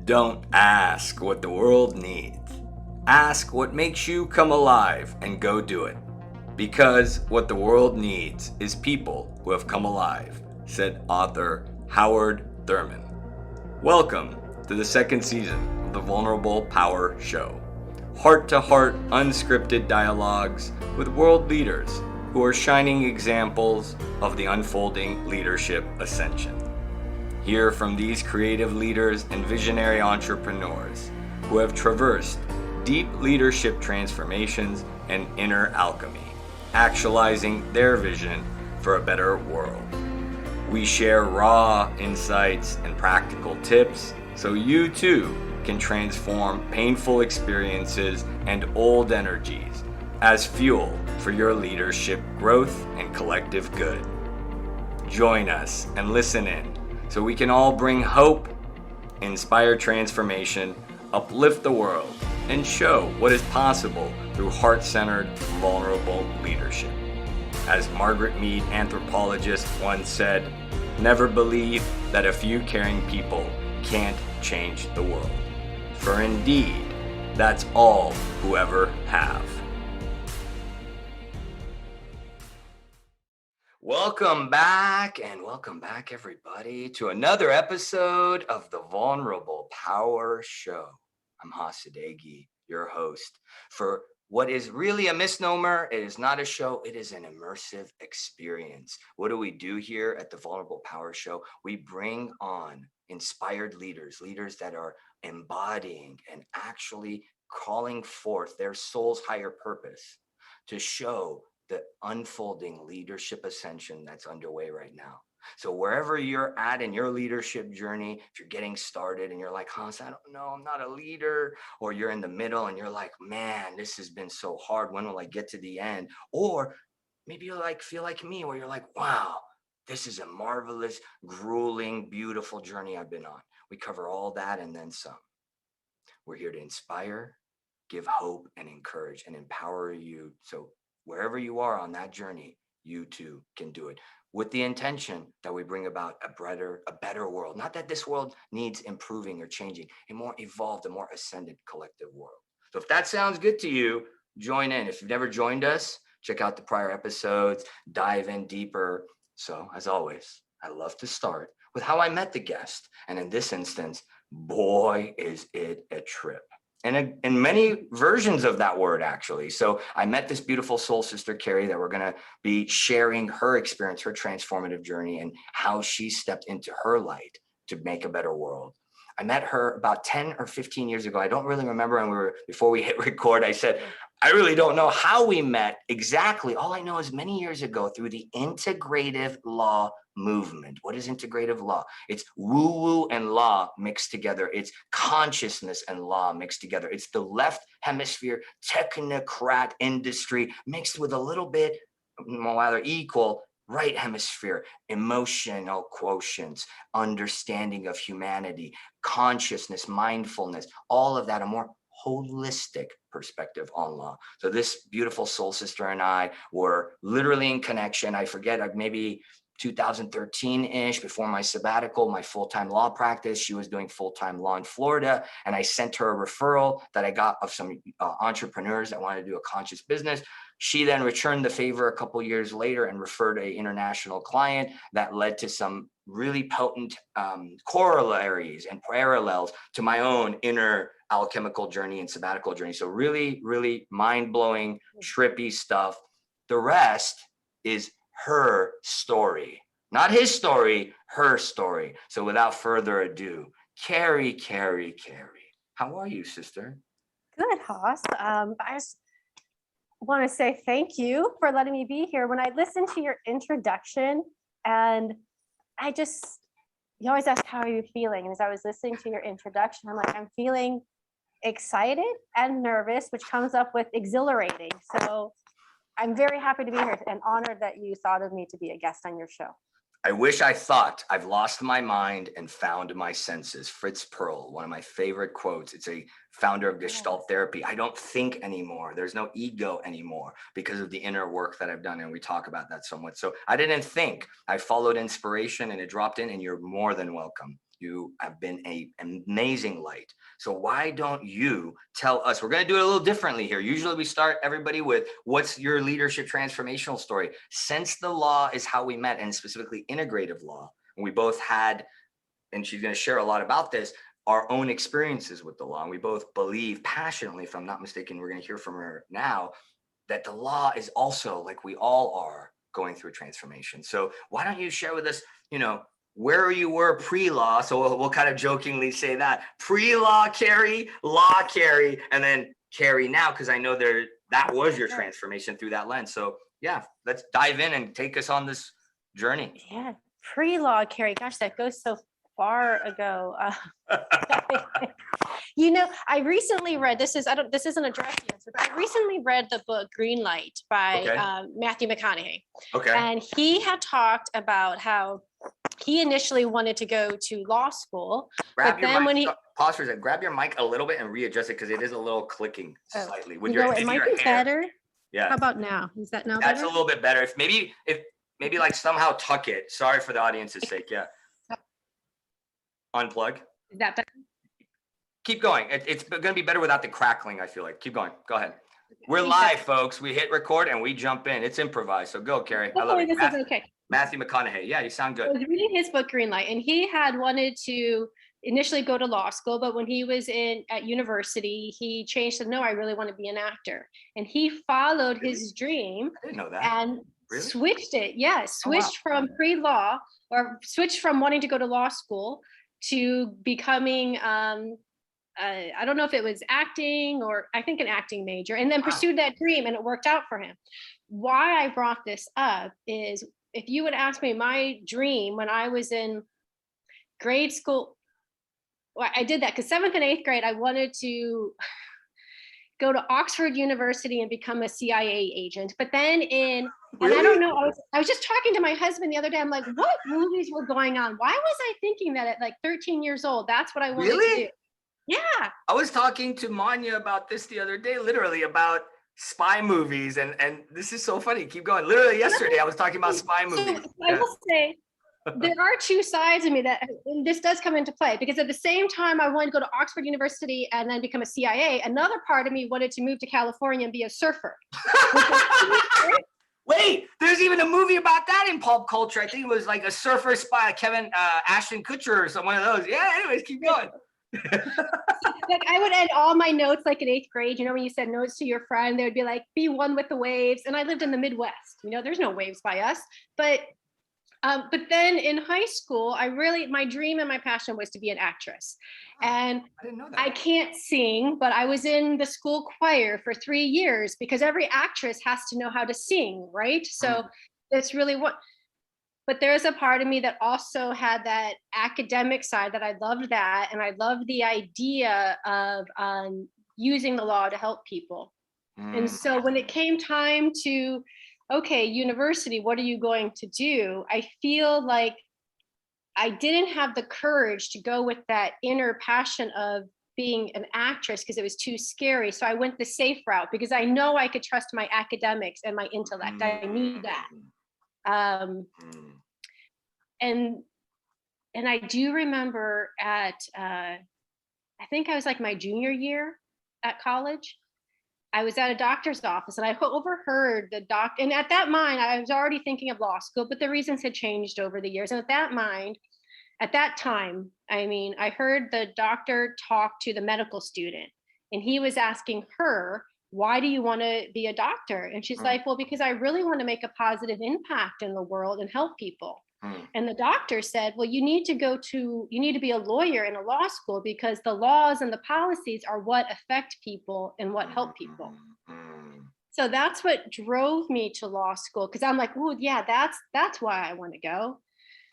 Don't ask what the world needs. Ask what makes you come alive and go do it. Because what the world needs is people who have come alive, said author Howard Thurman. Welcome to the second season of the Vulnerable Power Show. Heart-to-heart, unscripted dialogues with world leaders who are shining examples of the unfolding leadership ascension. Hear from these creative leaders and visionary entrepreneurs who have traversed deep leadership transformations and inner alchemy, actualizing their vision for a better world. We share raw insights and practical tips so you too can transform painful experiences and old energies as fuel for your leadership growth and collective good. Join us and listen in so we can all bring hope, inspire transformation, uplift the world, and show what is possible through heart-centered, vulnerable leadership. As Margaret Mead, anthropologist, once said, "Never believe that a few caring people can't change the world. For indeed, that's all who ever have." Welcome back, everybody, to another episode of the Vulnerable Power Show. I'm Hasadegi, your host, for what is really a misnomer. It is not a show, it is an immersive experience. What do we do here at the Vulnerable Power Show? We bring on inspired leaders that are embodying and actually calling forth their soul's higher purpose to show the unfolding leadership ascension that's underway right now. So wherever you're at in your leadership journey, if you're getting started and you're like, Hans, I don't know, I'm not a leader, or you're in the middle and you're like, man, this has been so hard. When will I get to the end? Or maybe you feel like me, where you're like, wow, this is a marvelous, grueling, beautiful journey I've been on. We cover all that and then some. We're here to inspire, give hope, and encourage and empower you. So wherever you are on that journey, you too can do it, with the intention that we bring about a better world. Not that this world needs improving or changing, a more evolved, a more ascended collective world. So if that sounds good to you, join in. If you've never joined us, check out the prior episodes, dive in deeper. So as always, I love to start with how I met the guest. And in this instance, boy, is it a trip. And in many versions of that word, actually. So I met this beautiful soul sister, Kerry, that we're going to be sharing her experience, her transformative journey, and how she stepped into her light to make a better world. I met her about 10 or 15 years ago. I don't really remember. And before we hit record, I said, I really don't know how we met exactly. All I know is many years ago through the Integrative Law Movement. What is integrative law? It's woo-woo and law mixed together. It's consciousness and law mixed together. It's the left hemisphere technocrat industry mixed with a little bit, rather equal, right hemisphere emotional quotients, understanding of humanity, consciousness, mindfulness, all of that, a more holistic perspective on law. So this beautiful soul sister and I were literally in connection. I forget, maybe 2013-ish, before my sabbatical, my full-time law practice. She was doing full-time law in Florida, and I sent her a referral that I got of some entrepreneurs that wanted to do a conscious business. She then returned the favor a couple years later and referred an international client that led to some really potent corollaries and parallels to my own inner alchemical journey and sabbatical journey. So really, really mind-blowing, trippy stuff. The rest is her story, not his story, her story. So without further ado, Kerry, how are you, sister? Good, Haas. I just want to say thank you for letting me be here. When I listened to your introduction, and you always ask, how are you feeling? And as I was listening to your introduction, I'm like, I'm feeling excited and nervous, which comes up with exhilarating. So I'm very happy to be here and honored that you thought of me to be a guest on your show. I wish I thought I've lost my mind and found my senses. Fritz Perl, one of my favorite quotes. It's a founder of Gestalt therapy. I don't think anymore. There's no ego anymore because of the inner work that I've done. And we talk about that somewhat. So I didn't think. I followed inspiration and it dropped in, and you're more than welcome. You have been an amazing light. So why don't you tell us? We're going to do it a little differently here. Usually we start everybody with, what's your leadership transformational story? Since the law is how we met, and specifically integrative law, and we both had, and she's going to share a lot about this, our own experiences with the law. And we both believe passionately, if I'm not mistaken, we're going to hear from her now, that the law is also, like we all are, going through a transformation. So why don't you share with us, where you were pre-law? So we'll kind of jokingly say that pre-law Kerry, law Kerry, and then Kerry now, because I know that was your transformation through that lens. So yeah, let's dive in and take us on this journey. Yeah, pre-law Kerry. Gosh, that goes so far ago. I recently read, this isn't a direct answer, but I recently read the book Green Light by Matthew McConaughey. Okay. And he had talked about how he initially wanted to go to law school. Pause for a second. Grab your mic a little bit and readjust it, because it is a little clicking slightly. It might be better. Yeah. How about now? Is that now better? That's a little bit better. If maybe like somehow tuck it. Sorry for the audience's sake. Yeah. Unplug. Is that better? Keep going. It's going to be better without the crackling, I feel like. Keep going. Go ahead. We're live, folks. We hit record and we jump in. It's improvised. So go, Kerry. I love it. This is okay. Matthew McConaughey. Yeah, you sound good. I was reading his book, Green Light, and he had wanted to initially go to law school, but when he was at university, he changed to, no, I really want to be an actor. And he followed his dream. I didn't know that. And switched it. Yeah, switched from pre-law, or switched from wanting to go to law school to becoming, I don't know if it was acting, or I think an acting major, and then pursued that dream, and it worked out for him. Why I brought this up is, if you would ask me my dream when I was in grade school, well, I did that because 7th and 8th grade, I wanted to go to Oxford University and become a CIA agent. But then and I don't know, I was just talking to my husband the other day. I'm like, what movies were going on? Why was I thinking that at like 13 years old, that's what I wanted to do? Yeah. I was talking to Manya about this the other day, literally about spy movies, and this is so funny. Keep going. Literally yesterday, I was talking about spy movies. So I will say, there are two sides of me that, and this does come into play, because at the same time I wanted to go to Oxford University and then become a CIA, another part of me wanted to move to California and be a surfer. Wait, there's even a movie about that in pop culture. I think it was like a surfer spy, Kevin Ashton Kutcher or some one of those. Yeah, anyways, keep going. Like, I would end all my notes like in 8th grade, when you said notes to your friend, they would be like, be one with the waves. And I lived in the Midwest, there's no waves by us. But then in high school, my dream and my passion was to be an actress. And I didn't know that. I can't sing, but I was in the school choir for 3 years, because every actress has to know how to sing, right? So it's really but there's a part of me that also had that academic side, that I loved that. And I loved the idea of using the law to help people. And so when it came time to, okay, university, what are you going to do? I feel like I didn't have the courage to go with that inner passion of being an actress, because it was too scary. So I went the safe route, because I know I could trust my academics and my intellect. I knew that. And I do remember at, I think I was like my junior year at college, I was at a doctor's office, and I overheard the doctor, and at that mind, I was already thinking of law school, but the reasons had changed over the years. And at that time, I heard the doctor talk to the medical student, and he was asking her, why do you want to be a doctor? And she's like, well, because I really want to make a positive impact in the world and help people. And the doctor said, well, you need to be a lawyer in a law school, because the laws and the policies are what affect people and what help people. So that's what drove me to law school, because I'm like, oh yeah, that's why I want to go.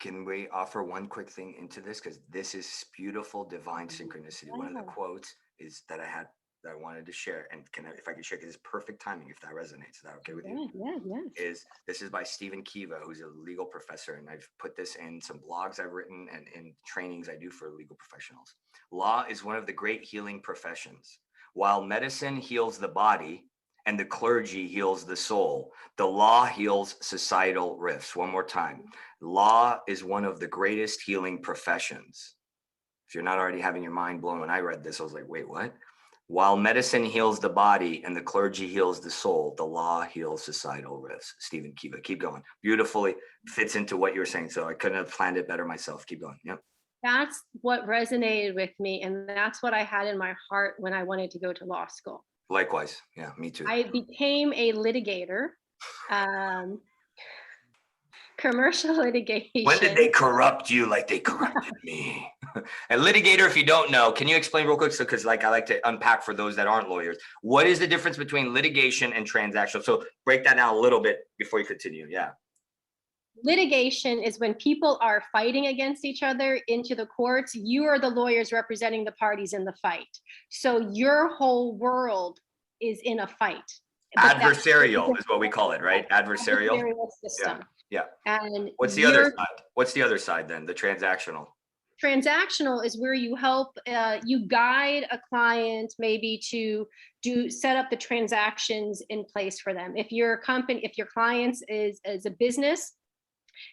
Can we offer one quick thing into this? Because this is beautiful, divine synchronicity. One of the quotes is that I wanted to share, and if I can share, because it's perfect timing, if that resonates. Is that okay with you? Yeah. This is by Stephen Kiva, who's a legal professor, and I've put this in some blogs I've written and in trainings I do for legal professionals. Law is one of the great healing professions. While medicine heals the body and the clergy heals the soul, the law heals societal rifts. One more time. Law is one of the greatest healing professions. If you're not already having your mind blown, when I read this, I was like, wait, what? While medicine heals the body and the clergy heals the soul, the law heals societal risks. Stephen Kiva, keep going. Beautifully fits into what you were saying. So I couldn't have planned it better myself. Keep going. Yep. That's what resonated with me. And that's what I had in my heart when I wanted to go to law school. Likewise. Yeah, me too. I became a litigator, commercial litigation. When did they corrupt you like they corrupted me? And litigator, if you don't know, can you explain real quick? So, because like I like to unpack for those that aren't lawyers, what is the difference between litigation and transactional? So break that down a little bit before you continue. Yeah. Litigation is when people are fighting against each other into the courts. You are the lawyers representing the parties in the fight. So your whole world is in a fight. Adversarial is what we call it, right? Adversarial system. Yeah. And what's the other side? What's the other side then? The transactional. Transactional is where you help, you guide a client maybe to set up the transactions in place for them. If your company, if your clients is a business,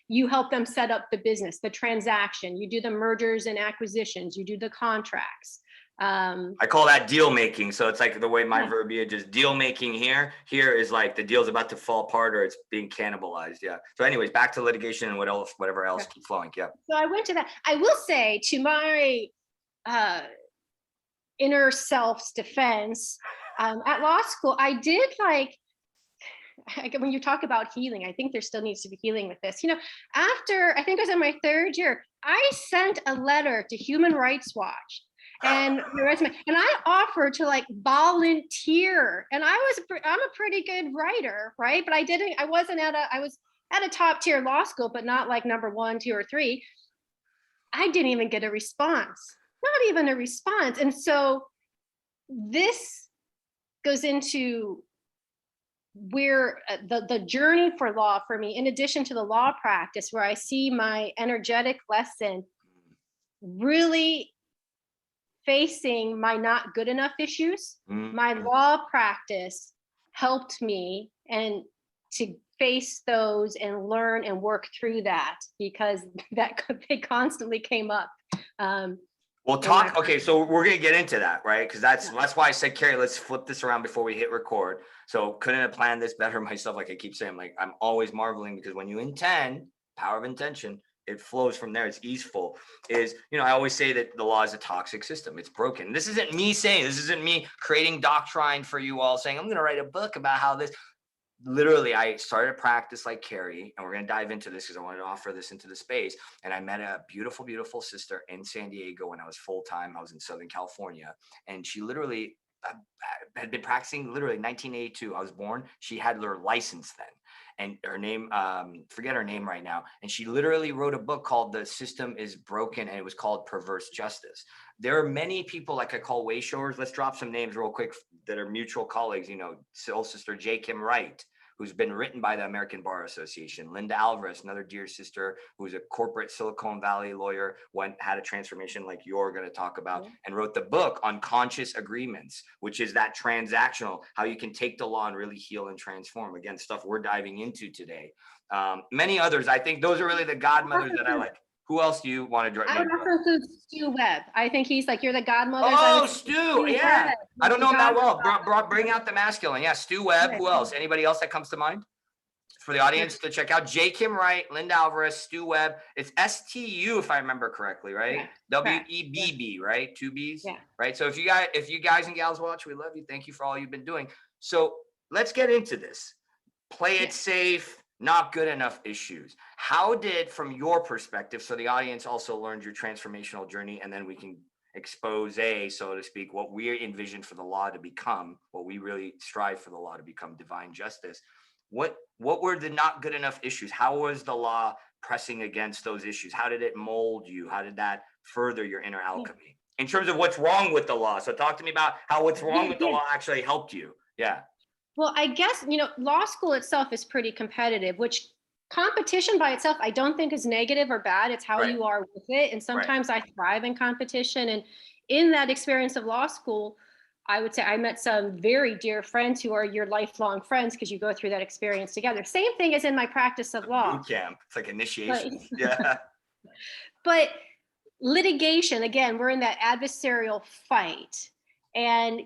you help them set up the business, the transaction. You do the mergers and acquisitions. You do the contracts. I call that deal making. So it's like the way my verbiage is deal making here. Here is like the deal's about to fall apart or it's being cannibalized. Yeah. So anyways, back to litigation and what else, whatever else keep flowing. Yeah. So I went to that. I will say to my inner self's defense, at law school, I did like, when you talk about healing, I think there still needs to be healing with this. You know, after, I think it was in my third year, I sent a letter to Human Rights Watch and I offered to like volunteer. And I'm a pretty good writer, right? But I was at a top tier law school, but not like number 1, 2, or 3. I didn't even get a response, not even a response. And so this goes into where the journey for law for me, in addition to the law practice, where I see my energetic lesson really facing my not good enough issues. My law practice helped me and to face those and learn and work through that, because they constantly came up. We'll talk. Okay, so we're gonna get into that, right? Because that's why I said, Kerry, let's flip this around before we hit record. So couldn't have planned this better myself. Like I keep saying, like I'm always marveling, because when you intend, power of intention, it flows from there. It's easeful. I always say that the law is a toxic system. It's broken. This isn't me saying, this isn't me creating doctrine for you all saying, I'm going to write a book about how this. Literally, I started practice like Kerry, and we're going to dive into this because I wanted to offer this into the space. And I met a beautiful, beautiful sister in San Diego when I was full-time. I was in Southern California, and she literally had been practicing literally 1982. I was born. She had her license then. And her name, forget her name right now. And she literally wrote a book called The System is Broken, and it was called Perverse Justice. There are many people like I call wayshowers. Let's drop some names real quick that are mutual colleagues. Soul Sister J. Kim Wright, who's been written by the American Bar Association. Linda Alvarez, another dear sister, who's a corporate Silicon Valley lawyer, had a transformation like you're going to talk about, and wrote the book on conscious agreements, which is that transactional, how you can take the law and really heal and transform. Again, stuff we're diving into today. Many others. I think those are really the godmothers that I like. Who else do you want to direct? I would reference Stu Webb. I think he's like, you're the godmother. Oh, Stu. Yeah. Webb. I don't know him that well. Bring out the masculine. Yeah. Stu Webb. Who else? Anybody else that comes to mind for the audience to check out? J. Kim Wright, Linda Alvarez, Stu Webb. It's STU, if I remember correctly, right? WEBB, right? 2 B's. Yeah. Right. So if you guys and gals watch, we love you. Thank you for all you've been doing. So let's get into this. Play it safe. Not good enough issues. How did, from your perspective, so the audience also learned your transformational journey, and then we can expose, so to speak, what we envision for the law to become, what we really strive for the law to become, divine justice. What were the not good enough issues? How was the law pressing against those issues? How did it mold you? How did that further your inner alchemy? In terms of what's wrong with the law. So talk to me about how what's wrong with the law actually helped you. Yeah. Well, I guess, law school itself is pretty competitive, which competition by itself, I don't think is negative or bad. It's how you are with it. And sometimes I thrive in competition. And in that experience of law school, I would say I met some very dear friends who are your lifelong friends because you go through that experience together. Same thing as in my practice of law. Boot camp. It's like initiation. Yeah. But litigation, again, we're in that adversarial fight. And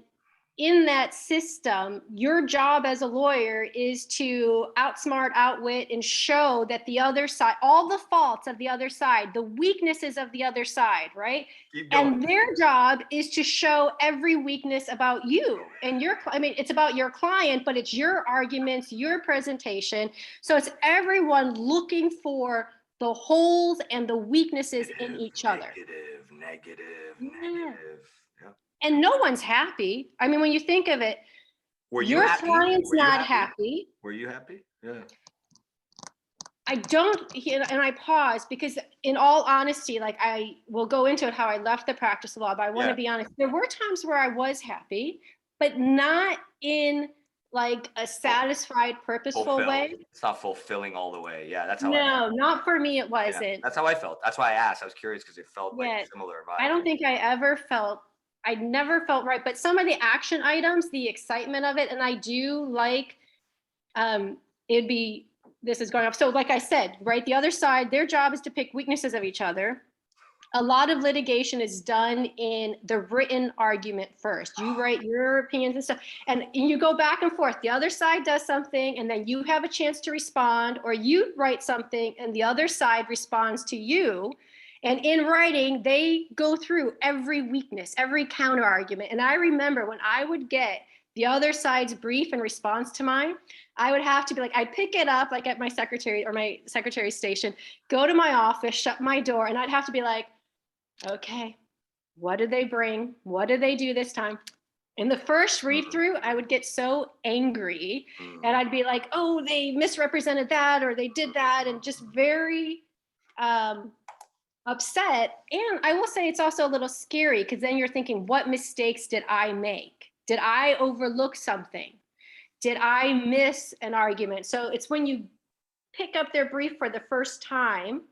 in that system, your job as a lawyer is to outsmart, outwit, and show that the other side, all the faults of the other side, the weaknesses of the other side, right? Keep going. And their job is to show every weakness about you and your, I mean, it's about your client, but it's your arguments, your presentation. So it's everyone looking for the holes and the weaknesses in each other. Negative. Yeah. Yeah. And no one's happy. I mean, when you think of it, Were you your happy? client's Were you not happy? happy. Were you happy? Yeah. I don't, and I pause because in all honesty, like I will go into it how I left the practice of law, but I want to be honest. There were times where I was happy, but not in like a satisfied, purposeful way. It's not fulfilling all the way. Yeah, that's how I No, felt. not for me, it Yeah, wasn't. that's how I felt. That's why I asked. I was curious because it felt like Yeah, similar I vibe. don't think I never felt right, but some of the action items, the excitement of it, and I do like, it'd be, this is going off. So like I said, right, the other side, their job is to pick weaknesses of each other. A lot of litigation is done in the written argument first. You write your opinions and stuff, and you go back and forth. The other side does something, and then you have a chance to respond, or you write something, and the other side responds to you. And in writing, they go through every weakness, every counter argument. And I remember when I would get the other side's brief in response to mine, I would have to be like, I'd pick it up like at my secretary or my secretary's station, go to my office, shut my door, and I'd have to be like, okay, what did they bring? What did they do this time? In the first read through, I would get so angry and I'd be like, oh, they misrepresented that or they did that, and just very upset. And I will say it's also a little scary because then you're thinking, what mistakes did I make? Did I overlook something? Did I miss an argument? So it's when you pick up their brief for the first time,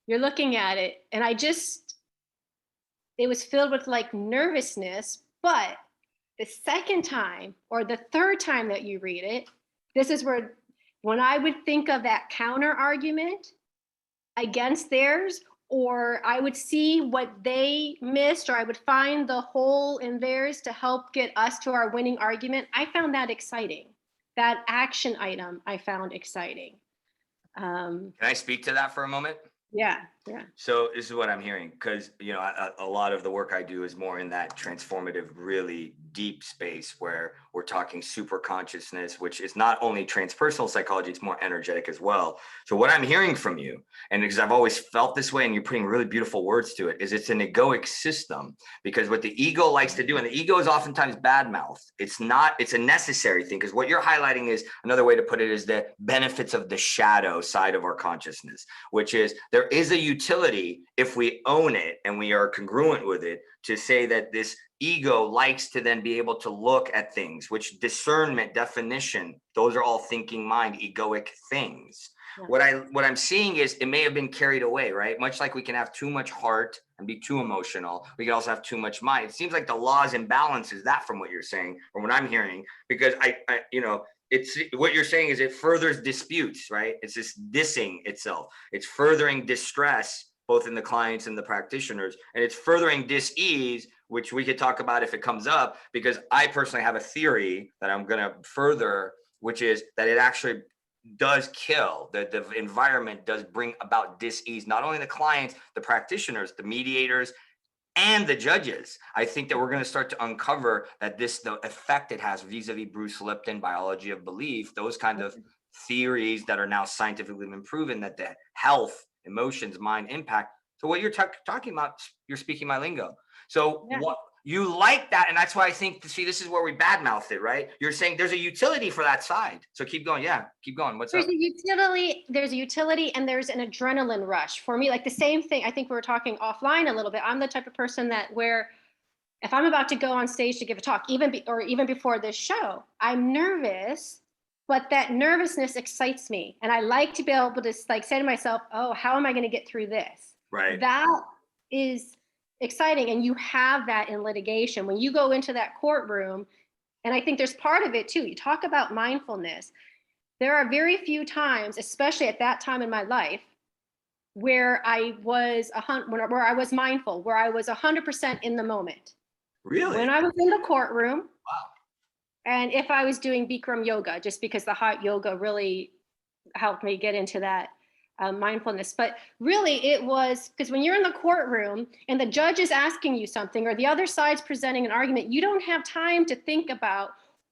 you're looking at it, and it was filled with like nervousness. But the second time or the third time that you read it, this is where, when I would think of that counter argument against theirs, or I would see what they missed, or I would find the hole in theirs to help get us to our winning argument, I found that exciting. That action item I found exciting. Can I speak to that for a moment? Yeah. So this is what I'm hearing, because a lot of the work I do is more in that transformative, really deep space where we're talking super consciousness, which is not only transpersonal psychology, it's more energetic as well. So what I'm hearing from you, and because I've always felt this way, and you're putting really beautiful words to it, is it's an egoic system. Because what the ego likes to do, and the ego is oftentimes bad mouth, it's a necessary thing. Because what you're highlighting is, another way to put it is the benefits of the shadow side of our consciousness, which is there is a utility if we own it and we are congruent with it, to say that this ego likes to then be able to look at things, which discernment, definition, those are all thinking mind, egoic things. Yeah. What I'm seeing is it may have been carried away, right? Much like we can have too much heart and be too emotional, we can also have too much mind. It seems like the laws and balance is that, from what you're saying, from what I'm hearing, because it's what you're saying is it furthers disputes, right? It's just dissing itself. It's furthering distress, both in the clients and the practitioners, and it's furthering dis-ease, which we could talk about if it comes up, because I personally have a theory that I'm going to further, which is that it actually does kill, the environment does bring about dis-ease, not only the clients, the practitioners, the mediators, and the judges. I think that we're going to start to uncover that the effect it has vis-a-vis Bruce Lipton, biology of belief, those kind of theories that are now scientifically been proven, that the health, emotions, mind impact. So what you're talking about, you're speaking my lingo. So what you like that, and that's why I think, this is where we badmouth it, right? You're saying there's a utility for that side. So keep going. Yeah, keep going. What's up? There's a utility and there's an adrenaline rush for me. Like the same thing, I think we were talking offline a little bit. I'm the type of person that where if I'm about to go on stage to give a talk, even before this show, I'm nervous, but that nervousness excites me. And I like to be able to like say to myself, oh, how am I going to get through this? Right. That is exciting. And you have that in litigation. When you go into that courtroom, and I think there's part of it too, you talk about mindfulness. There are very few times, especially at that time in my life, where I was where I was mindful, where I was 100% in the moment. Really? When I was in the courtroom, Wow. and if I was doing Bikram yoga, just because the hot yoga really helped me get into that mindfulness. But really, it was because when you're in the courtroom and the judge is asking you something or the other side's presenting an argument, you don't have time to think about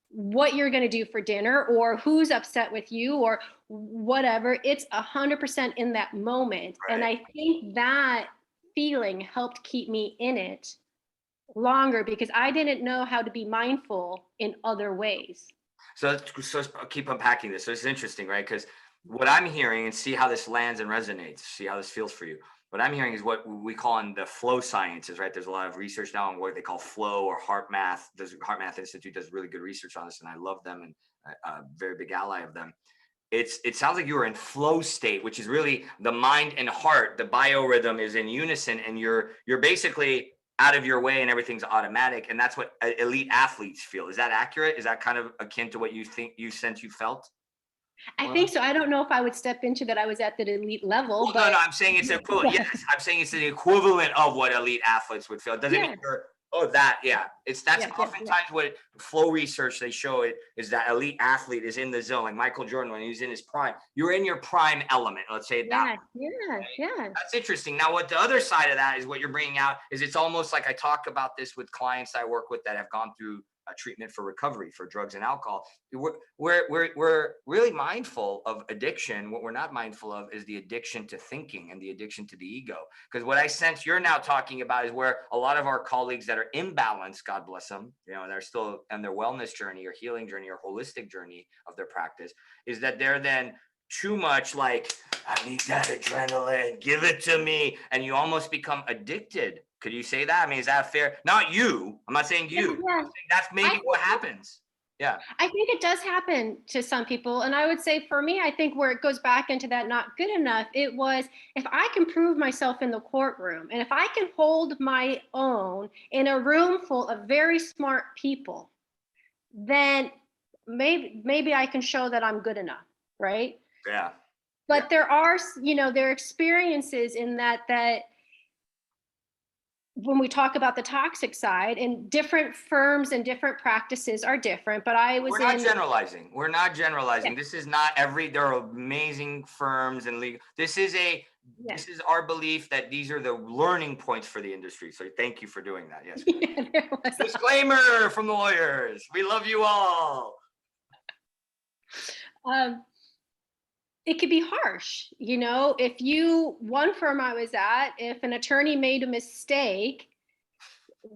what you're going to do for dinner or who's upset with you or whatever. It's 100% in that moment. Right. And I think that feeling helped keep me in it longer because I didn't know how to be mindful in other ways. So let's keep unpacking this. So it's interesting, right? Because what I'm hearing, and see how this lands and resonates, see how this feels for you. What I'm hearing is what we call in the flow sciences, right? There's a lot of research now on what they call flow or heart math. The Heart Math Institute does really good research on this, and I love them and a very big ally of them. It sounds like you were in flow state, which is really the mind and heart. The biorhythm is in unison, and you're basically out of your way and everything's automatic. And that's what elite athletes feel. Is that accurate? Is that kind of akin to what you think you felt? I think so. I don't know if I would step into that I was at the elite level, Well, but no, I'm saying it's equivalent. Yes, I'm saying it's the equivalent of what elite athletes would feel. It doesn't mean you're, oh, that, yeah. That's oftentimes what flow research they show it is that elite athlete is in the zone. Like Michael Jordan, when he was in his prime, you're in your prime element. Let's say it that way. Yeah. That's interesting. Now, what the other side of that is what you're bringing out is it's almost like I talk about this with clients I work with that have gone through a treatment for recovery for drugs and alcohol. We're really mindful of addiction. What we're not mindful of is the addiction to thinking and the addiction to the ego. Because what I sense you're now talking about is where a lot of our colleagues that are imbalanced, God bless them, they're still on their wellness journey or healing journey or holistic journey of their practice, is that they're then too much like, I need that adrenaline, give it to me. And you almost become addicted. Could you say that? I mean, is that fair? Not you. I'm not saying you. Yeah. I'm saying that's maybe what happens. Yeah. I think it does happen to some people. And I would say for me, I think where it goes back into that not good enough, it was if I can prove myself in the courtroom and if I can hold my own in a room full of very smart people, then maybe I can show that I'm good enough, right? Yeah. But there are, there are experiences in that when we talk about the toxic side, and different firms and different practices are different, but We're not generalizing. We're not generalizing. Yeah. This is not there are amazing firms and legal. This is our belief that these are the learning points for the industry. So thank you for doing that. Yes. Yeah, disclaimer from the lawyers. We love you all. It could be harsh, one firm I was at, if an attorney made a mistake,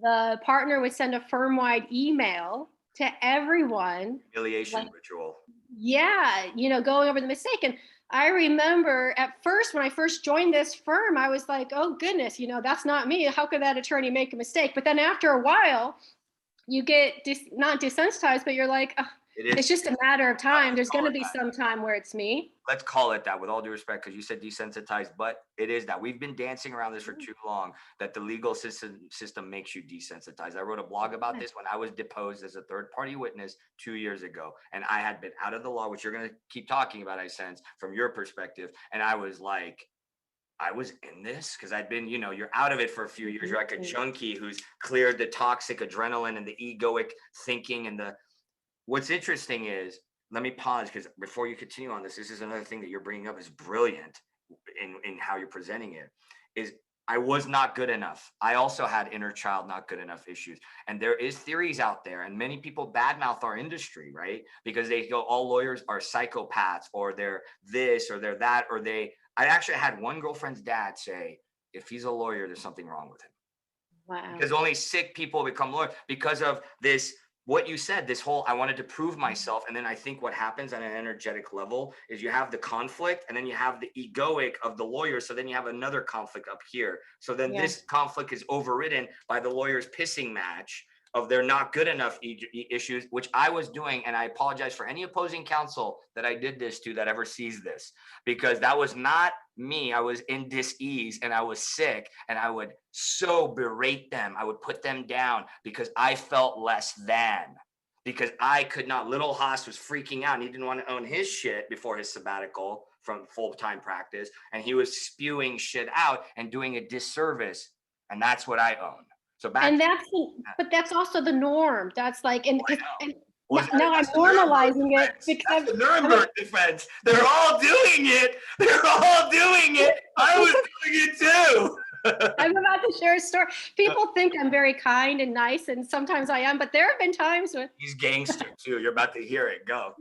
the partner would send a firm-wide email to everyone. Humiliation ritual. Yeah, going over the mistake. And I remember at first, when I first joined this firm, I was like, oh goodness, that's not me. How could that attorney make a mistake? But then after a while, you get not desensitized, but you're like, oh, it's just a matter of time. There's going to be some time where it's me. Let's call it that with all due respect, because you said desensitized, but it is that. We've been dancing around this for too long, that the legal system makes you desensitized. I wrote a blog about this when I was deposed as a third-party witness 2 years ago, and I had been out of the law, which you're going to keep talking about, I sense, from your perspective. And I was like, I was in this because I'd been, you're out of it for a few years. You're like a junkie who's cleared the toxic adrenaline and the egoic thinking and what's interesting is, let me pause because before you continue on this is another thing that you're bringing up is brilliant in how you're presenting it, is I was not good enough. I also had inner child not good enough issues. And there is theories out there, and many people badmouth our industry, right? Because they go, all lawyers are psychopaths, or they're this, or they're that, or I actually had one girlfriend's dad say, if he's a lawyer, there's something wrong with him. Wow. Because only sick people become lawyers because of this. What you said, this whole, I wanted to prove myself. And then I think what happens on an energetic level is you have the conflict and then you have the egoic of the lawyer. So then you have another conflict up here. So then this conflict is overridden by the lawyer's pissing match of their not good enough issues, which I was doing. And I apologize for any opposing counsel that I did this to that ever sees this, because that was not me. I was in dis-ease and I was sick, and I would so berate them. I would put them down because I felt less than, because I could not. Little Haas was freaking out and he didn't want to own his shit before his sabbatical from full-time practice, and he was spewing shit out and doing a disservice. And that's what I own. So back. And but that's also the norm. That's like, and Well, now I'm normalizing it because that's the Nuremberg defense. They're all doing it. They're all doing it. I was doing it too. I'm about to share a story. People think I'm very kind and nice, and sometimes I am, but there have been times when he's gangster too. You're about to hear it. Go.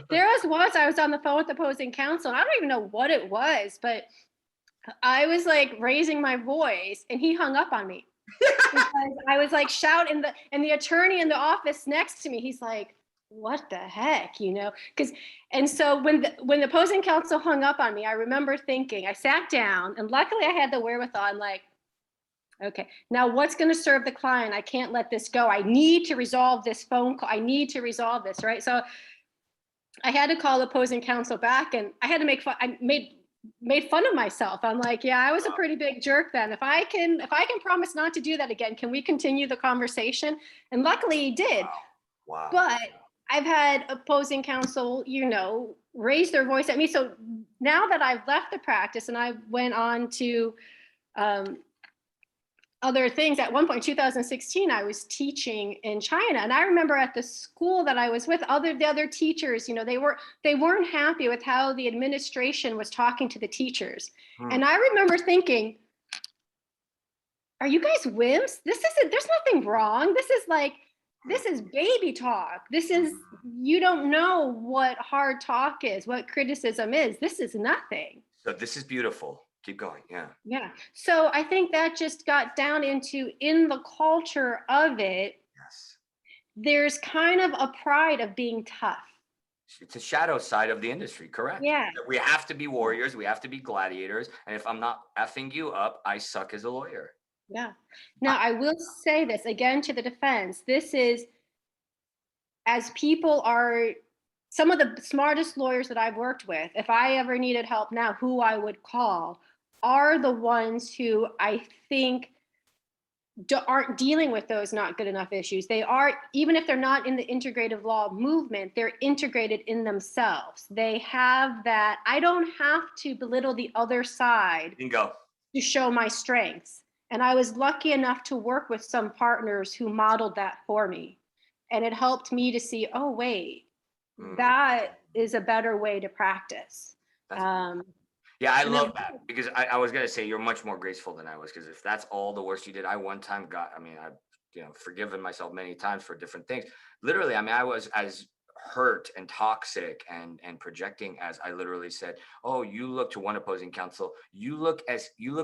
There was once I was on the phone with opposing counsel, and I don't even know what it was, but I was like raising my voice, and he hung up on me because I was like shouting, and the attorney in the office next to me, he's like, what the heck, you know? And so when the opposing counsel hung up on me, I remember thinking, I sat down, and luckily I had the wherewithal. I'm like, okay, now what's going to serve the client? I can't let this go. I need to resolve this phone call. I need to resolve this, right? So I had to call opposing counsel back, and I had to make fun. I made fun of myself. I'm like, yeah, I was a pretty big jerk then. If I can promise not to do that again, can we continue the conversation? And luckily he did. Wow. But I've had opposing counsel, raise their voice at me. So now that I've left the practice and I went on to other things, at one point, 2016, I was teaching in China. And I remember at the school that I was with, the other teachers, they weren't happy with how the administration was talking to the teachers. And I remember thinking, are you guys wimps? There's nothing wrong. This is baby talk. You don't know what hard talk is, what criticism is. This is nothing. So this is beautiful. Keep going. Yeah. Yeah. So I think that just got down into, in the culture of it, yes, there's kind of a pride of being tough. It's a shadow side of the industry, correct? Yeah. We have to be warriors. We have to be gladiators. And if I'm not effing you up, I suck as a lawyer. Yeah. Now, I will say this again to the defense. This is, as people are, some of the smartest lawyers that I've worked with, if I ever needed help now, who I would call are the ones who I think aren't dealing with those not good enough issues. They are, even if they're not in the integrative law movement, they're integrated in themselves. They have that, I don't have to belittle the other side Bingo. to show my strengths. And I was lucky enough to work with some partners who modeled that for me. And it helped me to see, oh, wait, that is a better way to practice. Yeah, I love that, because I was going to say you're much more graceful than I was, because if that's all the worst you did, I've forgiven myself many times for different things. Literally, I was as hurt and toxic and projecting as I literally said, oh, you look to one opposing counsel, you look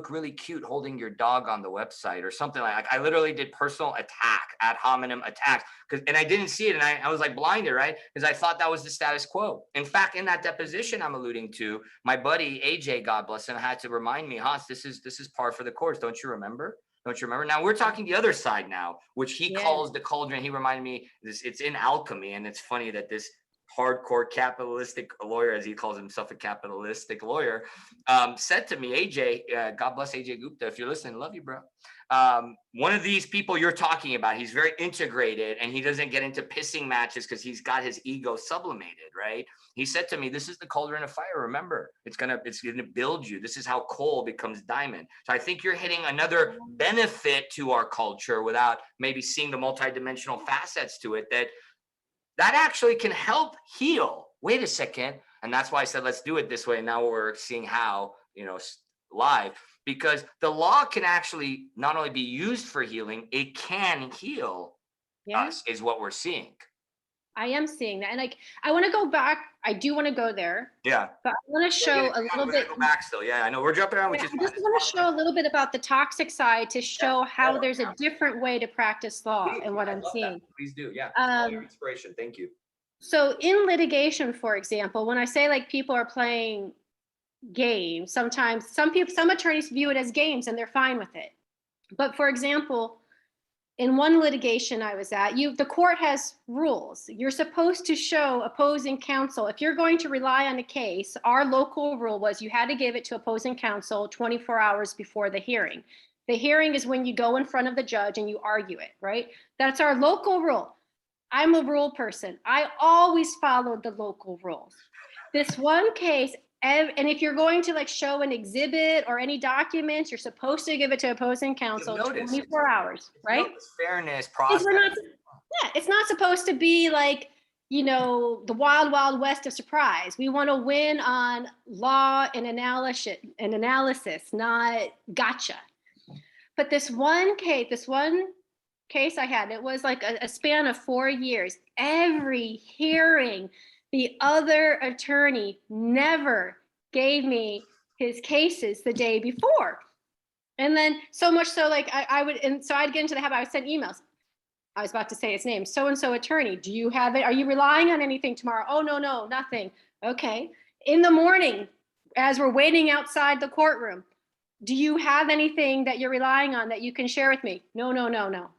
really cute holding your dog on the website or something like I literally did personal attack, ad hominem attacks, and I didn't see it, and I was like blinded, right? Because I thought that was the status quo. In fact, in that deposition I'm alluding to, my buddy AJ, God bless him, had to remind me, Hans, this is par for the course. Don't you remember? Now we're talking the other side now, which he calls the cauldron. He reminded me it's in alchemy. And it's funny that this hardcore capitalistic lawyer, as he calls himself, a capitalistic lawyer, said to me, AJ, God bless AJ Gupta, if you're listening, love you, bro. One of these people you're talking about, he's very integrated and he doesn't get into pissing matches because he's got his ego sublimated, right? He said to me, this is the cauldron of fire. Remember, it's gonna build you. This is how coal becomes diamond. So I think you're hitting another benefit to our culture without maybe seeing the multidimensional facets to it that actually can help heal. Wait a second. And that's why I said, let's do it this way. Now we're seeing how, live, because the law can actually not only be used for healing, it can heal us, is what we're seeing. I am seeing that. And I want to go back. I do want to go there. Yeah. But I want to show a little bit. Go back still. Yeah, I know we're jumping around, which is I just want to show a little bit about the toxic side to show how there's a different way to practice law and what I'm seeing. Please do. Yeah. Inspiration. Thank you. So in litigation, for example, when I say like people are playing games, sometimes some attorneys view it as games and they're fine with it. But for example, in one litigation I was at, the court has rules. You're supposed to show opposing counsel. If you're going to rely on a case, our local rule was you had to give it to opposing counsel 24 hours before the hearing. The hearing is when you go in front of the judge and you argue it, right? That's our local rule. I'm a rule person. I always followed the local rules. This one case, And if you're going to like show an exhibit or any documents, you're supposed to give it to opposing counsel Notice. 24 hours, right? Notice, fairness, It's, process. it's not supposed to be like, you know, the wild, wild west of surprise. We want to win on law and analysis, not gotcha. But this one case I had, it was like a span of 4 years. Every hearing, the other attorney never gave me his cases the day before. And then so much so, like I would, and so I'd get into the habit, I would send emails. I was about to say his name, so-and-so attorney. Do you have it? Are you relying on anything tomorrow? Oh, no, nothing. Okay. In the morning, as we're waiting outside the courtroom, do you have anything that you're relying on that you can share with me? No,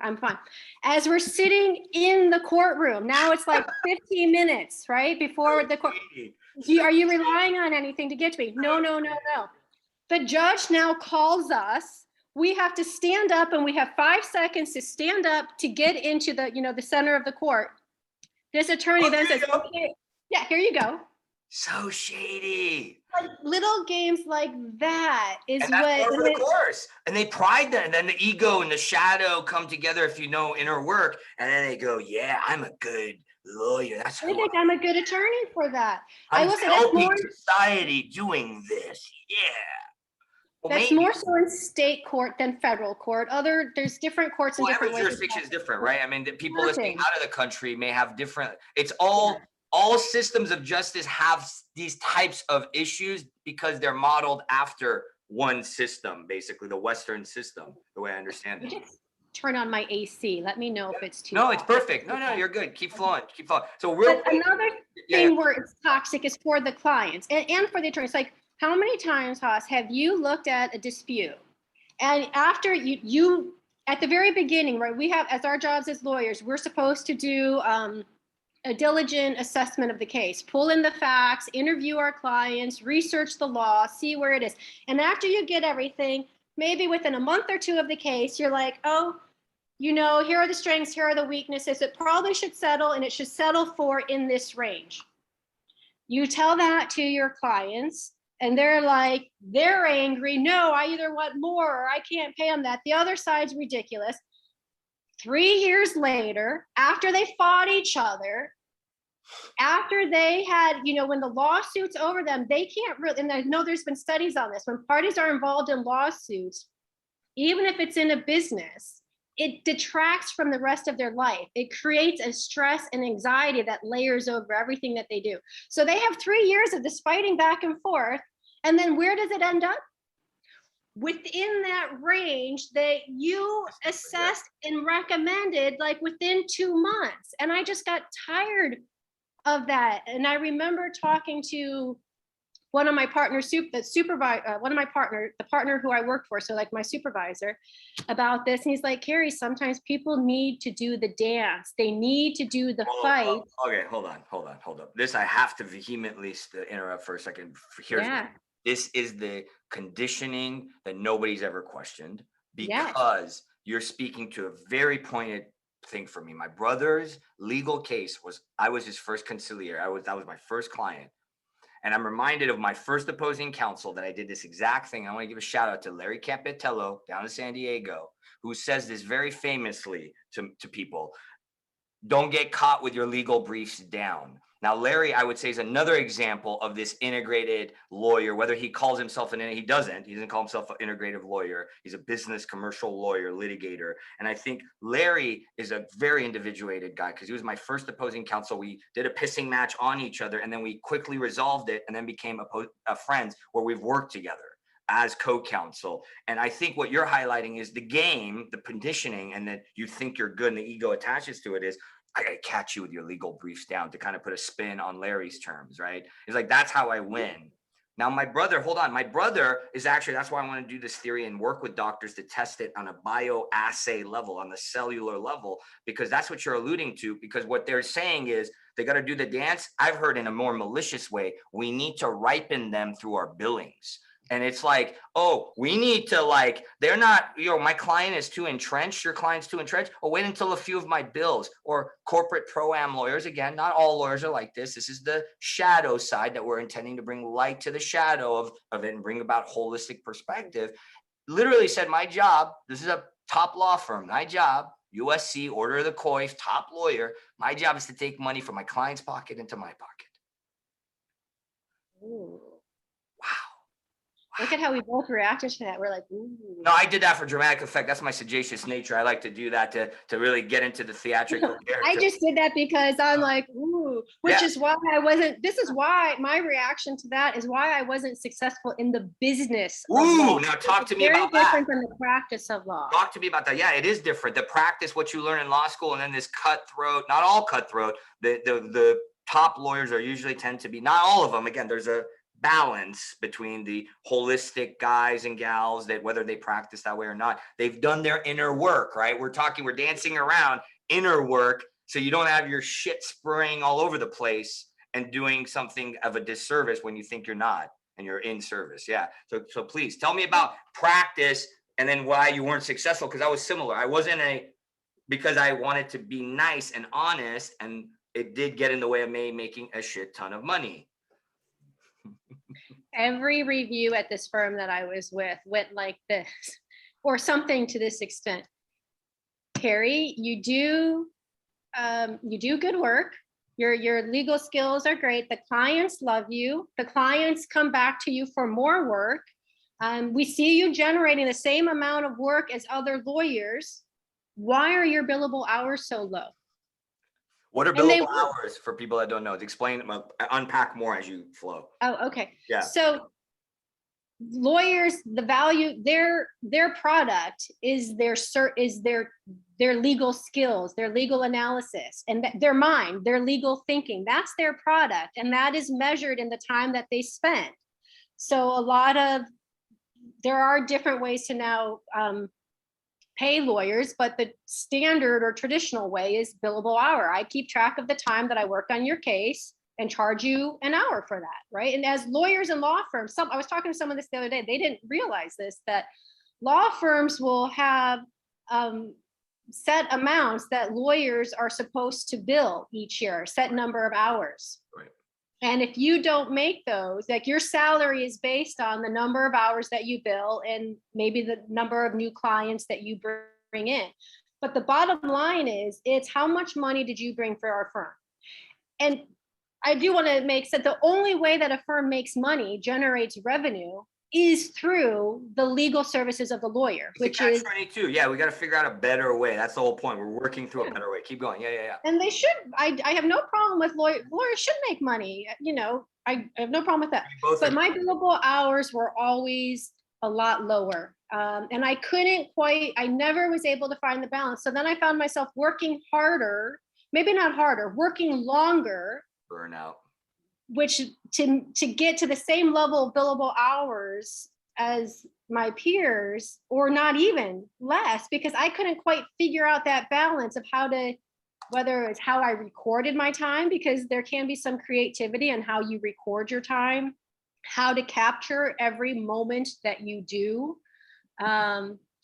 I'm fine. As we're sitting in the courtroom, now it's like 15 minutes, right? Before the court, are you relying on anything to get to me? No. The judge now calls us. We have to stand up, and we have 5 seconds to stand up to get into the, you know, the center of the court. This attorney then says, okay, yeah, here you go. So shady. Like little games like that is and that's what. Part of the course. And they pride that, and then the ego and the shadow come together, if you know inner work, and then they go, yeah, I'm a good lawyer. That's I think I'm a good attorney for that. I'm I will say helping society doing this. Yeah. Well, that's more so in state court than federal court. There's different courts in different every ways. jurisdiction is different, right? I mean, the people listening out of the country may have different. It's all systems of justice have these types of issues because they're modeled after one system, basically the Western system, the way I understand it. Turn on my AC. Let me know if it's too. No, it's perfect. No, you're good. Keep flowing. So another thing where it's toxic is for the clients and for the attorneys. Like, how many times, Haas, have you looked at a dispute and after you at the very beginning, right? We have, as our jobs as lawyers, we're supposed to do a diligent assessment of the case, pull in the facts, interview our clients, research the law, see where it is. And after you get everything, maybe within a month or two of the case, you're like, oh, you know, here are the strengths, here are the weaknesses. It probably should settle, and it should settle for in this range. You tell that to your clients, and they're angry. No, I either want more or I can't pay them that. The other side's ridiculous. 3 years later, after they fought each other, after they had, you know, when the lawsuit's over them, they can't really, and I know there's been studies on this, when parties are involved in lawsuits, even if it's in a business, it detracts from the rest of their life. It creates a stress and anxiety that layers over everything that they do. So they have 3 years of this fighting back and forth. And then where does it end up? Within that range that you assessed and recommended, like within 2 months. And I just got tired of that. And I remember talking to one of my partners, the partner who I work for, so like my supervisor, about this. And he's like, Kerry, sometimes people need to do the dance. They need to do the fight. Okay, hold on. This I have to vehemently interrupt for a second. This is the conditioning that nobody's ever questioned, because you're speaking to a very pointed thing for me. My brother's legal case I was his first conciliary. That was my first client. And I'm reminded of my first opposing counsel that I did this exact thing. I want to give a shout out to Larry Campitello down in San Diego, who says this very famously to people: don't get caught with your legal briefs down. Now, Larry, I would say, is another example of this integrated lawyer, whether he calls himself he doesn't call himself an integrative lawyer. He's a business commercial lawyer, litigator. And I think Larry is a very individuated guy, because he was my first opposing counsel. We did a pissing match on each other, and then we quickly resolved it and then became friends where we've worked together as co-counsel. And I think what you're highlighting is the game, the conditioning, and that you think you're good and the ego attaches to it is, I gotta catch you with your legal briefs down, to kind of put a spin on Larry's terms, right? It's like, that's how I win. Now, my brother is actually, that's why I want to do this theory and work with doctors to test it on a bioassay level, on the cellular level, because that's what you're alluding to. Because what they're saying is they got to do the dance. I've heard in a more malicious way, we need to ripen them through our billings. And it's like, oh, we need to like, they're not, my client is too entrenched. Your client's too entrenched. Oh, wait until a few of my bills. Or corporate pro-am lawyers. Again, not all lawyers are like this. This is the shadow side that we're intending to bring light to the shadow of it and bring about holistic perspective. Literally said, my job, this is a top law firm, my job, USC, order of the coif, top lawyer. My job is to take money from my client's pocket into my pocket. Ooh. Wow. Look at how we both reacted to that. We're like, ooh. No, I did that for dramatic effect. That's my sagacious nature. I like to do that to really get into the theatrical character. I just did that because I'm like, ooh, which is why this is why my reaction to that is why I wasn't successful in the business of law. Now talk to me about that. Very different from the practice of law. Talk to me about that. Yeah, it is different. The practice, what you learn in law school, and then this cutthroat, not all cutthroat, the top lawyers are usually tend to be, not all of them. Again, there's a balance between the holistic guys and gals that whether they practice that way or not, they've done their inner work, right? We're dancing around inner work so you don't have your shit spraying all over the place and doing something of a disservice when you think you're not and you're in service. Yeah. So please tell me about practice and then why you weren't successful, because I was similar. I wasn't because I wanted to be nice and honest, and it did get in the way of me making a shit ton of money. Every review at this firm that I was with went like this, or something to this extent. Kerry, you do good work. Your legal skills are great. The clients love you. The clients come back to you for more work. We see you generating the same amount of work as other lawyers. Why are your billable hours so low? What are billable hours for people that don't know? Explain, unpack more as you flow. Oh, okay. Yeah. So lawyers, the value, their product is their legal skills, their legal analysis, and their mind, their legal thinking. That's their product, and that is measured in the time that they spend. So there are different ways to now pay lawyers, but the standard or traditional way is billable hour. I keep track of the time that I worked on your case and charge you an hour for that, right? And as lawyers and law firms, I was talking to someone this the other day, they didn't realize this, that law firms will have set amounts that lawyers are supposed to bill each year, set number of hours. Right. And if you don't make those, like your salary is based on the number of hours that you bill and maybe the number of new clients that you bring in. But the bottom line is, it's how much money did you bring for our firm? And I do want to make sense, the only way that a firm makes money, generates revenue, is through the legal services of the lawyer, which is 22. Yeah, we got to figure out a better way. That's the whole point. We're working through a better way. Keep going. Yeah. And they should. I have no problem with lawyers should make money. I have no problem with that. But my billable hours were always a lot lower, and I never was able to find the balance. So then I found myself working harder, maybe not harder, working longer. Burnout. Which to get to the same level of billable hours as my peers, or not even less, because I couldn't quite figure out that balance of whether it's how I recorded my time, because there can be some creativity in how you record your time, how to capture every moment that you do.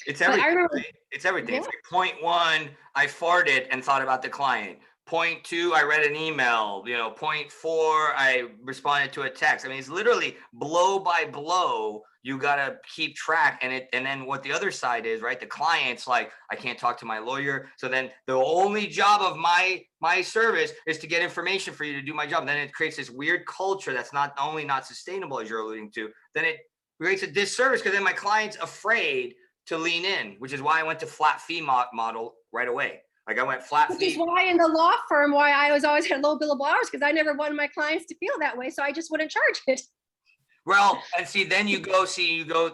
It's everything. It's everything. Yeah. It's like point one, I farted and thought about the client. Point two, I read an email. Point four, I responded to a text. I mean, it's literally blow by blow. You gotta keep track, and then what the other side is, right? The client's like, I can't talk to my lawyer. So then the only job of my service is to get information for you to do my job. And then it creates this weird culture that's not only not sustainable, as you're alluding to. Then it creates a disservice because then my client's afraid to lean in, which is why I went to flat fee model right away. Like I went flat fee. Which is why in the law firm, why I was always at low billable hours, because I never wanted my clients to feel that way. So I just wouldn't charge it. Well, and see, then you go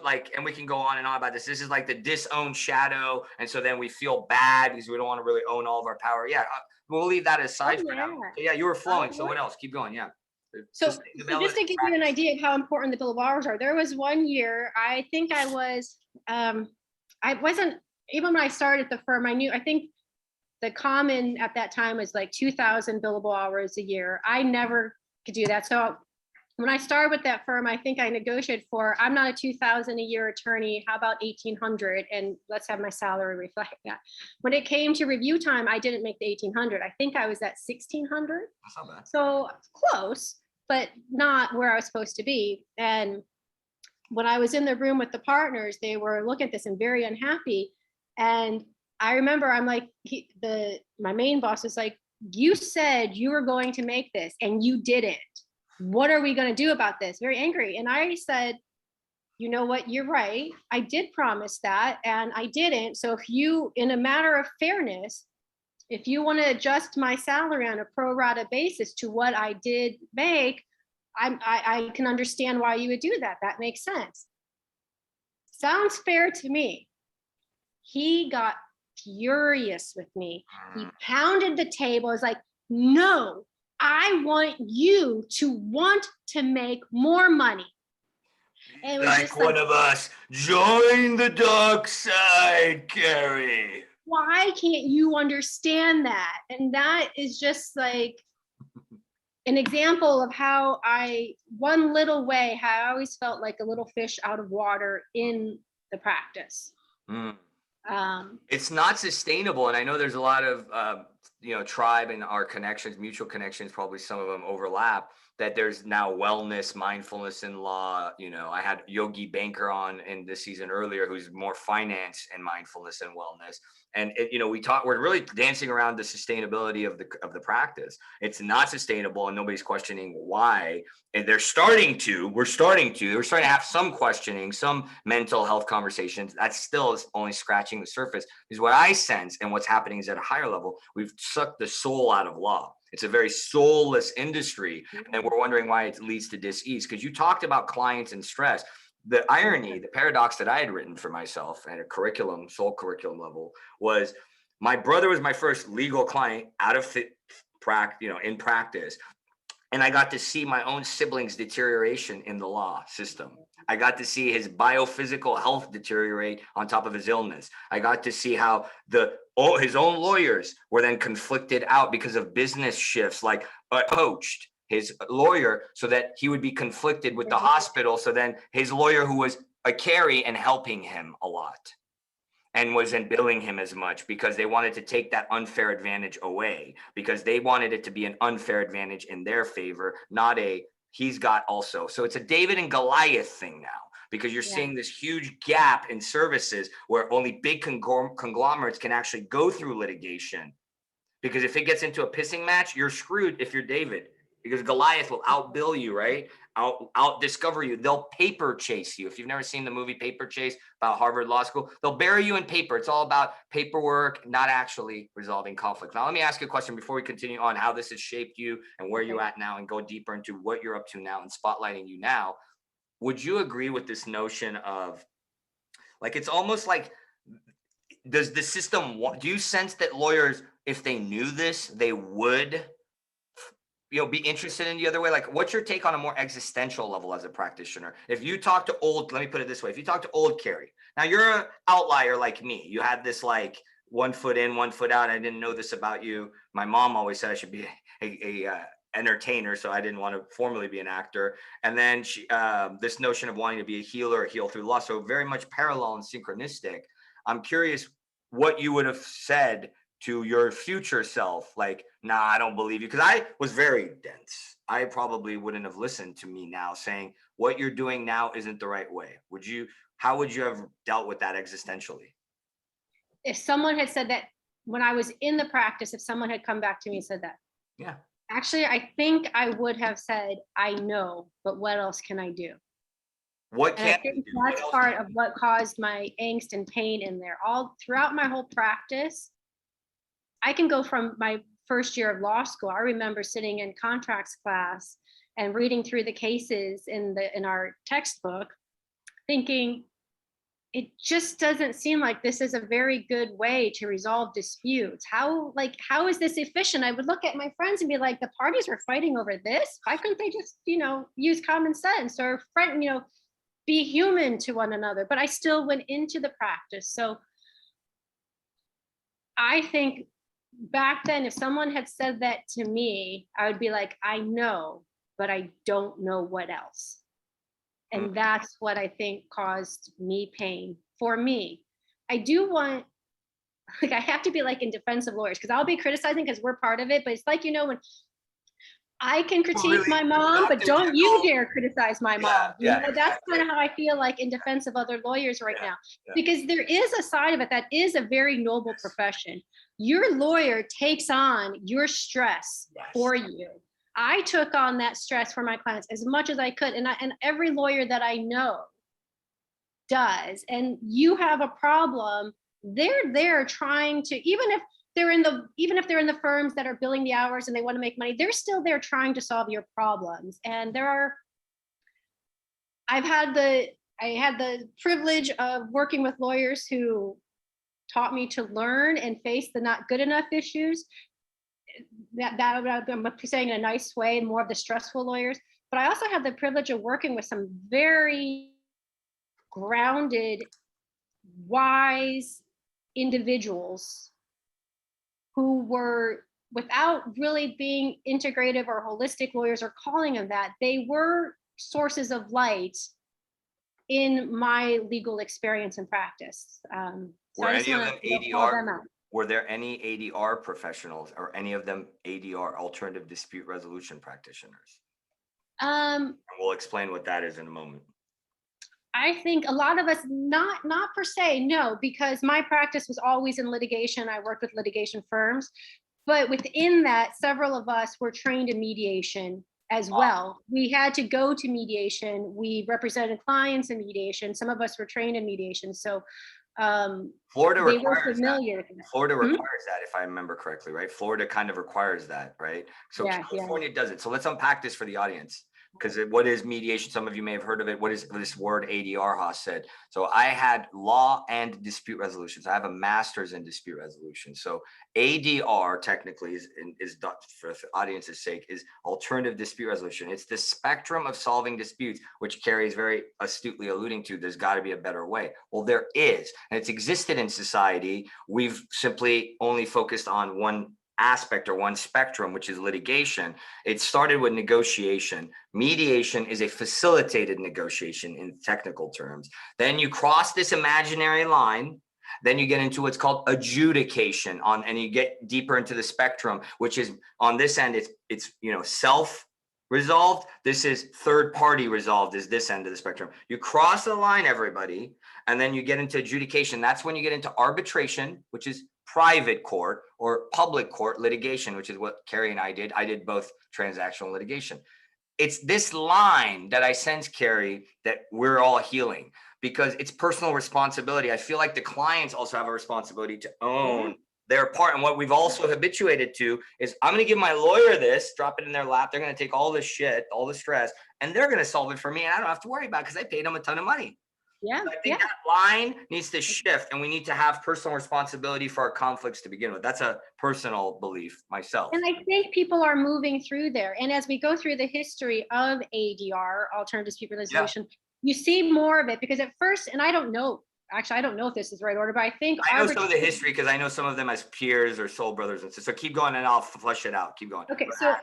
like, and we can go on and on about this. This is like the disowned shadow. And so then we feel bad because we don't want to really own all of our power. Yeah. We'll leave that aside for now. So yeah, you were flowing. So what else? Keep going. Yeah. So just to give you an idea of how important the billable hours are, there was one year, I think I wasn't, even when I started the firm, I think the common at that time was like 2,000 billable hours a year. I never could do that. So when I started with that firm, I think I negotiated for, I'm not a 2,000 a year attorney. How about 1,800? And let's have my salary reflect that. When it came to review time, I didn't make the 1,800. I think I was at 1,600. That's not bad. So close, but not where I was supposed to be. And when I was in the room with the partners, they were looking at this and very unhappy. And I remember I'm like, my main boss was like, you said you were going to make this and you didn't. What are we going to do about this? Very angry. And I said, you know what, you're right. I did promise that and I didn't. So if you, in a matter of fairness, if you want to adjust my salary on a pro rata basis to what I did make, I can understand why you would do that. That makes sense. Sounds fair to me. He got furious with me. He pounded the table. It's like, no, I want you to want to make more money. And it was Like just one of us, join the dark side, Kerry. Why can't you understand that? And that is just like an example of how one little way, how I always felt like a little fish out of water in the practice. It's not sustainable. And I know there's a lot of, tribe and our connections, mutual connections, probably some of them overlap, that there's now wellness, mindfulness in law. I had Yogi Banker on in this season earlier, who's more finance and mindfulness and wellness. And we're really dancing around the sustainability of the practice. It's not sustainable and nobody's questioning why. And we're starting to have some questioning, some mental health conversations. That still is only scratching the surface, is what I sense. And what's happening is at a higher level, we've sucked the soul out of law. It's a very soulless industry. And we're wondering why it leads to dis-ease. Because you talked about clients and stress. The irony, the paradox that I had written for myself at a soul curriculum level, was my brother was my first legal client out of in practice. And I got to see my own siblings' deterioration in the law system. I got to see his biophysical health deteriorate on top of his illness. I got to see how his own lawyers were then conflicted out because of business shifts, like poached his lawyer so that he would be conflicted with the hospital. So then his lawyer, who was a Kerry and helping him a lot, and wasn't billing him as much, because they wanted to take that unfair advantage away, because they wanted it to be an unfair advantage in their favor, not he's got also. So it's a David and Goliath thing now, because you're seeing this huge gap in services where only big conglomerates can actually go through litigation. Because if it gets into a pissing match, you're screwed if you're David, because Goliath will outbill you, right? Out discover you. They'll paper chase you. If you've never seen the movie Paper Chase about Harvard Law School, they'll bury you in paper. It's all about paperwork, not actually resolving conflict. Now, let me ask you a question before we continue on how this has shaped you and where you're at now, and go deeper into what you're up to now and spotlighting you now. Would you agree with this notion of, like, it's almost like, does the system, do you sense that lawyers, if they knew this, they would be interested in the other way? Like, what's your take on a more existential level as a practitioner? If you talk to let me put it this way. If you talk to old Kerry, now you're an outlier like me. You had this like 1 foot in, 1 foot out. I didn't know this about you. My mom always said I should be a entertainer, so I didn't want to formally be an actor. And then this notion of wanting to be a healer, or heal through law, so very much parallel and synchronistic. I'm curious what you would have said to your future self, like, nah, I don't believe you. Because I was very dense. I probably wouldn't have listened to me now saying what you're doing now isn't the right way. How would you have dealt with that existentially? If someone had said that when I was in the practice, if someone had come back to me and said that, yeah, actually, I think I would have said, I know, but what else can I do? What and I can you think do? that's part of what caused my angst and pain in there. All throughout my whole practice, I can go from my first year of law school. I remember sitting in contracts class and reading through the cases in our textbook, thinking, it just doesn't seem like this is a very good way to resolve disputes. How is this efficient? I would look at my friends and be like, the parties were fighting over this. Why couldn't they just, use common sense, or be human to one another? But I still went into the practice. So I think back then, if someone had said that to me, I would be like, I know, but I don't know what else. And that's what I think caused me pain for me. I do want, like, I have to be like in defense of lawyers because I'll be criticizing because we're part of it. But it's like, when I can critique my mom, but don't you dare criticize my mom. That's kind of how I feel like in defense of other lawyers right now, because there is a side of it that is a very noble profession. Your lawyer takes on your stress for you. I took on that stress for my clients as much as I could. And every lawyer that I know does. And you have a problem, they're there trying to, even if they're in the firms that are billing the hours and they want to make money, they're still there trying to solve your problems. And I had the privilege of working with lawyers who taught me to learn and face the not good enough issues. That I'm saying in a nice way, more of the stressful lawyers. But I also had the privilege of working with some very grounded, wise individuals who were, without really being integrative or holistic lawyers or calling them that, they were sources of light in my legal experience and practice. Were any of them ADR? Were there any ADR professionals or any of them ADR, alternative dispute resolution practitioners? And we'll explain what that is in a moment. I think a lot of us, not per se, no, because my practice was always in litigation. I worked with litigation firms, but within that, several of us were trained in mediation as well. We had to go to mediation. We represented clients in mediation. Some of us were trained in mediation. So Florida they were requires familiar. that. Florida requires that, if I remember correctly, right? Florida kind of requires that, right? So California does it. So let's unpack this for the audience. Because what is mediation? Some of you may have heard of it. What is this word ADR, Haas said? So I had law and dispute resolution. So I have a master's in dispute resolution. So ADR technically is for the audience's sake, is alternative dispute resolution. It's the spectrum of solving disputes, which Kerry is very astutely alluding to. There's got to be a better way. Well, there is, and it's existed in society. We've simply only focused on one aspect or one spectrum, which is litigation. It started with negotiation. Mediation is a facilitated negotiation in technical terms. Then you cross this imaginary line. Then you get into what's called adjudication and you get deeper into the spectrum, which is on this end, it's self resolved. This is third party resolved, is this end of the spectrum. You cross the line, everybody, and then you get into adjudication. That's when you get into arbitration, which is private court, or public court litigation, which is what Kerry and I did. I did both transactional litigation. It's this line that I sense, Kerry, that we're all healing, because it's personal responsibility. I feel like the clients also have a responsibility to own their part. And what we've also habituated to is, I'm going to give my lawyer this, drop it in their lap. They're going to take all this shit, all the stress, and they're going to solve it for me. And I don't have to worry about it because I paid them a ton of money. Yeah. I think that line needs to shift, and we need to have personal responsibility for our conflicts to begin with. That's a personal belief myself. And I think people are moving through there. And as we go through the history of ADR, alternative dispute resolution, you see more of it, because at first, and I don't know if this is the right order, but I think I know some of the history because I know some of them as peers or soul brothers and so keep going and I'll flush it out. Keep going. Okay, so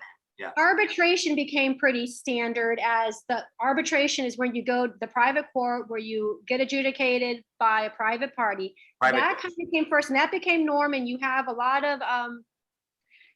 arbitration became pretty standard, as the arbitration is when you go to the private court where you get adjudicated by a private party. That kind of came first, and that became norm. And you have a lot of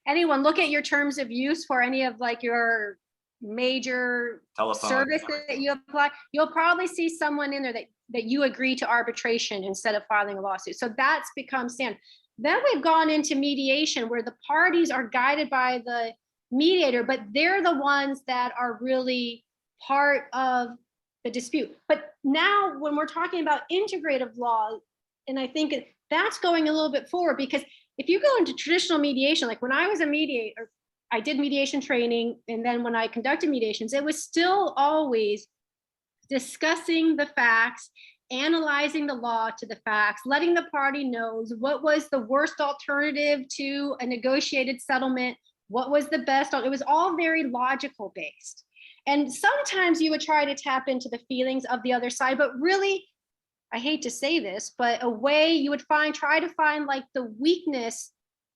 anyone look at your terms of use for any of like your major service that you apply, you'll probably see someone in there that you agree to arbitration instead of filing a lawsuit. So that's become standard. Then we've gone into mediation, where the parties are guided by the mediator, but they're the ones that are really part of the dispute. But now when we're talking about integrative law, and I think that's going a little bit forward, because if you go into traditional mediation, like when I was a mediator, I did mediation training, and then when I conducted mediations, it was still always discussing the facts, analyzing the law to the facts, letting the party knows what was the worst alternative to a negotiated settlement, what was the best. It was all very logical based. And sometimes you would try to tap into the feelings of the other side, but really, I hate to say this, but a way you would try to find like the weakness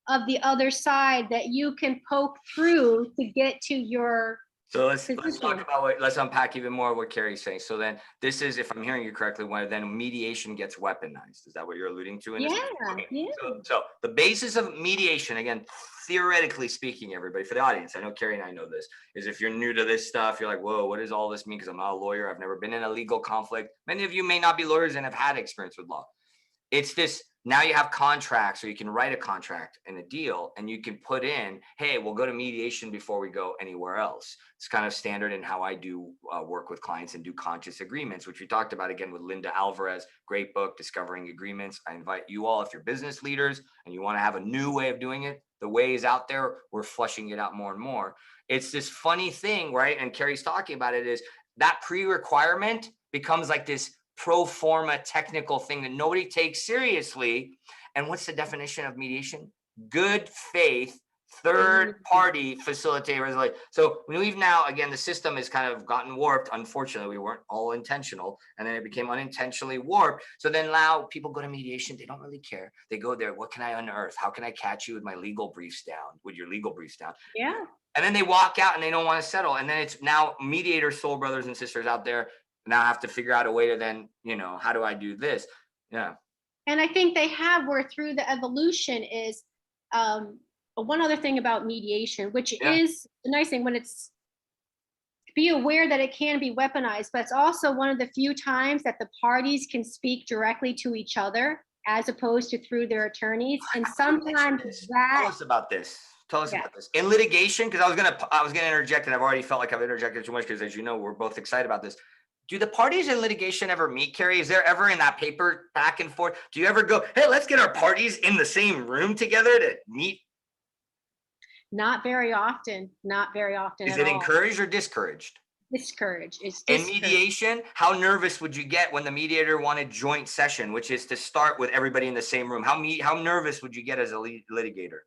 of the other side that you can poke through to get to your So let's talk position. about let's unpack even more what Kerry's saying. So then this is, if I'm hearing you correctly, when then mediation gets weaponized. Is that what you're alluding to in this? Yeah, Okay. yeah. So the basis of mediation, again, theoretically speaking, everybody, for the audience, I know Kerry and I know this, is if you're new to this stuff, you're like, whoa, what does all this mean? Because I'm not a lawyer. I've never been in a legal conflict. Many of you may not be lawyers and have had experience with law. It's this, now you have contracts, or you can write a contract and a deal, and you can put in, hey, we'll go to mediation before we go anywhere else. It's kind of standard in how I do work with clients and do conscious agreements, which we talked about again with Linda Alvarez, great book, Discovering Agreements. I invite you all, if you're business leaders and you want to have a new way of doing it, the way is out there, we're flushing it out more and more. It's this funny thing, right? And Kerry's talking about it, is that pre-requirement becomes like this pro forma technical thing that nobody takes seriously. And what's the definition of mediation? Good faith, third party facilitator resolution. So we've now, again, the system has kind of gotten warped. Unfortunately, we weren't all intentional, and then it became unintentionally warped. So then now people go to mediation. They don't really care. They go there. What can I unearth? How can I catch you with my legal briefs down, with your legal briefs down? Yeah. And then they walk out and they don't want to settle. And then it's now mediator soul brothers and sisters out there now have to figure out a way to then, how do I do this? Yeah. And I think they have, where through the evolution is one other thing about mediation, which is a nice thing when it's, be aware that it can be weaponized, but it's also one of the few times that the parties can speak directly to each other as opposed to through their attorneys. And sometimes Tell us about this. Tell us about this. In litigation, because I was gonna interject, and I've already felt like I've interjected too much, because as you know, we're both excited about this. Do the parties in litigation ever meet, Kerry? Is there ever in that paper back and forth? Do you ever go, hey, let's get our parties in the same room together to meet? Not very often. Not very often. Is it encouraged or discouraged? Discouraged. It's in mediation. How nervous would you get when the mediator wanted joint session, which is to start with everybody in the same room? How nervous would you get as a litigator?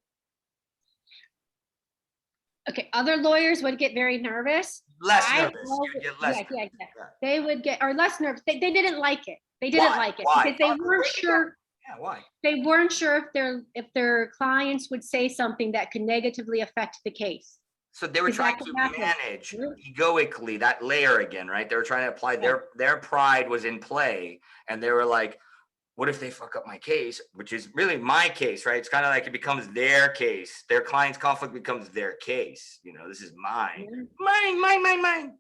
Okay, other lawyers would get very nervous. Less nervous. Yeah. They would get, or less nervous. They didn't like it. They didn't like it because they weren't sure. Yeah, why? They weren't sure if their clients would say something that could negatively affect the case. So they were trying to manage egoically that layer again, right? They were trying to apply their pride was in play, and they were like, what if they fuck up my case, which is really my case, right? It's kind of like it becomes their case. Their client's conflict becomes their case. This is mine. Mine.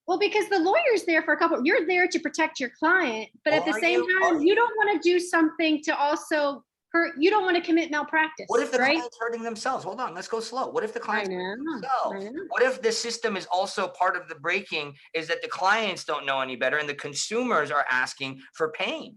Well, because the lawyer's there for you're there to protect your client, but at the same time, you don't want to do something to also hurt. You don't want to commit malpractice. What if the client's hurting themselves? Hold on, let's go slow. What if the client's hurting themselves? What if the system is also part of the breaking is that the clients don't know any better and the consumers are asking for pain?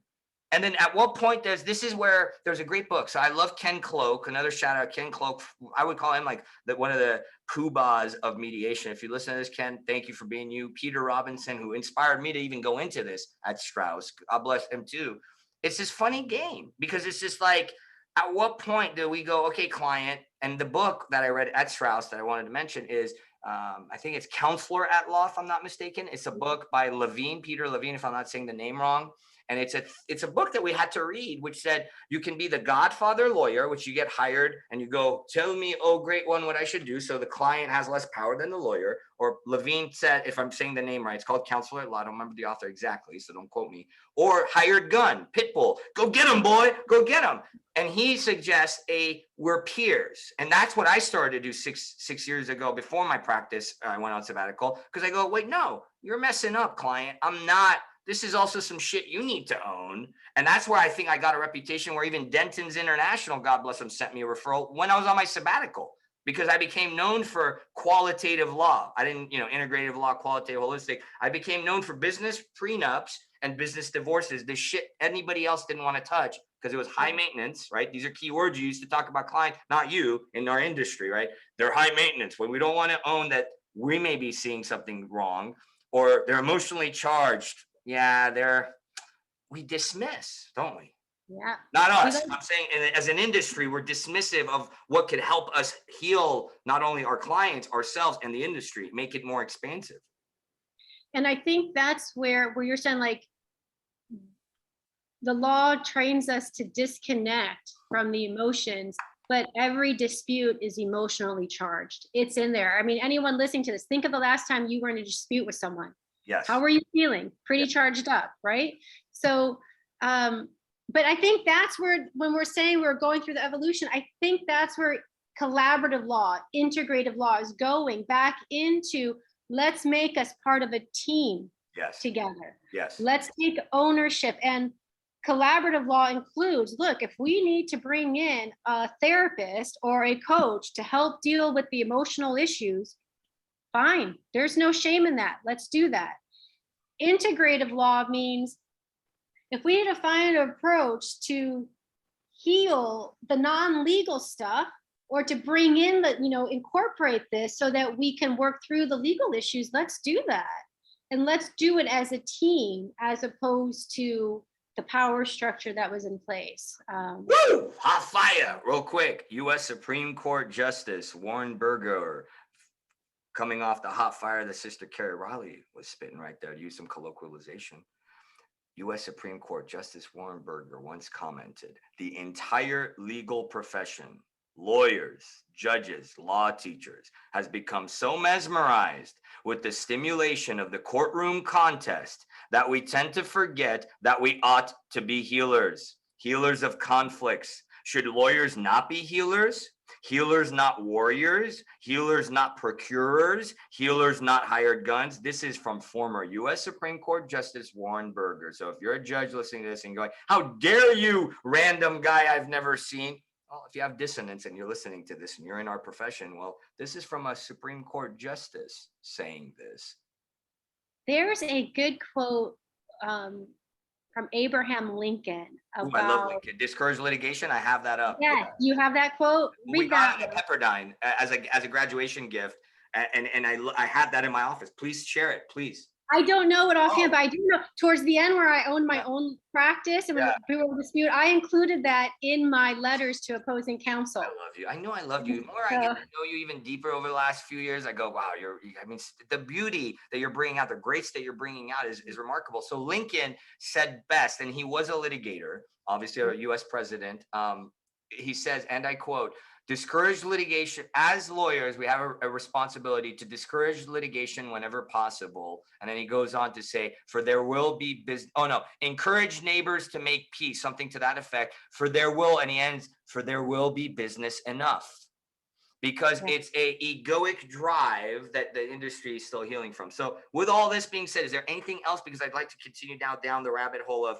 And then at what point this is where there's a great book. So I love Ken Cloak, another shout out, Ken Cloak. I would call him like one of the poobahs of mediation. If you listen to this, Ken, thank you for being you. Peter Robinson, who inspired me to even go into this at Strauss. God bless him too. It's this funny game because it's just like, at what point do we go, okay, client, and the book that I read at Strauss that I wanted to mention is, I think it's Counselor at Law, if I'm not mistaken. It's a book by Levine, Peter Levine, if I'm not saying the name wrong. And it's a book that we had to read, which said you can be the Godfather lawyer, which you get hired and you go, tell me, oh, great one, what I should do. So the client has less power than the lawyer. Or Levine said, if I'm saying the name right, it's called Counselor at Law. I don't remember the author exactly, so don't quote me. Or hired gun, Pitbull, go get him, boy, go get him. And he suggests we're peers. And that's what I started to do six years ago before my practice. I went on sabbatical because I go, wait, no, you're messing up, client. I'm not. This is also some shit you need to own. And that's where I think I got a reputation where even Denton's International, God bless them, sent me a referral when I was on my sabbatical, because I became known for qualitative law. I didn't, integrative law, qualitative, holistic. I became known for business prenups and business divorces, the shit anybody else didn't want to touch because it was high maintenance, right? These are key words you used to talk about client, not you in our industry, right? They're high maintenance when we don't want to own that we may be seeing something wrong, or they're emotionally charged. Yeah, we dismiss, don't we? Yeah. Not us. I'm saying as an industry, we're dismissive of what could help us heal not only our clients, ourselves, and the industry, make it more expansive. And I think that's where you're saying, like, the law trains us to disconnect from the emotions but every dispute is emotionally charged. It's in there. I mean, anyone listening to this, think of the last time you were in a dispute with someone. Yes. How were you feeling? Pretty Yeah. charged up, right? So, but I think that's where, when we're saying we're going through the evolution, I think that's where collaborative law, integrative law is going back into, let's make us part of a team Yes. together. Yes. Let's take ownership. And collaborative law includes, look, if we need to bring in a therapist or a coach to help deal with the emotional issues, fine. There's no shame in that. Let's do that. Integrative law means if we need to find an approach to heal the non-legal stuff, or to bring in the, incorporate this so that we can work through the legal issues, let's do that. And let's do it as a team, as opposed to the power structure that was in place. Woo! Hot fire, real quick. U.S. Supreme Court Justice Warren Burger, coming off the hot fire that Sister Kerry Raleigh was spitting right there, to use some colloquialization. U.S. Supreme Court Justice Warren Burger once commented, the entire legal profession, lawyers, judges, law teachers, has become so mesmerized with the stimulation of the courtroom contest that we tend to forget that we ought to be healers of conflicts. Should lawyers not be healers? Healers, not warriors. Healers, not procurers. Healers, not hired guns. This is from former U.S. Supreme Court Justice Warren Burger. So if you're a judge listening to this and going, how dare you, random guy I've never seen? Well, if you have dissonance and you're listening to this and you're in our profession, well, this is from a Supreme Court justice saying this. There's a good quote from Abraham Lincoln about— Ooh, I love Lincoln. Discourage litigation. I have that up. Yeah, you have that quote? We Read got that. it at Pepperdine as a graduation gift, and I have that in my office. Please share it, please. I don't know it offhand, but I do know towards the end, where I owned my own practice and we were dispute, I included that in my letters to opposing counsel. I love you. I know I loved you. The more I get to know you even deeper over the last few years, I go, wow, I mean, the beauty that you're bringing out, the grace that you're bringing out is remarkable. So Lincoln said best, and he was a litigator, obviously a U.S. president. He says, and I quote, discourage litigation. As lawyers, we have a responsibility to discourage litigation whenever possible. And then he goes on to say, for there will be business. Oh no, encourage neighbors to make peace, something to that effect. For there will, and he ends, for there will be business enough. Because it's a egoic drive that the industry is still healing from. So with all this being said, is there anything else? Because I'd like to continue down the rabbit hole of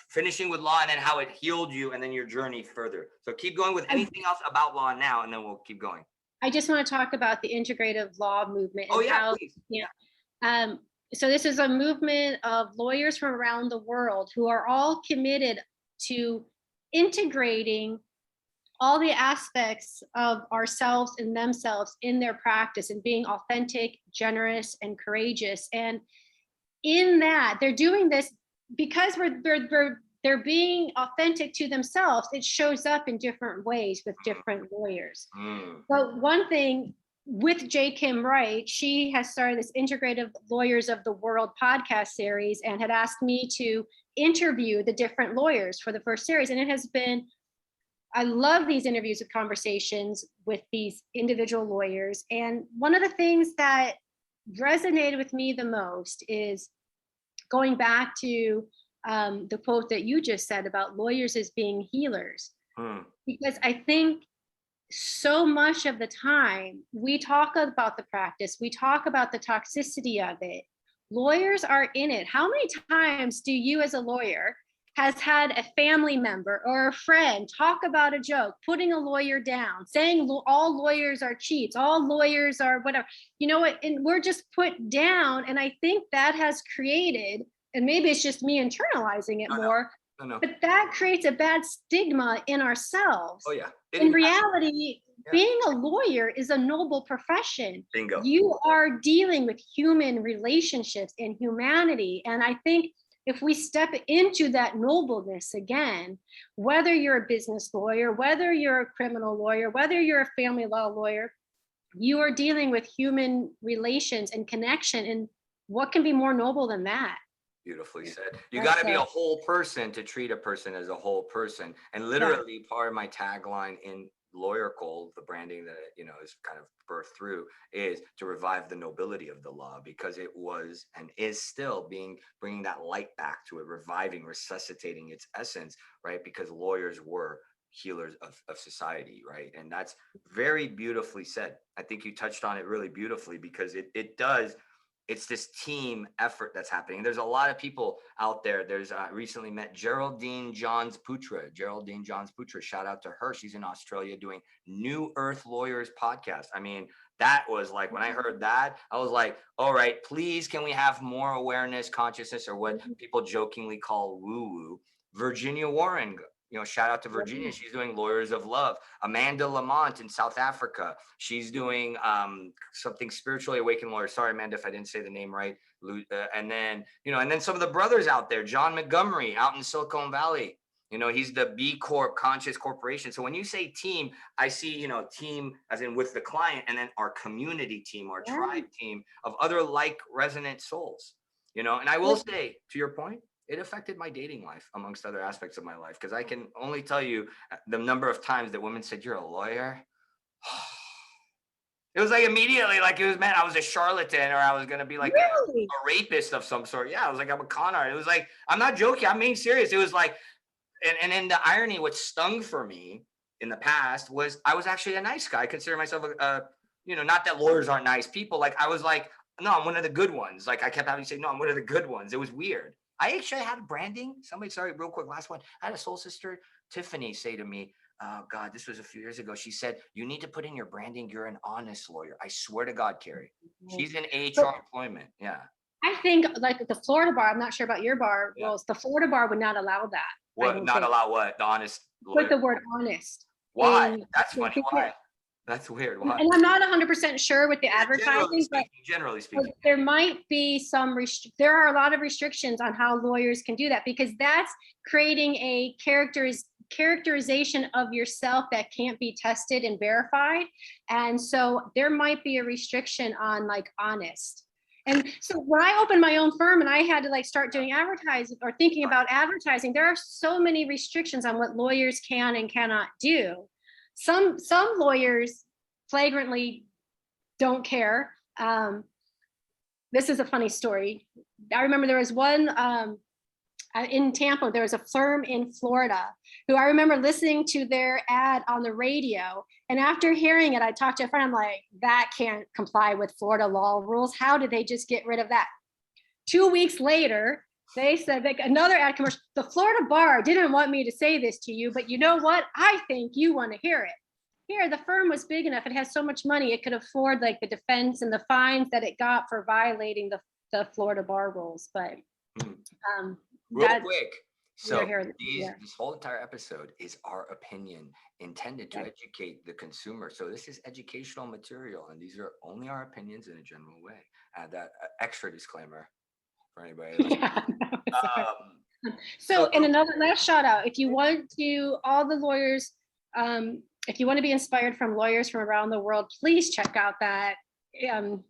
finishing with law and then how it healed you and then your journey further. So keep going with anything else about law now, and then we'll keep going. I just want to talk about the integrative law movement. And please. Yeah. So this is a movement of lawyers from around the world who are all committed to integrating all the aspects of ourselves and themselves in their practice, and being authentic, generous, and courageous. And in that, they're doing this because they're being authentic to themselves. It shows up in different ways with different lawyers. But one thing with J. Kim Wright, she has started this Integrative Lawyers of the World podcast series and had asked me to interview the different lawyers for the first series. And it has been, I love these interviews with conversations with these individual lawyers. And one of the things that resonated with me the most is going back to the quote that you just said about lawyers as being healers. Because I think so much of the time we talk about the practice, we talk about the toxicity of it. Lawyers are in it. How many times do you as a lawyer has had a family member or a friend talk about a joke, putting a lawyer down, saying all lawyers are cheats, all lawyers are whatever, and we're just put down. And I think that has created, and maybe it's just me internalizing it more, but that creates a bad stigma in ourselves. Oh yeah. In reality, being a lawyer is a noble profession. Bingo. You are dealing with human relationships and humanity. And I think if we step into that nobleness again, whether you're a business lawyer, whether you're a criminal lawyer, whether you're a family law lawyer, you are dealing with human relations and connection. And what can be more noble than that? Beautifully said. You got to be a whole person to treat a person as a whole person. And literally part of my tagline in lawyercal, the branding that, is kind of birthed through, is to revive the nobility of the law, because it was and is still bringing that light back to it, reviving, resuscitating its essence, right? Because lawyers were healers of society, right? And that's very beautifully said. I think you touched on it really beautifully, because it does, it's this team effort that's happening. There's a lot of people out there. There's recently met Geraldine Johns-Putra. Shout out to her. She's in Australia doing New Earth Lawyers podcast. I mean, that was like, when I heard that, I was like, all right, please, can we have more awareness, consciousness, or what people jokingly call woo-woo? Virginia Warren, shout out to Virginia. She's doing Lawyers of Love. Amanda Lamont in South Africa. She's doing something spiritually awakened lawyers. Sorry, Amanda, if I didn't say the name right. And then some of the brothers out there, John Montgomery out in Silicon Valley. He's the B Corp conscious corporation. So when you say team, I see, team as in with the client, and then our community team, our tribe team of other like resonant souls, and I will say, to your point, it affected my dating life amongst other aspects of my life, because I can only tell you the number of times that women said, "You're a lawyer." It was like immediately, like it was meant I was a charlatan, or I was going to be like a rapist of some sort. Yeah, I was like, I'm a con artist. It was like, I'm not joking, I'm being serious. It was like, and then the irony, what stung for me in the past was I was actually a nice guy. I consider myself not that lawyers aren't nice people. Like I was like, no, I'm one of the good ones. Like I kept having to say, no, I'm one of the good ones. It was weird. I actually had branding. Sorry, real quick, last one. I had a soul sister, Tiffany, say to me, oh God, this was a few years ago. She said, you need to put in your branding, you're an honest lawyer. I swear to God, Kerry. She's in HR employment. Yeah. I think like the Florida bar, I'm not sure about your bar rules. The Florida bar would not allow that. What, not allow what? The honest lawyer? Put the word honest. Why? That's funny. Why? That's weird. Why? And I'm not 100% sure with the advertising, generally speaking, but there might be some, there are a lot of restrictions on how lawyers can do that, because that's creating a characterization of yourself that can't be tested and verified. And so there might be a restriction on like honest. And so when I opened my own firm and I had to like start doing advertising or thinking about advertising, there are so many restrictions on what lawyers can and cannot do. Some lawyers flagrantly don't care. This is a funny story. I remember there was one in Tampa, there was a firm in Florida who I remember listening to their ad on the radio. And after hearing it, I talked to a friend, I'm like, that can't comply with Florida law rules. How did they just get rid of that? 2 weeks later, they said like another ad commercial, the Florida bar didn't want me to say this to you, but you know what? I think you want to hear it. Here, the firm was big enough. It has so much money. It could afford like the defense and the fines that it got for violating the Florida bar rules. But real quick. So this whole entire episode is our opinion intended to educate the consumer. So this is educational material, and these are only our opinions in a general way. Add that extra disclaimer for anybody. And another last shout out, if you want to, all the lawyers, if you want to be inspired from lawyers from around the world, please check out that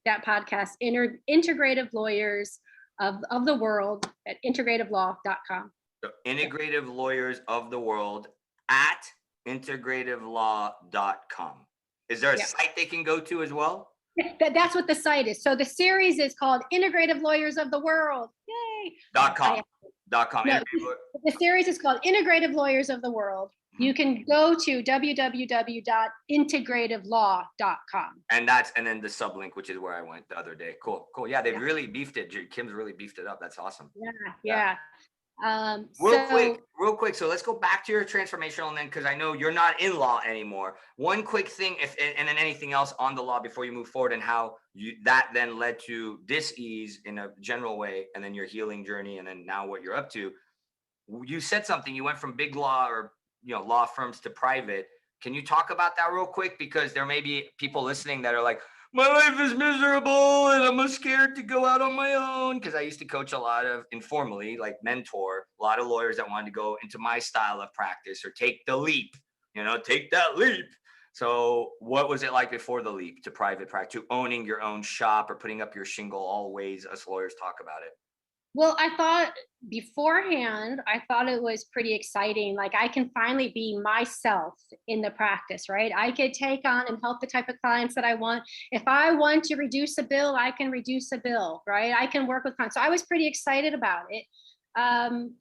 podcast, Integrative Lawyers of the World at integrativelaw.com. So Integrative Lawyers of the World at integrativelaw.com. Is there a site they can go to as well? That's what the site is. So the series is called Integrative Lawyers of the World. Yay. .com. No, the series is called Integrative Lawyers of the World. You can go to www.integrativelaw.com. And then the sublink, which is where I went the other day. Cool. Yeah, they've really beefed it. Kim's really beefed it up. That's awesome. Yeah. Real quick. So let's go back to your transformational, and then because I know you're not in law anymore. One quick thing, and then anything else on the law before you move forward, and how that then led to dis-ease in a general way, and then your healing journey, and then now what you're up to. You said something. You went from big law or law firms to private. Can you talk about that real quick? Because there may be people listening that are like, my life is miserable and I'm scared to go out on my own. Because I used to coach a lot of, informally, like mentor, a lot of lawyers that wanted to go into my style of practice or take the leap, take that leap. So what was it like before the leap to private practice, to owning your own shop or putting up your shingle, all ways us lawyers talk about it? Well, I thought beforehand, I thought it was pretty exciting. Like I can finally be myself in the practice, right? I could take on and help the type of clients that I want. If I want to reduce a bill, I can reduce a bill, right? I can work with clients. So I was pretty excited about it. Um,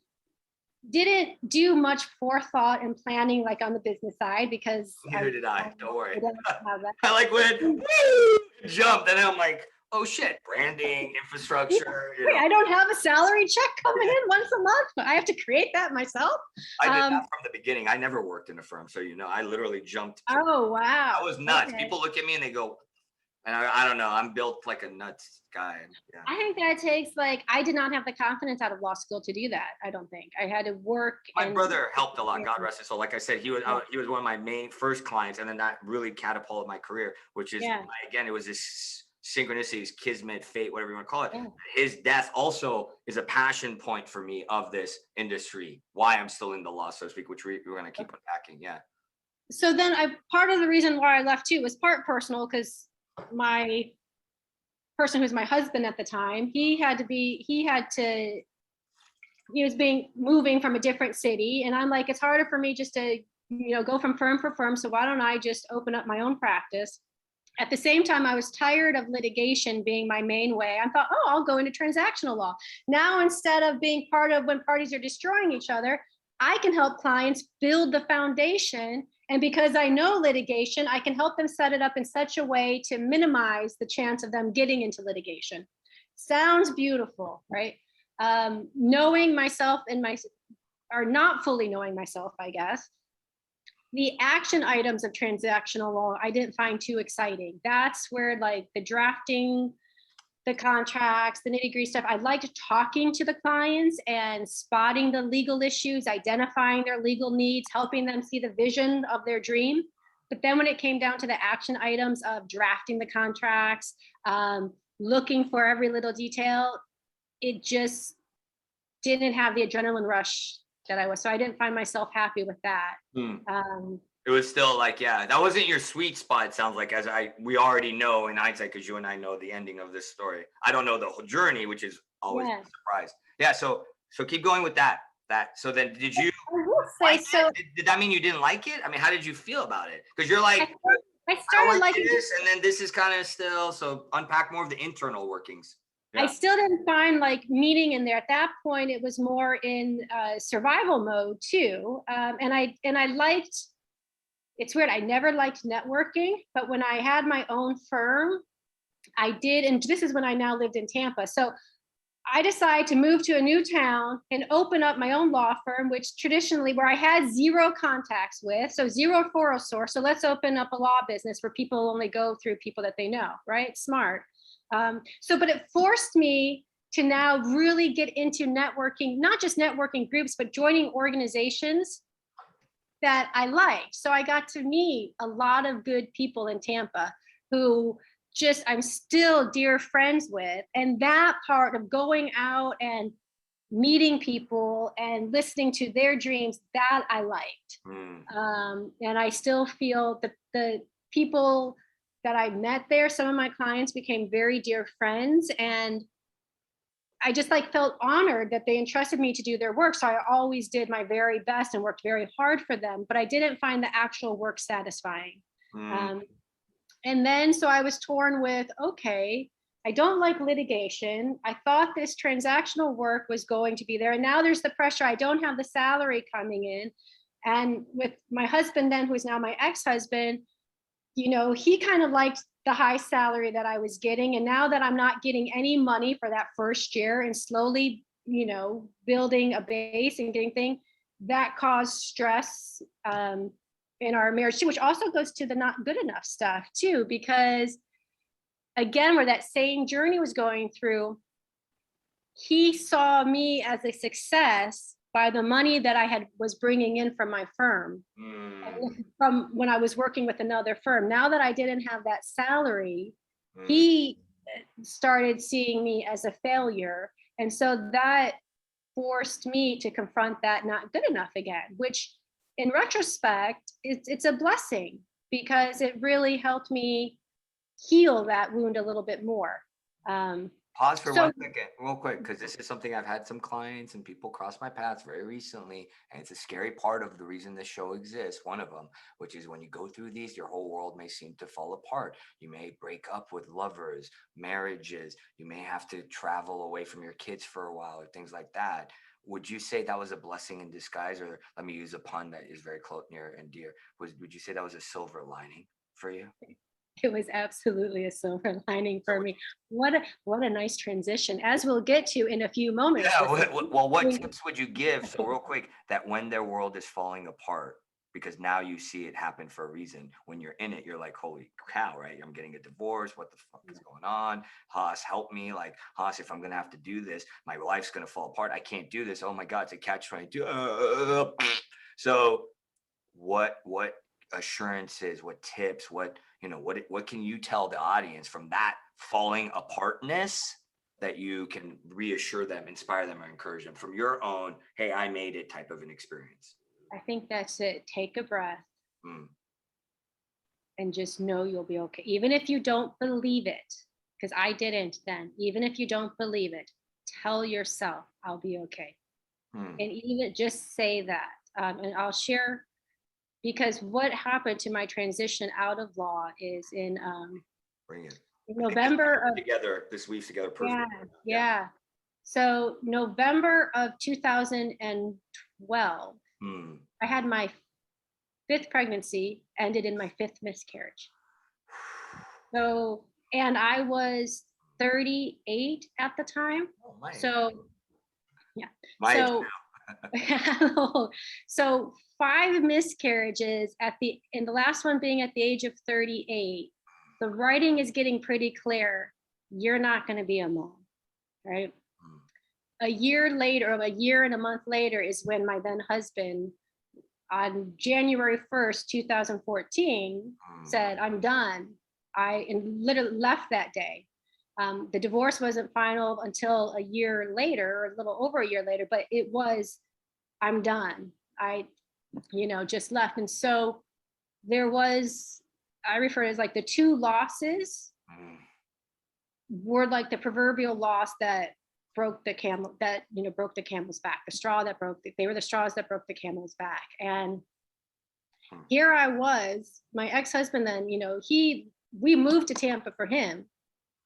didn't do much forethought and planning like on the business side because Neither did I. Don't I worry. don't have that. I like when woo, jumped, and then I'm like, oh shit, branding, infrastructure. You know, I don't have a salary check coming in once a month. I have to create that myself. I did that from the beginning. I never worked in a firm, so I literally jumped. Oh wow. I was nuts. Okay. People look at me and they go, and I don't know. I'm built like a nuts guy. Yeah. I think that takes like I did not have the confidence out of law school to do that. I don't think I had to work. My and brother helped a lot. God rest his soul. Like I said, he was one of my main first clients, and then that really catapulted my career. Which is Yeah. again, it was this synchronicities, kismet, fate, whatever you want to call it. Yeah. His death also is a passion point for me of this industry. Why I'm still in the law, so to speak, which we're going to keep unpacking. Yeah. So then part of the reason why I left too was part personal because my person who's my husband at the time, he was moving from a different city. And I'm like, it's harder for me just to, go from firm for firm. So why don't I just open up my own practice? At the same time, I was tired of litigation being my main way. I thought, oh, I'll go into transactional law. Now, instead of being part of when parties are destroying each other, I can help clients build the foundation. And because I know litigation, I can help them set it up in such a way to minimize the chance of them getting into litigation. Sounds beautiful, right? Knowing myself or not fully knowing myself, I guess. The action items of transactional law, I didn't find too exciting. That's where like the drafting, the contracts, the nitty-gritty stuff. I liked talking to the clients and spotting the legal issues, identifying their legal needs, helping them see the vision of their dream. But then when it came down to the action items of drafting the contracts, looking for every little detail, it just didn't have the adrenaline rush that I was. So I didn't find myself happy with that. It was still like, yeah, that wasn't your sweet spot. It sounds like, we already know in hindsight, because you and I know the ending of this story. I don't know the whole journey, which is always a surprise. Yeah. So keep going with that. So then did you like it? Did that mean you didn't like it? I mean, how did you feel about it? Because you're like, I started liking this, and then this is kind of still, so unpack more of the internal workings. Yeah. I still didn't find like meaning in there. At that point, it was more in survival mode too. And I liked, it's weird, I never liked networking, but when I had my own firm, I did, and this is when I now lived in Tampa. So I decided to move to a new town and open up my own law firm, which traditionally where I had zero contacts with, so zero referral source. So let's open up a law business where people only go through people that they know, right? Smart. But it forced me to now really get into networking, not just networking groups, but joining organizations that I liked. So I got to meet a lot of good people in Tampa who I'm still dear friends with. And that part of going out and meeting people and listening to their dreams, that I liked. And I still feel that the people that I met there, some of my clients became very dear friends, and I just felt honored that they entrusted me to do their work. So I always did my very best and worked very hard for them, but I didn't find the actual work satisfying. And then, so I was torn with, okay, I don't like litigation. I thought this transactional work was going to be there. And now there's the pressure. I don't have the salary coming in. And with my husband then, who is now my ex-husband, he kind of liked the high salary that I was getting. And now that I'm not getting any money for that first year and slowly, building a base and getting things, that caused stress in our marriage too, which also goes to the not good enough stuff too, because again, where that same journey was going through, he saw me as a success by the money that I was bringing in from my firm, from when I was working with another firm. Now that I didn't have that salary, he started seeing me as a failure. And so that forced me to confront that not good enough again, which in retrospect, it's a blessing because it really helped me heal that wound a little bit more. Pause for So 1 second, real quick, because this is something I've had some clients and people cross my paths very recently, and it's a scary part of the reason this show exists. One of them, which is when you go through these, your whole world may seem to fall apart. You may break up with lovers, marriages. You may have to travel away from your kids for a while, or things like that. Would you say that was a blessing in disguise, or let me use a pun that is very close, near and dear? Would you say that was a silver lining for you? it was absolutely a silver lining for me. What a nice transition, as we'll get to in a few moments. Yeah. This is Well, what tips would you give? So real quick, that when their world is falling apart, because now you see it happen for a reason. When you're in it, you're like, holy cow, right? I'm getting a divorce. What the fuck is going on? Haas, help me. Like, Haas, if I'm going to have to do this, my life's going to fall apart. I can't do this. Oh my God, it's a catch 22. So what assurances, what tips, what can you tell the audience from that falling apartness that you can reassure them, inspire them, or encourage them from your own, hey, I made it type of an experience? I think that's it. Take a breath Mm, and just know you'll be okay. Even if you don't believe it, because I didn't then, even if you don't believe it, tell yourself, I'll be okay. mm, And even just say that. And I'll share, because what happened to my transition out of law is bring it. in I think November of, together, this weaves together yeah, perfectly. Yeah. yeah. So November of 2012, Mm. I had my fifth pregnancy, ended in my fifth miscarriage. So, and I was 38 at the time. Oh, my age. So, yeah. My age So, so 5 miscarriages and the last one being at the age of 38. The writing is getting pretty clear. You're not going to be a mom, right? now. A year later, or a year and a month later, is when my then husband, on January 1st, 2014, said, I'm done. I literally left that day. The divorce wasn't final until a year later, or a little over a year later, but it was, I'm done. I, just left. And so there was, I refer to it as like the two losses Mm, were like the proverbial loss that broke the camel's back, the straw that they were the straws that broke the camel's back. And mm, here I was, my ex-husband then, we moved to Tampa for him.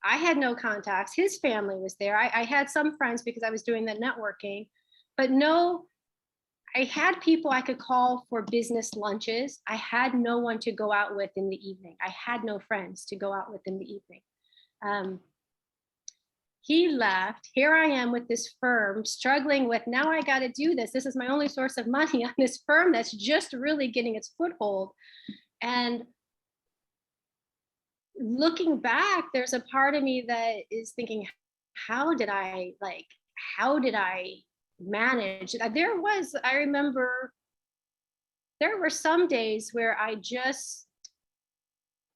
I had no contacts. His family was there. I had some friends because I was doing the networking, but no, I had people I could call for business lunches. I had no one to go out with in the evening. I had no friends to go out with in the evening. He left. Here I am with this firm struggling with, now I got to do this. This is my only source of money on this firm that's just really getting its foothold. And looking back, there's a part of me that is thinking, how did I manage? I remember there were some days where I didn't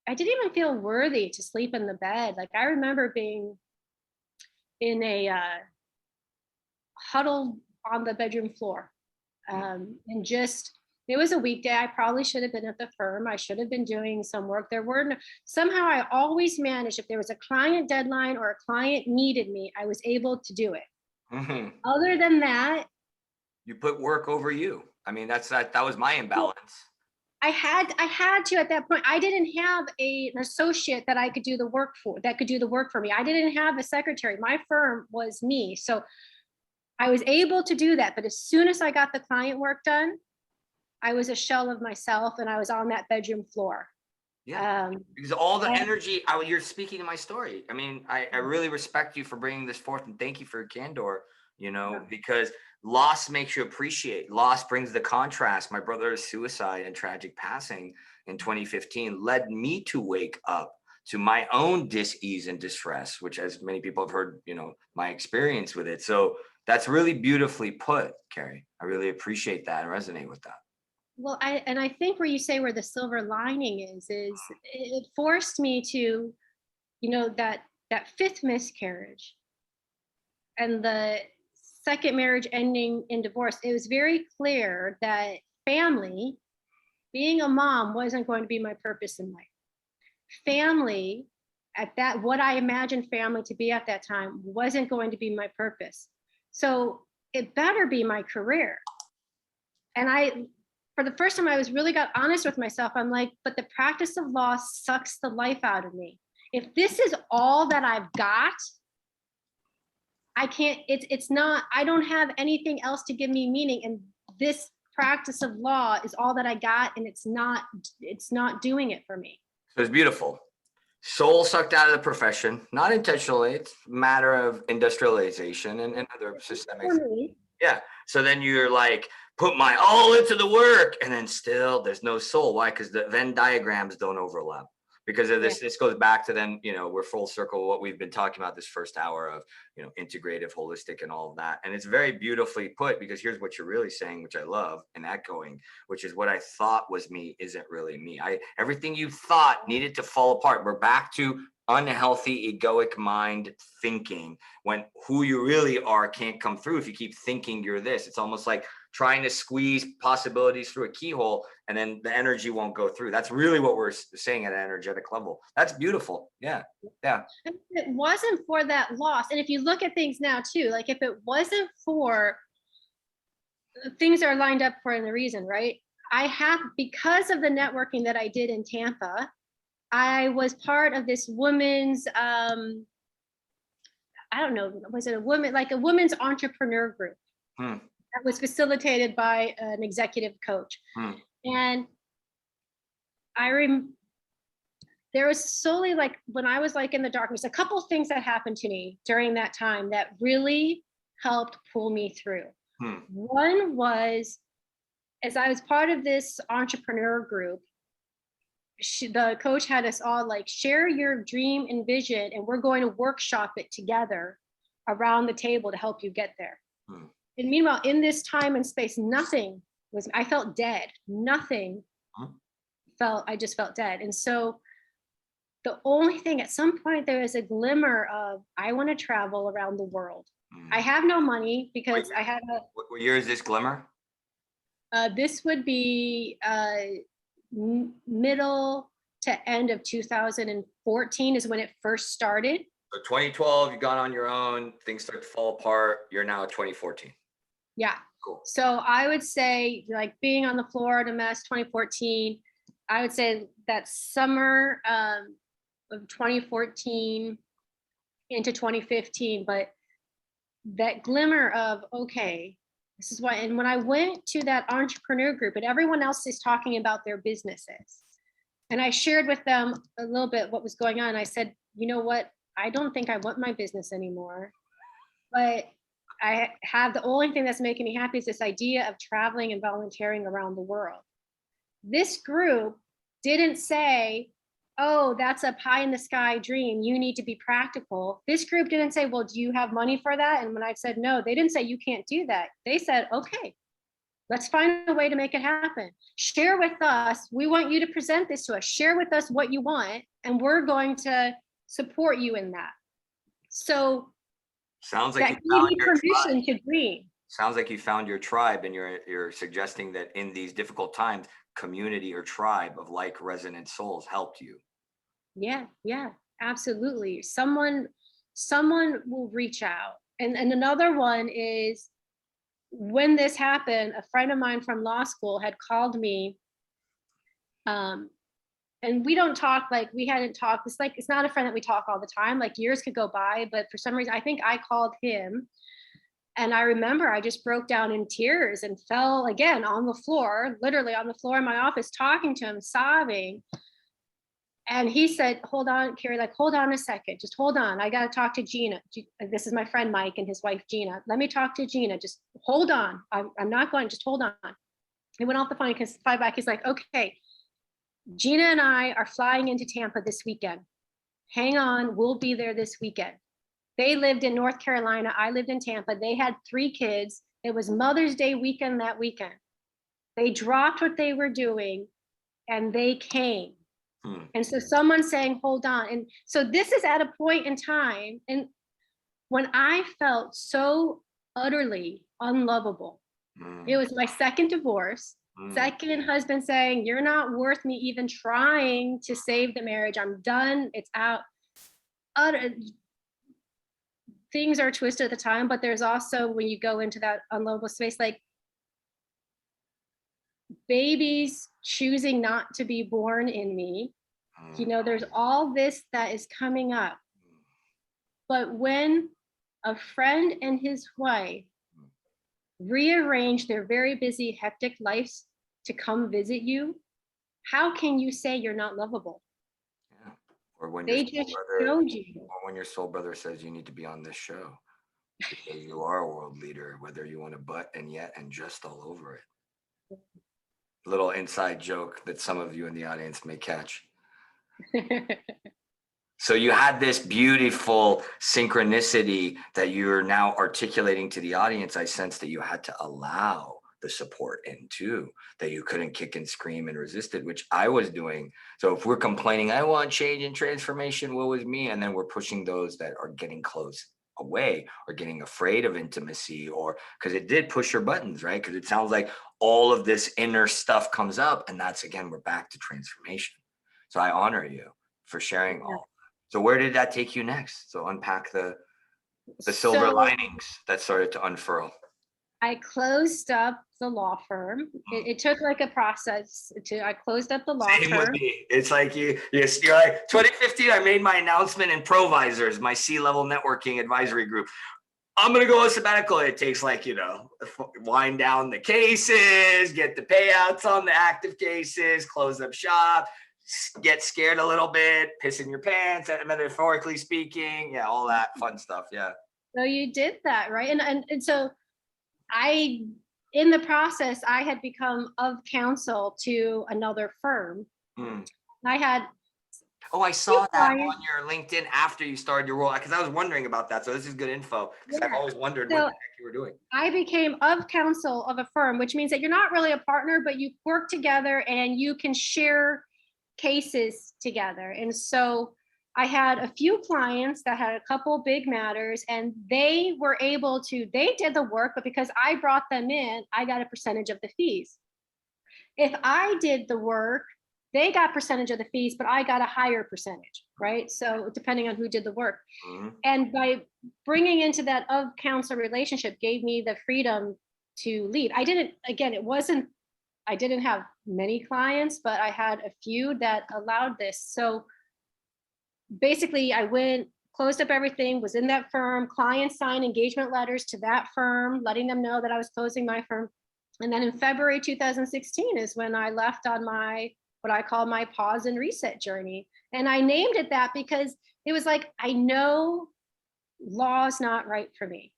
even feel worthy to sleep in the bed. Like I remember being in a huddled on the bedroom floor. And just, it was a weekday. I probably should have been at the firm. I should have been doing some work. Somehow I always managed, if there was a client deadline or a client needed me, I was able to do it. mhm. Other than that, You put work over you. I mean, that was my imbalance. I had to at that point. I didn't have an associate that I could do the work for, that could do the work for me. I didn't have a secretary. My firm was me. So I was able to do that. But as soon as I got the client work done, I was a shell of myself and I was on that bedroom floor. Yeah. Um, Because all the and energy, you're speaking to my story. I mean, I really respect you for bringing this forth, and thank you for your candor, because loss makes you appreciate. Loss brings the contrast. My brother's suicide and tragic passing in 2015 led me to wake up to my own dis-ease and distress, which, as many people have heard, my experience with it. So that's really beautifully put, Kerry. I really appreciate that and resonate with that. well, I think where you say where the silver lining is it forced me to, that fifth miscarriage and the second marriage ending in divorce. It was very clear that family, being a mom, wasn't going to be my purpose in life. Family at that, what I imagined family to be at that time wasn't going to be my purpose. So it better be my career. And for the first time, I was really got honest with myself. I'm like, but the practice of law sucks the life out of me. If this is all that I've got, I can't, it's not, I don't have anything else to give me meaning. And this practice of law is all that I got, and it's not doing it for me. So it's beautiful. Soul sucked out of the profession, not intentionally. It's a matter of industrialization and other systemic. Yeah. So then you're like, put my all into the work, and then still there's no soul. Why? Because the Venn diagrams don't overlap. Because of this, this goes back to then, we're full circle what we've been talking about this first hour of, integrative, holistic, and all of that. And it's very beautifully put, because here's what you're really saying, which I love and echoing, which is what I thought was me isn't really me. Everything you thought needed to fall apart. We're back to unhealthy egoic mind thinking, when who you really are can't come through if you keep thinking you're this. It's almost like trying to squeeze possibilities through a keyhole, and then the energy won't go through. That's really what we're saying at an energetic level. That's beautiful. Yeah. If it wasn't for that loss, and if you look at things now too, like if it wasn't for, things are lined up for a reason, right? Because of the networking that I did in Tampa, I was part of this women's, I don't know, was it a woman, like a women's entrepreneur group that was facilitated by an executive coach. And there was solely, like, when I was like in the darkness, a couple of things that happened to me during that time that really helped pull me through. One was, as I was part of this entrepreneur group, the coach had us all like, share your dream and vision, and we're going to workshop it together around the table to help you get there. And meanwhile, in this time and space, I felt dead. I just felt dead. And so the only thing, at some point, there was a glimmer of, I want to travel around the world. I have no money because I had What year is this glimmer? This would be middle to end of 2014 is when it first started. So 2012, you got on your own, things start to fall apart. You're now at 2014. Yeah. Cool. So I would say, like, being on the floor at a mess, 2014, I would say that summer of 2014 into 2015, but that glimmer of, okay, this is why. And when I went to that entrepreneur group, and everyone else is talking about their businesses, and I shared with them a little bit what was going on. I said, you know what? I don't think I want my business anymore, but I have, the only thing that's making me happy is this idea of traveling and volunteering around the world. This group didn't say, oh, that's a pie in the sky dream, you need to be practical. This group didn't say, well, do you have money for that? And when I said no, they didn't say you can't do that. They said, okay, let's find a way to make it happen. Share with us. We want you to present this to us. Share with us what you want, and we're going to support you in that. So sounds like that gave me permission to dream. Sounds like you found your tribe, and you're suggesting that in these difficult times, community or tribe of like resonant souls helped you. Yeah, absolutely. Someone will reach out. And another one is, when this happened, a friend of mine from law school had called me, and we don't talk, like, we hadn't talked. It's like, it's not a friend that we talk all the time, like years could go by, but for some reason, I think I called him. And I remember I just broke down in tears and fell again on the floor, literally on the floor in my office, talking to him, sobbing. And he said, hold on, Kerry, like, hold on a second, just hold on. I got to talk to Gina. This is my friend, Mike, and his wife, Gina. Let me talk to Gina. Just hold on. I'm not going, just hold on. He went off the phone, because fly back. He's like, okay, Gina and I are flying into Tampa this weekend. Hang on, we'll be there this weekend. They lived in North Carolina. I lived in Tampa. They had 3 kids. It was Mother's Day weekend that weekend. They dropped what they were doing and they came. And so someone saying, hold on. And so this is at a point in time, and when I felt so utterly unlovable. It was my second divorce, second husband saying, you're not worth me even trying to save the marriage. I'm done. It's out. things are twisted at the time, but there's also, when you go into that unlovable space, like babies choosing not to be born in me, there's all this that is coming up. But when a friend and his wife rearrange their very busy, hectic lives to come visit you, how can you say you're not lovable? Yeah. Or when they your just soul brother, showed you. or when your soul brother says you need to be on this show because you are a world leader, whether you want to butt and yet and just all over it. Little inside joke that some of you in the audience may catch. So you had this beautiful synchronicity that you're now articulating to the audience. I sense that you had to allow the support in too, that you couldn't kick and scream and resist it, which I was doing. So if we're complaining, I want change and transformation, woe is me, and then we're pushing those that are getting close away or getting afraid of intimacy, or because it did push your buttons, right? Because it sounds like all of this inner stuff comes up, and that's, again, we're back to transformation. So I honor you for sharing all. So where did that take you next? So unpack the silver linings that started to unfurl. I closed up the law firm. It took like a process I closed up the law firm. Same with me. It's like you're like 2015, I made my announcement in Provisors, my C-level networking advisory group. I'm going to go on sabbatical. It takes wind down the cases, get the payouts on the active cases, close up shop, get scared a little bit, piss in your pants, metaphorically speaking. Yeah, all that fun stuff. Yeah. So you did that, right? And so in the process, I had become of counsel to another firm. I had. Oh, I saw that on your LinkedIn after you started your role, because I was wondering about that. So this is good info, because I've always wondered what the heck you were doing. I became of counsel of a firm, which means that you're not really a partner, but you work together and you can share cases together. And so I had a few clients that had a couple big matters, and they did the work, but because I brought them in, I got a percentage of the fees. If I did the work, they got percentage of the fees, but I got a higher percentage, right? So depending on who did the work. And by bringing into that of counsel relationship gave me the freedom to lead. I didn't have many clients, but I had a few that allowed this. So basically I went, closed up everything, was in that firm, clients signed engagement letters to that firm, letting them know that I was closing my firm. And then in February 2016 is when I left on what I call my pause and reset journey. And I named it that because it was like, I know law's not right for me.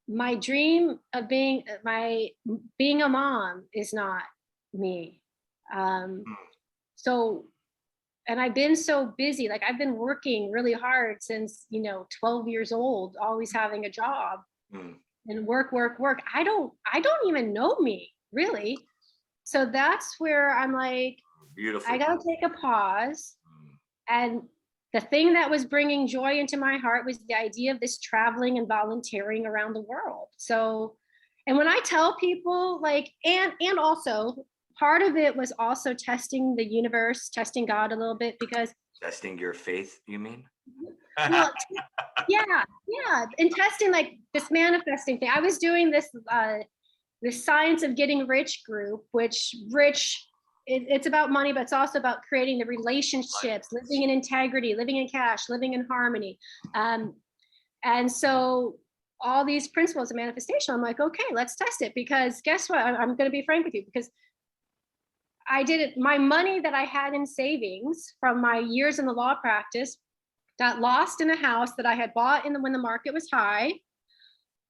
My dream of being a mom is not me. And I've been so busy, like I've been working really hard since, 12 years old, always having a job and work. I don't even know me, really. So that's where I'm like, beautiful. I gotta take a pause. And the thing that was bringing joy into my heart was the idea of this traveling and volunteering around the world. So, and when I tell people and also part of it was also testing the universe, testing God a little bit, because testing your faith, you mean? Well, yeah. And testing this manifesting thing. I was doing this, the Science of Getting Rich group, which it's about money, but it's also about creating the relationships, living in integrity, living in cash, living in harmony. And so all these principles of manifestation, I'm like, okay, let's test it, because guess what? I'm going to be frank with you, because I did it. My money that I had in savings from my years in the law practice got lost in a house that I had bought when the market was high.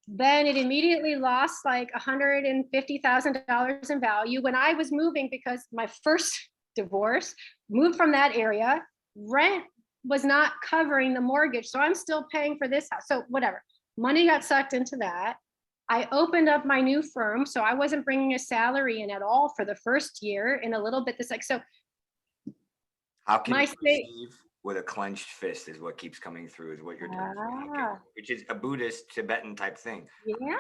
Then it immediately lost like $150,000 in value when I was moving, because my first divorce, moved from that area. Rent was not covering the mortgage, so I'm still paying for this house. So whatever, money got sucked into that. I opened up my new firm, so I wasn't bringing a salary in at all for the first year, and a little bit so. How can you receive with a clenched fist is what keeps coming through, is what you're demonstrating. Okay. Ah, Which is a Buddhist Tibetan type thing. yeah.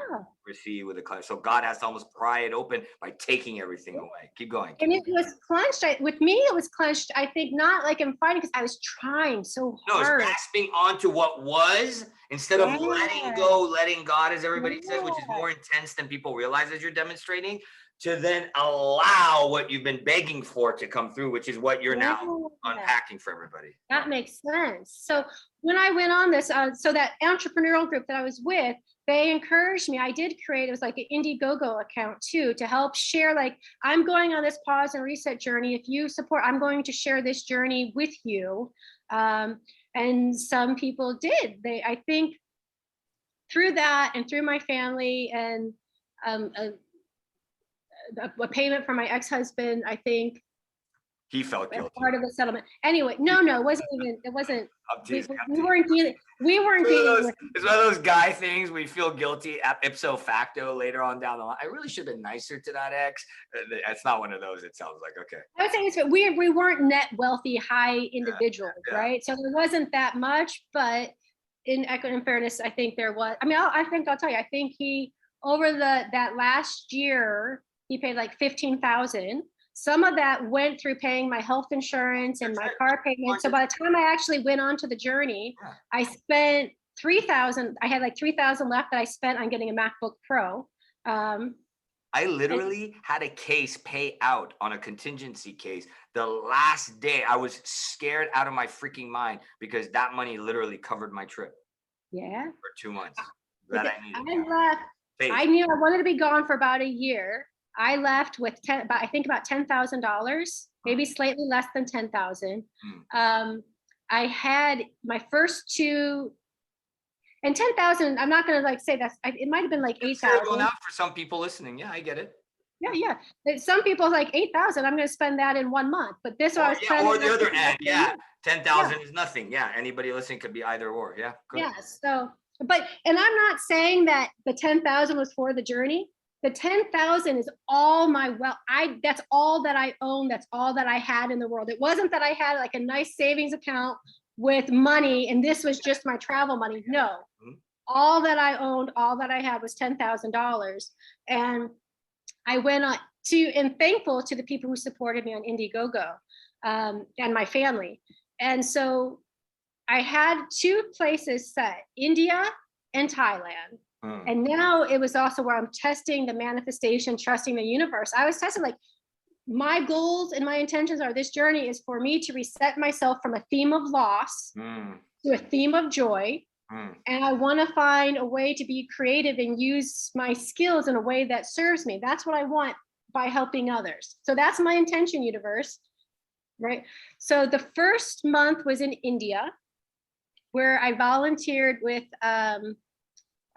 Receive with a clench. So God has to almost pry it open by taking everything away. Keep going. And it was clenched. With me, it was clenched, I think, not like in fighting, because I was trying so No, it's hard. grasping onto what was instead of letting go, letting God, as everybody says, which is more intense than people realize as you're demonstrating, to then allow what you've been begging for to come through, which is what you're now unpacking for everybody. That makes sense. So when I went on this, so that entrepreneurial group that I was with, they encouraged me. I did create, it was like an Indiegogo account too, to help share, like, I'm going on this pause and reset journey. If you support, I'm going to share this journey with you. And some people did. I think through that and through my family and a payment from my ex-husband, I think he felt guilty. Part of the settlement. Anyway, no, it wasn't. We weren't dealing. It's one of those guy things we feel guilty ipso facto later on down the line. I really should have been nicer to that ex. It's not one of those. It sounds like, okay. I would say this, we weren't net wealthy, high individuals, right? So there wasn't that much, but in fairness, I think there was. I mean, I'll tell you. I think he over that last year he paid like $15,000. Some of that went through paying my health insurance and my car payment. So by the time I actually went on to the journey, I spent $3,000. I had like $3,000 left that I spent on getting a MacBook Pro. I literally had a case pay out on a contingency case the last day. I was scared out of my freaking mind because that money literally covered my trip. Yeah. For 2 months. That I needed. I knew I wanted to be gone for about a year. I left with I think about $10,000, maybe slightly less than 10,000. I had my first two, and 10,000. I'm not going to like say that. It might have been like 8,000. Going out for some people listening. Yeah, I get it. Yeah. Some people like 8,000. I'm going to spend that in 1 month. But this I was trying. Or the other end. Yeah, 10,000 is nothing. Yeah, anybody listening could be either or. Yeah. Good. Yeah. So, and I'm not saying that the 10,000 was for the journey. The 10,000 is all my wealth. That's all that I own. That's all that I had in the world. It wasn't that I had like a nice savings account with money and this was just my travel money. No, all that I owned, all that I had was $10,000. And I went on and thankful to the people who supported me on Indiegogo and my family. And so I had 2 places set, India and Thailand. And now it was also where I'm testing the manifestation, trusting the universe. I was testing like my goals and my intentions are this journey is for me to reset myself from a theme of loss to a theme of joy. And I want to find a way to be creative and use my skills in a way that serves me. That's what I want by helping others. So that's my intention, universe. Right. So the first month was in India, where I volunteered with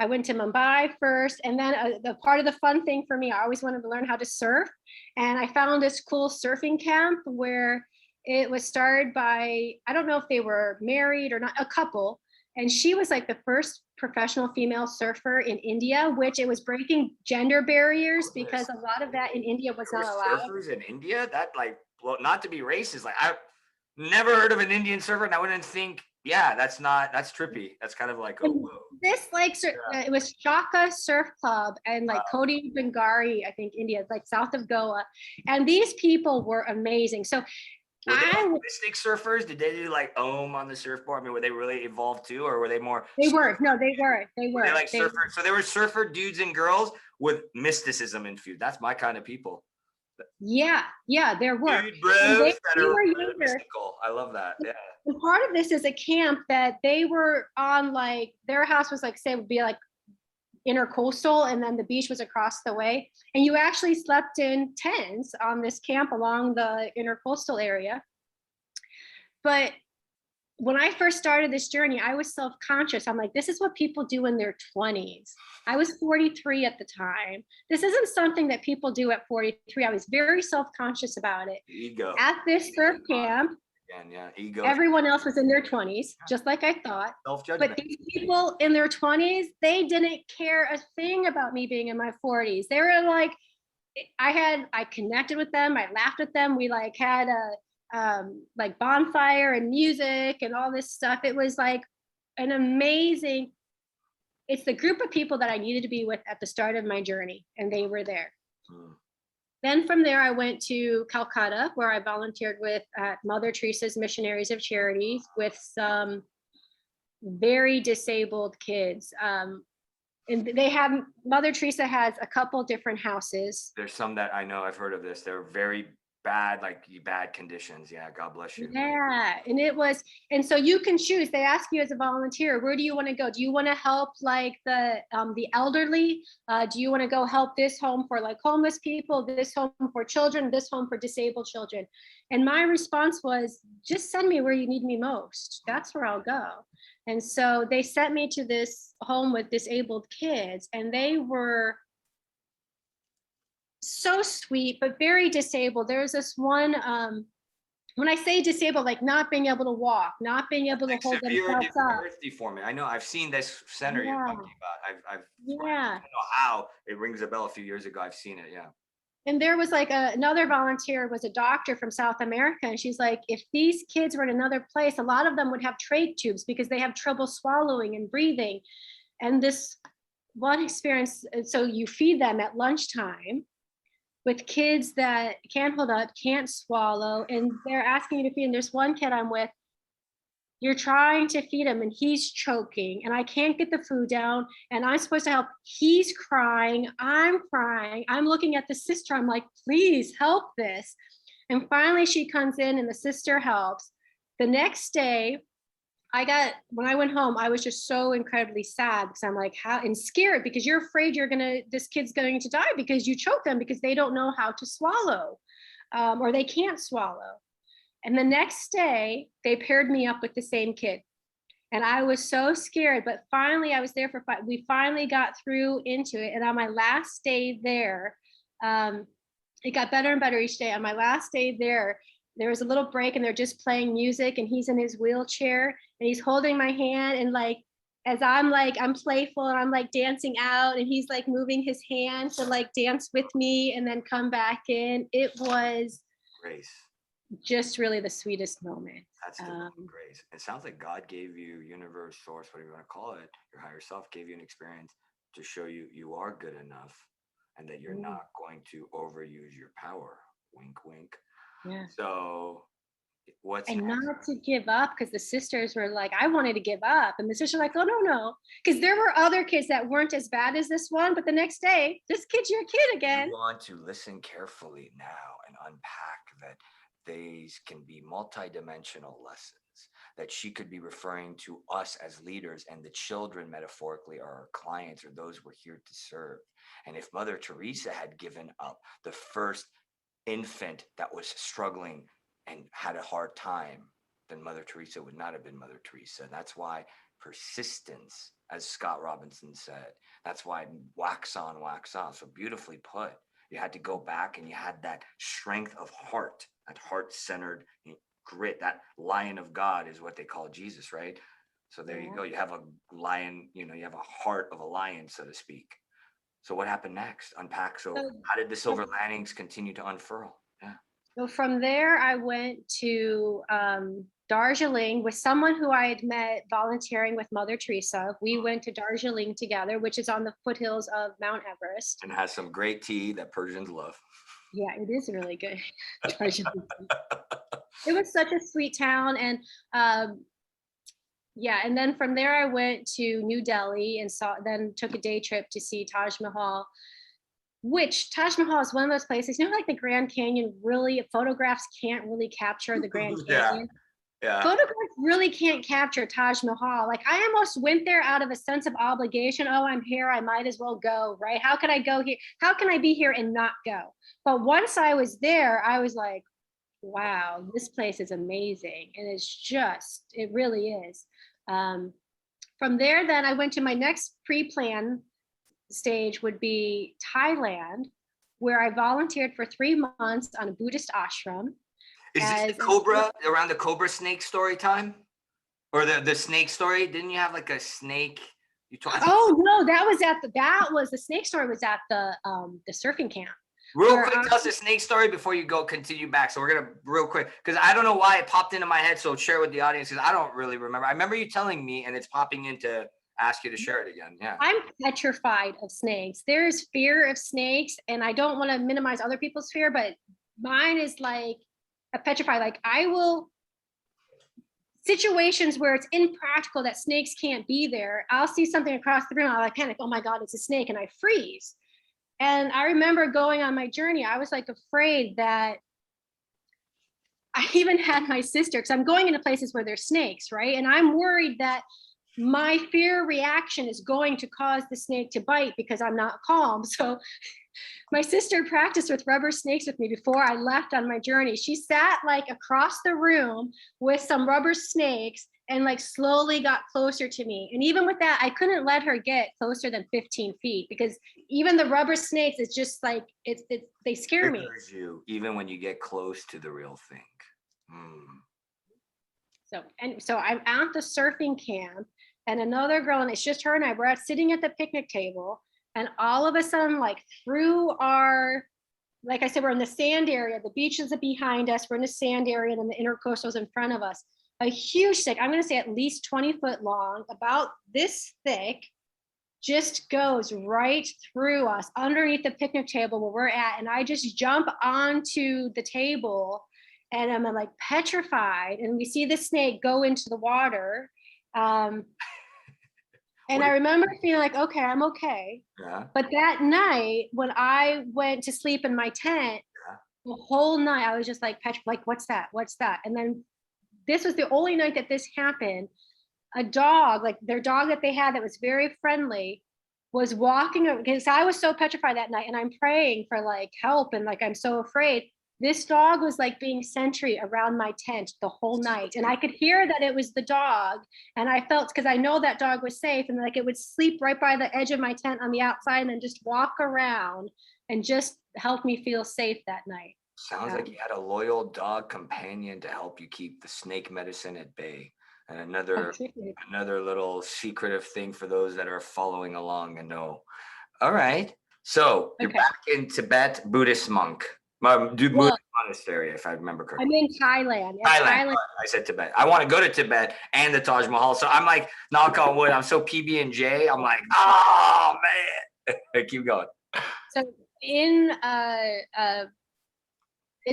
I went to Mumbai first, and then the part of the fun thing for me, I always wanted to learn how to surf. And I found this cool surfing camp where it was started by, I don't know if they were married or not, a couple. And she was like the first professional female surfer in India, which it was breaking gender barriers because a lot of that in India was not allowed. Surfers in India? That like, well, not to be racist, like I've never heard of an Indian surfer and I wouldn't think, yeah, that's trippy. That's kind of like, this like, it was Shaka Surf Club and like Kodi Bengari, I think India, like south of Goa. And these people were amazing. So were they mystic surfers? Did they do like Om on the surfboard? I mean, were they really evolved too? Or were they more? They were. They like surfers. So they were surfer dudes and girls with mysticism infused. That's my kind of people. Yeah, there were. Dude, bros that are really mystical. I love that. Yeah. And part of this is a camp that they were on, like their house was like, say, would be like intercoastal, and then the beach was across the way. And you actually slept in tents on this camp along the intercoastal area. But when I first started this journey, I was self-conscious. I'm like, this is what people do in their 20s. I was 43 at the time. This isn't something that people do at 43. I was very self-conscious about it. Ego. At this surf camp, ego. Everyone else was in their 20s, just like I thought. Self-judgment. But these people in their 20s, they didn't care a thing about me being in my 40s. They were like, I connected with them. I laughed with them. We like had like bonfire and music and all this stuff. It was like an amazing, it's the group of people that I needed to be with at the start of my journey, and they were there. Then from there, I went to Calcutta, where I volunteered with Mother Teresa's Missionaries of Charities with some very disabled kids. And they have, Mother Teresa has a couple different houses. There's some that I know, I've heard of this. They're very bad, like bad conditions. Yeah, God bless you. Yeah, and it was, and so you can choose. They ask you as a volunteer, where do you want to go? Do you want to help like the elderly? Do you want to go help this home for like homeless people, this home for children, this home for disabled children? And my response was, just send me where you need me most. That's where I'll go. And so they sent me to this home with disabled kids, and they were so sweet, but very disabled. There's this one, when I say disabled, like not being able to walk, not being able to hold themselves up. Deformity. I know, I've seen this center you're talking about. I Yeah. don't know how it rings a bell. A few years ago, I've seen it. Yeah. And there was like another volunteer was a doctor from South America. And she's like, if these kids were in another place, a lot of them would have trach tubes because they have trouble swallowing and breathing. And this one experience, so you feed them at lunchtime with kids that can't hold up, can't swallow, and they're asking you to feed. And there's one kid I'm with, you're trying to feed him and he's choking and I can't get the food down and I'm supposed to help. He's crying, I'm looking at the sister, I'm like, please help this. And finally she comes in and the sister helps. The next day, when I went home, I was just so incredibly sad because I'm like, how, and scared because you're afraid this kid's going to die because you choke them because they don't know how to swallow, or they can't swallow. And the next day they paired me up with the same kid. And I was so scared, but finally I was there we finally got through into it. And on my last day there, it got better and better each day. On my last day there was a little break and they're just playing music and he's in his wheelchair and he's holding my hand. And like, as I'm playful and I'm like dancing out and he's like moving his hand to like dance with me and then come back in. It was Grace. Just really the sweetest moment. That's grace. It sounds like God gave you, universe, source, whatever you want to call it, your higher self gave you an experience to show you are good enough and that you're not going to overuse your power. Wink, wink. Yeah. So and next? Not to give up, because the sisters were like, I wanted to give up. And the sisters were like, oh, no. Because there were other kids that weren't as bad as this one. But the next day, this kid's your kid again. You want to listen carefully now and unpack that these can be multidimensional lessons, that she could be referring to us as leaders, and the children metaphorically are our clients or those we're here to serve. And if Mother Teresa had given up the first infant that was struggling and had a hard time, then Mother Teresa would not have been Mother Teresa. And that's why persistence, as Scott Robinson said, that's why wax on, wax off. So beautifully put. You had to go back and you had that strength of heart, that heart-centered grit. That lion of God is what they call Jesus, right? So there you go. You have a lion, you have a heart of a lion, so to speak. So what happened next? Unpack. So how did the silver linings continue to unfurl? Yeah. So from there, I went to Darjeeling with someone who I had met volunteering with Mother Teresa. We went to Darjeeling together, which is on the foothills of Mount Everest. And has some great tea that Persians love. Yeah, it is really good. Darjeeling. It was such a sweet town. And and then from there I went to New Delhi and then took a day trip to see Taj Mahal, which Taj Mahal is one of those places, like the Grand Canyon, really photographs can't really capture the Grand Canyon. Yeah. Photographs really can't capture Taj Mahal. Like I almost went there out of a sense of obligation. Oh, I'm here, I might as well go, right? How can I go here? How can I be here and not go? But once I was there, I was like, wow, this place is amazing. And it really is. From there, then I went to my next pre-plan stage would be Thailand, where I volunteered for 3 months on a Buddhist ashram. Is this the cobra, around the cobra snake story time? Or the snake story? Didn't you have like a snake? Oh no, the snake story was at the surfing camp. Real quick, tell us a snake story before you go continue back. So we're going to real quick, because I don't know why it popped into my head. So share with the audience, because I don't really remember. I remember you telling me, and it's popping in to ask you to share it again. Yeah. I'm petrified of snakes. There's fear of snakes, and I don't want to minimize other people's fear, but mine is like a petrified. Like I will, situations where it's impractical that snakes can't be there, I'll see something across the room, I'll like panic, oh my God, it's a snake, and I freeze. And I remember going on my journey, I was like afraid that I even had my sister, because I'm going into places where there's snakes, right? And I'm worried that my fear reaction is going to cause the snake to bite because I'm not calm. So my sister practiced with rubber snakes with me before I left on my journey. She sat like across the room with some rubber snakes and like slowly got closer to me. And even with that, I couldn't let her get closer than 15 feet, because even the rubber snakes, it's just like, they scare me. You, even when you get close to the real thing. So I'm at the surfing camp, and another girl, and it's just her and I, we're sitting at the picnic table, and all of a sudden, like through our, like I said, we're in the sand area, the beach is behind us, we're in the sand area, and then the intercoastal is in front of us. A huge snake, I'm going to say at least 20 foot long, about this thick, just goes right through us underneath the picnic table where we're at. And I just jump onto the table, and I'm like petrified. And we see the snake go into the water. And I remember feeling like, okay, I'm okay. Yeah. But that night, when I went to sleep in my tent, the whole night I was just like petrified, like, what's that? What's that? And then this was the only night that this happened. A dog, like their dog that they had that was very friendly, was walking, because I was so petrified that night, and I'm praying for like help, and like I'm so afraid. This dog was like being sentry around my tent the whole night, and I could hear that it was the dog, and I felt, because I know that dog was safe, and like it would sleep right by the edge of my tent on the outside and then just walk around and just help me feel safe that night. Sounds like you had a loyal dog companion to help you keep the snake medicine at bay. And another little secretive thing for those that are following along and know. All right. So you're back in Tibet, Buddhist monk. Buddhist monastery, if I remember correctly. I'm in Thailand. Thailand. I said Tibet. I want to go to Tibet and the Taj Mahal. So I'm like, knock on wood, I'm so PB&J. I'm like, oh man. Keep going. So in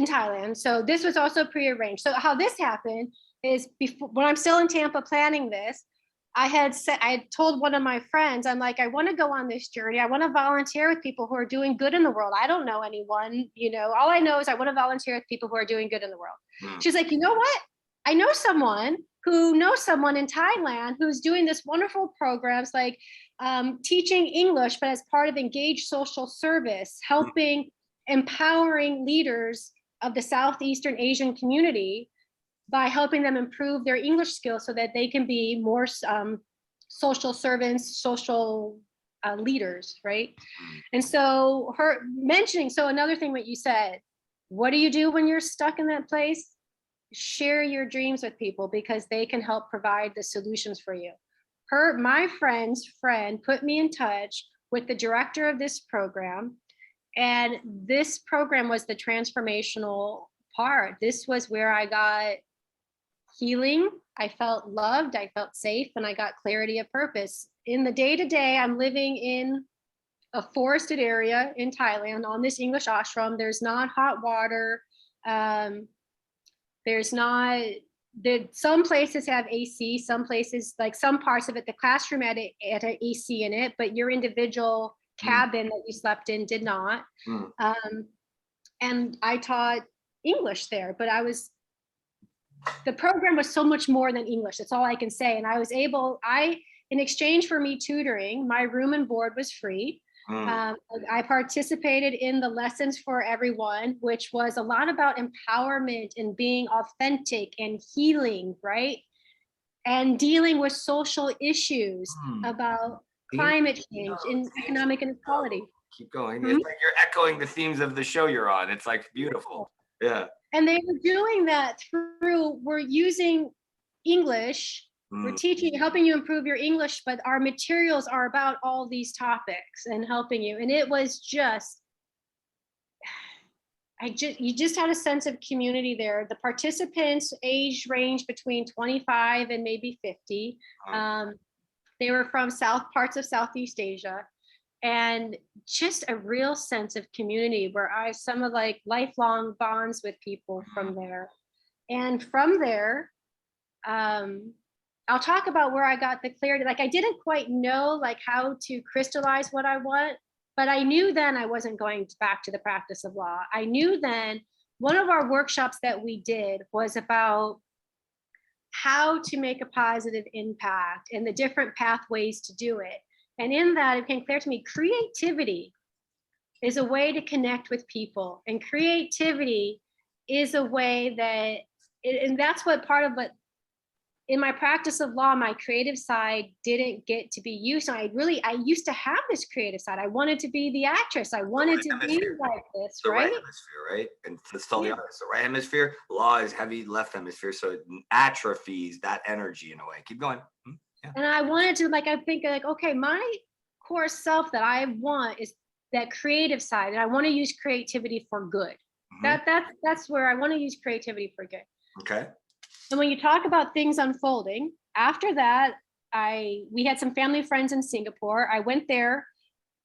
Thailand. So this was also prearranged. So how this happened is, before, when I'm still in Tampa planning this, I had told one of my friends, I'm like, I want to go on this journey. I want to volunteer with people who are doing good in the world. I don't know anyone, all I know is I want to volunteer with people who are doing good in the world. She's like, you know what? I know someone who knows someone in Thailand who's doing this wonderful programs, like teaching English, but as part of engaged social service, helping, empowering leaders of the Southeastern Asian community by helping them improve their English skills so that they can be more social servants, social leaders, right? And so her mentioning, so another thing what you said, what do you do when you're stuck in that place? Share your dreams with people, because they can help provide the solutions for you. My friend's friend put me in touch with the director of this program. And this program was the transformational part. This was where I got healing. I felt loved, I felt safe, and I got clarity of purpose. In the day-to-day, I'm living in a forested area in Thailand on this English ashram. There's not hot water. There's not, some places have AC, some places, like some parts of it, the classroom had an AC in it, but your individual cabin that you slept in did not. And I taught English there, but the program was so much more than English. That's all I can say. And I was in exchange for me tutoring, my room and board was free. I participated in the Lessons for Everyone, which was a lot about empowerment and being authentic and healing, right? And dealing with social issues about climate change and economic inequality. Keep going. It's like you're echoing the themes of the show you're on. It's like beautiful. Yeah. And they were doing that we're using English, we're teaching, helping you improve your English, but our materials are about all these topics and helping you. And it was just, you just had a sense of community there. The participants age range between 25 and maybe 50. They were from parts of Southeast Asia, and just a real sense of community where I have some of like lifelong bonds with people from there. And from there, I'll talk about where I got the clarity. Like I didn't quite know like how to crystallize what I want, but I knew then I wasn't going back to the practice of law. I knew then one of our workshops that we did was about how to make a positive impact and the different pathways to do it. And in that, it became clear to me, creativity is a way to connect with people. And creativity is a way that, and that's what part of what, in my practice of law, my creative side didn't get to be used. I used to have this creative side. I wanted to be the actress. I wanted to be like this, the right? hemisphere, right? And let's tell the audience, the right hemisphere, law is heavy left hemisphere. So it atrophies that energy in a way. Keep going. Yeah. And I wanted to, like, I think like, okay, my core self that I want is that creative side. And I want to use creativity for good. That's where I want to use creativity for good. Okay. And when you talk about things unfolding, after that, we had some family friends in Singapore. I went there.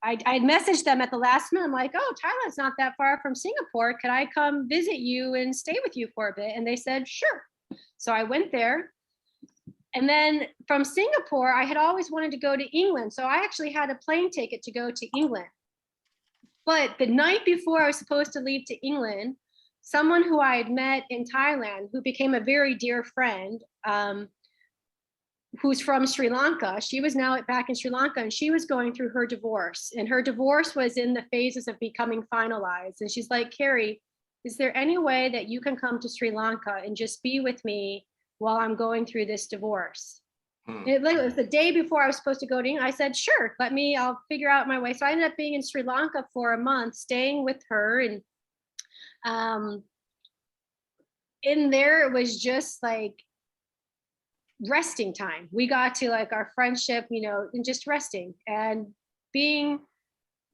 I had messaged them at the last minute. I'm like, oh, Thailand's not that far from Singapore. Could I come visit you and stay with you for a bit? And they said, sure. So I went there. And then from Singapore, I had always wanted to go to England. So I actually had a plane ticket to go to England. But the night before I was supposed to leave to England, someone who I had met in Thailand, who became a very dear friend, who's from Sri Lanka, she was now back in Sri Lanka, and she was going through her divorce. And her divorce was in the phases of becoming finalized. And she's like, Kerry, is there any way that you can come to Sri Lanka and just be with me while I'm going through this divorce? It was the day before I was supposed to go to England. I said, sure, I'll figure out my way. So I ended up being in Sri Lanka for a month, staying with her. And in there, it was just like resting time. We got to like our friendship, and just resting and being,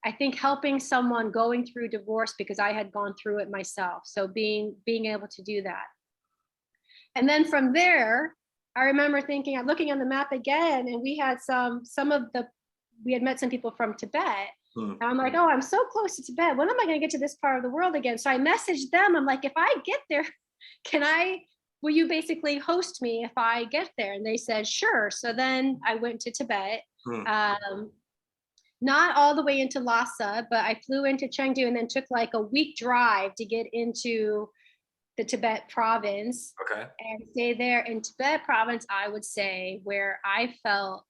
I think, helping someone going through divorce because I had gone through it myself. So being able to do that. And then from there, I remember thinking, I'm looking on the map again, and we had we had met some people from Tibet. And I'm like, oh, I'm so close to Tibet. When am I going to get to this part of the world again? So I messaged them. I'm like, if I get there, will you basically host me if I get there? And they said, sure. So then I went to Tibet, not all the way into Lhasa, but I flew into Chengdu and then took like a week drive to get into the Tibet province. Okay. And stay there in Tibet province, I would say, where I felt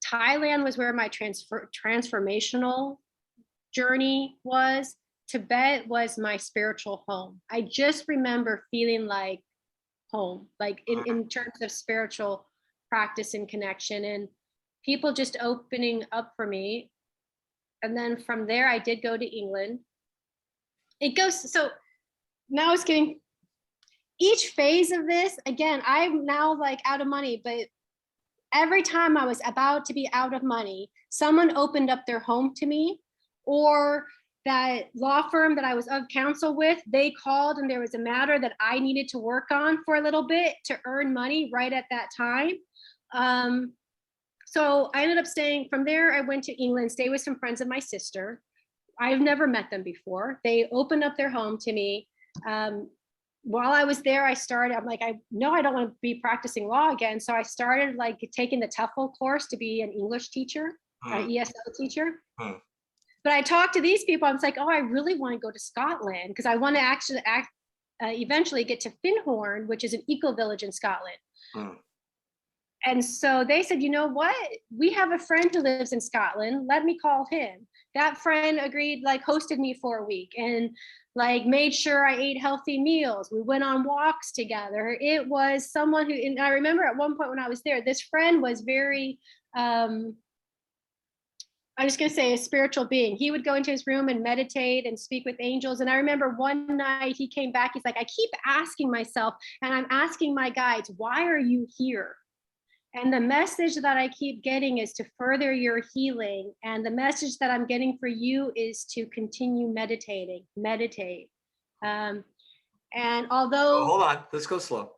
Thailand was where my transformational journey was. Tibet was my spiritual home. I just remember feeling like home, like in terms of spiritual practice and connection, and people just opening up for me. And then from there, I did go to England. So now it's getting, each phase of this, again, I'm now like out of money, but every time I was about to be out of money, someone opened up their home to me, or that law firm that I was of counsel with, they called and there was a matter that I needed to work on for a little bit to earn money right at that time. So I ended up staying from there. I went to England, stayed with some friends of my sister. I've never met them before. They opened up their home to me. While I was there, I'm like, I know I don't want to be practicing law again. So I started like taking the TEFL course to be an English teacher, an ESL teacher. But I talked to these people. I was like, oh, I really want to go to Scotland because I want to actually eventually get to Findhorn, which is an eco-village in Scotland. And so they said, you know what? We have a friend who lives in Scotland. Let me call him. That friend agreed, like hosted me for a week and like made sure I ate healthy meals. We went on walks together. It was someone who, and I remember at one point when I was there, this friend was very, I'm just going to say a spiritual being. He would go into his room and meditate and speak with angels. And I remember one night he came back. He's like, I keep asking myself and I'm asking my guides, why are you here? And the message that I keep getting is to further your healing. And the message that I'm getting for you is to continue meditate. And Oh, although, hold on, let's go slow.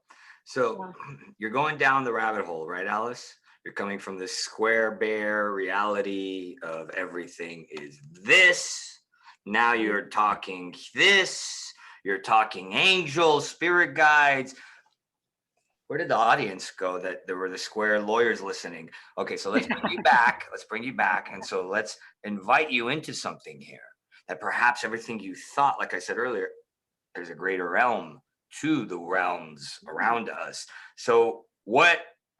So yeah, you're going down the rabbit hole, right, Alice? You're coming from this square bear reality of everything is this. Now you're talking this. You're talking angels, spirit guides. Where did the audience go that there were the square lawyers listening? Okay, so let's bring you back. Let's bring you back. And so let's invite you into something here that perhaps everything you thought, like I said earlier, there's a greater realm to the realms around us. So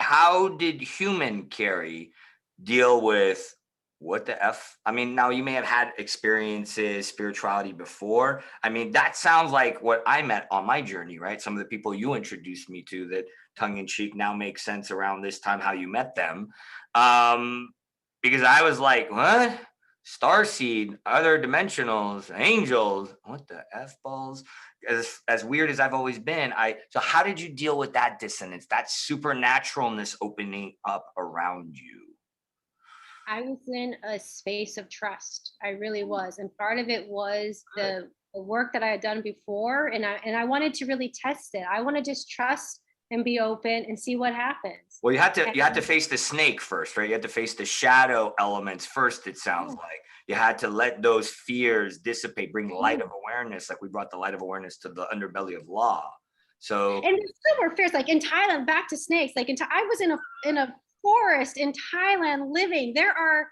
how did human Kerry deal with what the F? I mean, now you may have had experiences, spirituality before. I mean, that sounds like what I met on my journey, right? Some of the people you introduced me to that tongue in cheek now makes sense around this time, how you met them. Because I was like, what? Starseed, other dimensionals, angels, what the F balls? As weird as I've always been, so how did you deal with that dissonance, that supernaturalness opening up around you? I was in a space of trust. I really was. And part of it was the work that I had done before. And I wanted to really test it. I want to just trust and be open and see what happens. Well, you had to And face the snake first, right? You had to face the shadow elements first, it sounds like. You had to let those fears dissipate, bring light of awareness, like we brought the light of awareness to the underbelly of law. So and there's still more fears, like in Thailand, back to snakes. Like I was in a forest in Thailand living. There are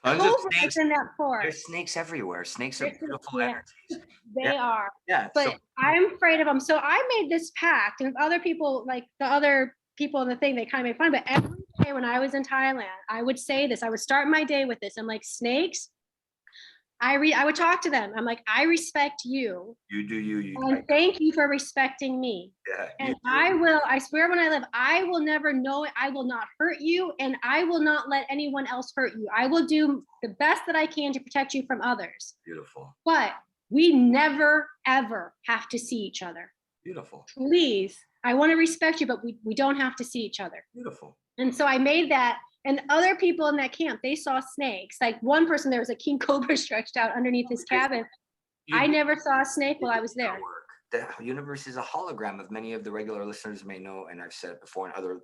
tons of cobras snakes. in that forest. There's snakes everywhere. Snakes are beautiful Yeah, energies. they are. Yeah. But So I'm afraid of them. So I made this pact, and other people, like the other people in the thing, they kind of made fun. But every day when I was in Thailand, I would say this. I would start my day with this. I'm like, snakes. I would talk to them. I'm like, I respect you. you do you. And thank you for respecting me. Yeah. And I swear when I live, I will never know it. I will not hurt you, and I will not let anyone else hurt you. I will do the best that I can to protect you from others. Beautiful. But we never, ever have to see each other. Beautiful. Please, I want to respect you, but we don't have to see each other. Beautiful. And so I made that. And other people in that camp, they saw snakes. Like one person, there was a king cobra stretched out underneath his cabin. I never saw a snake while I was there. The universe is a hologram, of many of the regular listeners may know, and I've said it before, and other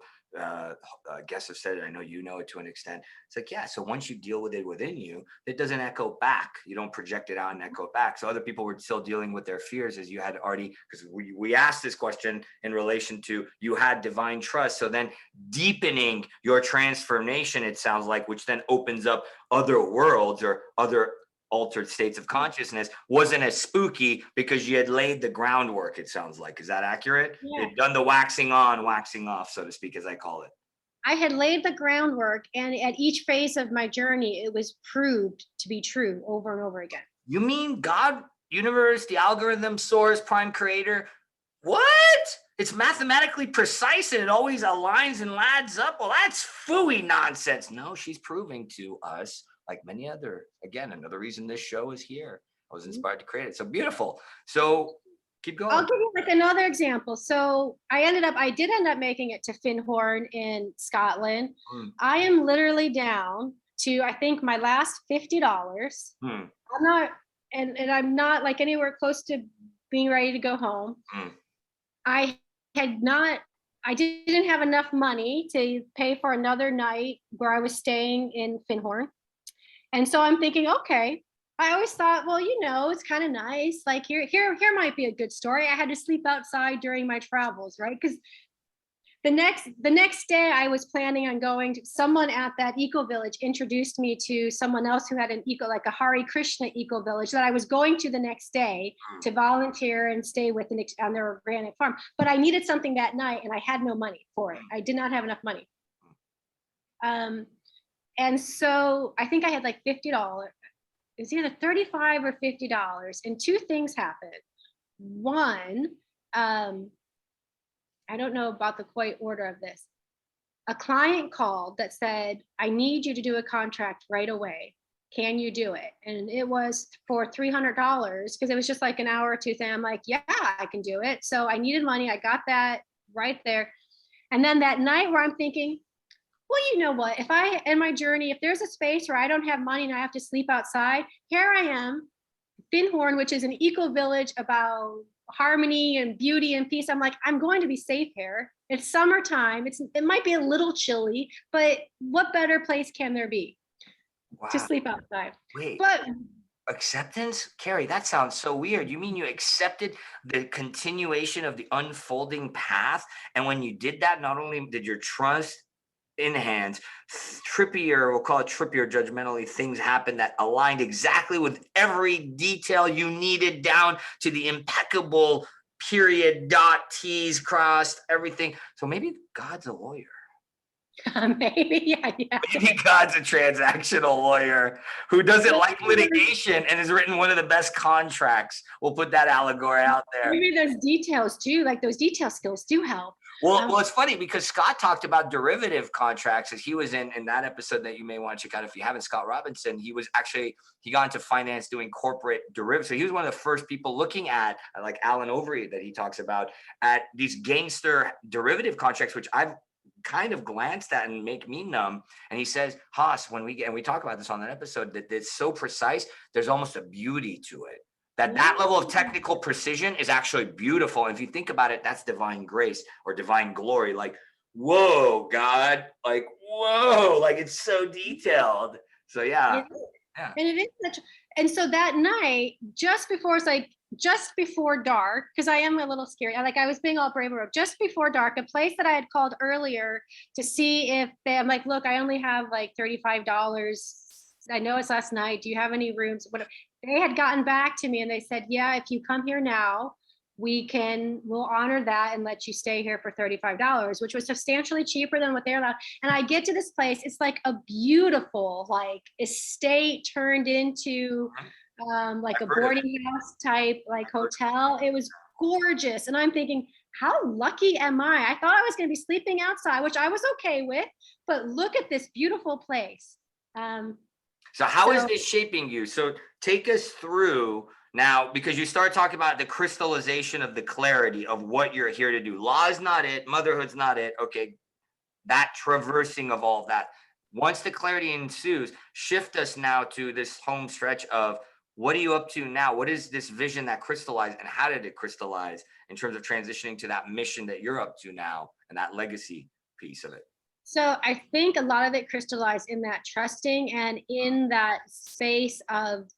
guests have said it. I know you know it to an extent. It's like, yeah, so once you deal with it within you, it doesn't echo back. You don't project it out and echo back. So other people were still dealing with their fears, as you had already, because we asked this question in relation to you had divine trust. So then deepening your transformation, it sounds like, which then opens up other worlds or other altered states of consciousness, wasn't as spooky because you had laid the groundwork, it sounds like. Is that accurate? Yeah. You'd done the waxing on, waxing off, so to speak, as I call it. I had laid the groundwork, and at each phase of my journey, it was proved to be true over and over again. You mean God, universe, the algorithm, source, prime creator? What? It's mathematically precise and it always aligns and lads up? Well, that's phooey nonsense. No, she's proving to us, like many other, again, another reason this show is here. I was inspired to create it. So beautiful. So keep going. I'll give you like another example. So I did end up making it to Findhorn in Scotland. I am literally down to, I think, my last $50. I'm not, and I'm not like anywhere close to being ready to go home. I didn't have enough money to pay for another night where I was staying in Findhorn. And so I'm thinking, okay, I always thought, well, it's kind of nice. Like here might be a good story. I had to sleep outside during my travels, right? Because the next day I was planning on going to, someone at that eco village introduced me to someone else who had like a Hare Krishna eco village that I was going to the next day to volunteer and stay with on their organic farm. But I needed something that night and I had no money for it. I did not have enough money. And so I think I had like $50. It was either $35 or $50. And two things happened. One, I don't know about the quite order of this. A client called that said, I need you to do a contract right away. Can you do it? And it was for $300 because it was just like an hour or two thing. I'm like, yeah, I can do it. So I needed money. I got that right there. And then that night where I'm thinking, well, you know what, if I, in my journey, if there's a space where I don't have money and I have to sleep outside, here I am, Finhorn, which is an eco village about harmony and beauty and peace. I'm like, I'm going to be safe here. It's summertime. It might be a little chilly, but what better place can there be to Wow. sleep outside? Wait, But acceptance? Carrie, that sounds so weird. You mean you accepted the continuation of the unfolding path? And when you did that, not only did your trust enhance, trippier, we'll call it trippier judgmentally, things happened that aligned exactly with every detail you needed down to the impeccable period, dot, T's crossed, everything. So maybe God's a lawyer. maybe, yeah. Maybe God's a transactional lawyer who doesn't like litigation and has written one of the best contracts. We'll put that allegory out there. Maybe those details too, like those detail skills do help. Well, it's funny because Scott talked about derivative contracts as he was in that episode that you may want to check out if you haven't. Scott Robinson, he got into finance doing corporate derivatives. So he was one of the first people looking at, like Alan Overy that he talks about, at these gangster derivative contracts, which I've kind of glanced at and make me numb. And he says, Haas, when we talk about this on that episode, that it's so precise, there's almost a beauty to it. That level of technical precision is actually beautiful. And if you think about it, that's divine grace or divine glory. Like, whoa, God, like, whoa, like it's so detailed. So yeah. And it is such, and so that night, just before dark, because I am a little scared. I was being all brave, just before dark, a place that I had called earlier to see if I'm like, look, I only have like $35. I know it's last night. Do you have any rooms? Whatever. They had gotten back to me and they said, yeah, if you come here now, we'll honor that and let you stay here for $35, which was substantially cheaper than what they're allowed. And I get to this place, it's like a beautiful, like estate turned into like a boarding house type, like hotel. It was gorgeous. And I'm thinking, how lucky am I? I thought I was going to be sleeping outside, which I was okay with, but look at this beautiful place. So how is this shaping you? So take us through now, because you start talking about the crystallization of the clarity of what you're here to do. Law is not it. Motherhood's not it. Okay. That traversing of all of that. Once the clarity ensues, shift us now to this home stretch of what are you up to now? What is this vision that crystallized and how did it crystallize in terms of transitioning to that mission that you're up to now and that legacy piece of it? So I think a lot of it crystallized in that trusting and in that space of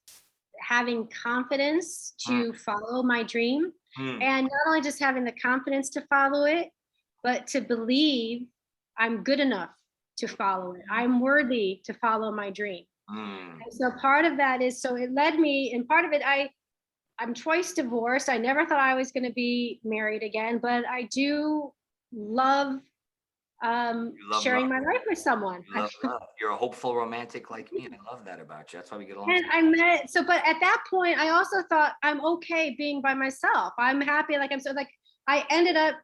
having confidence to follow my dream. And not only just having the confidence to follow it, but to believe I'm good enough to follow it. I'm worthy to follow my dream. And so part of that is, so it led me, and part of it, I'm twice divorced. I never thought I was going to be married again, but I do love sharing my life with someone. Love. You're a hopeful romantic like me. I love that about you. That's why we get along. And but at that point, I also thought I'm okay being by myself. I'm happy. I ended up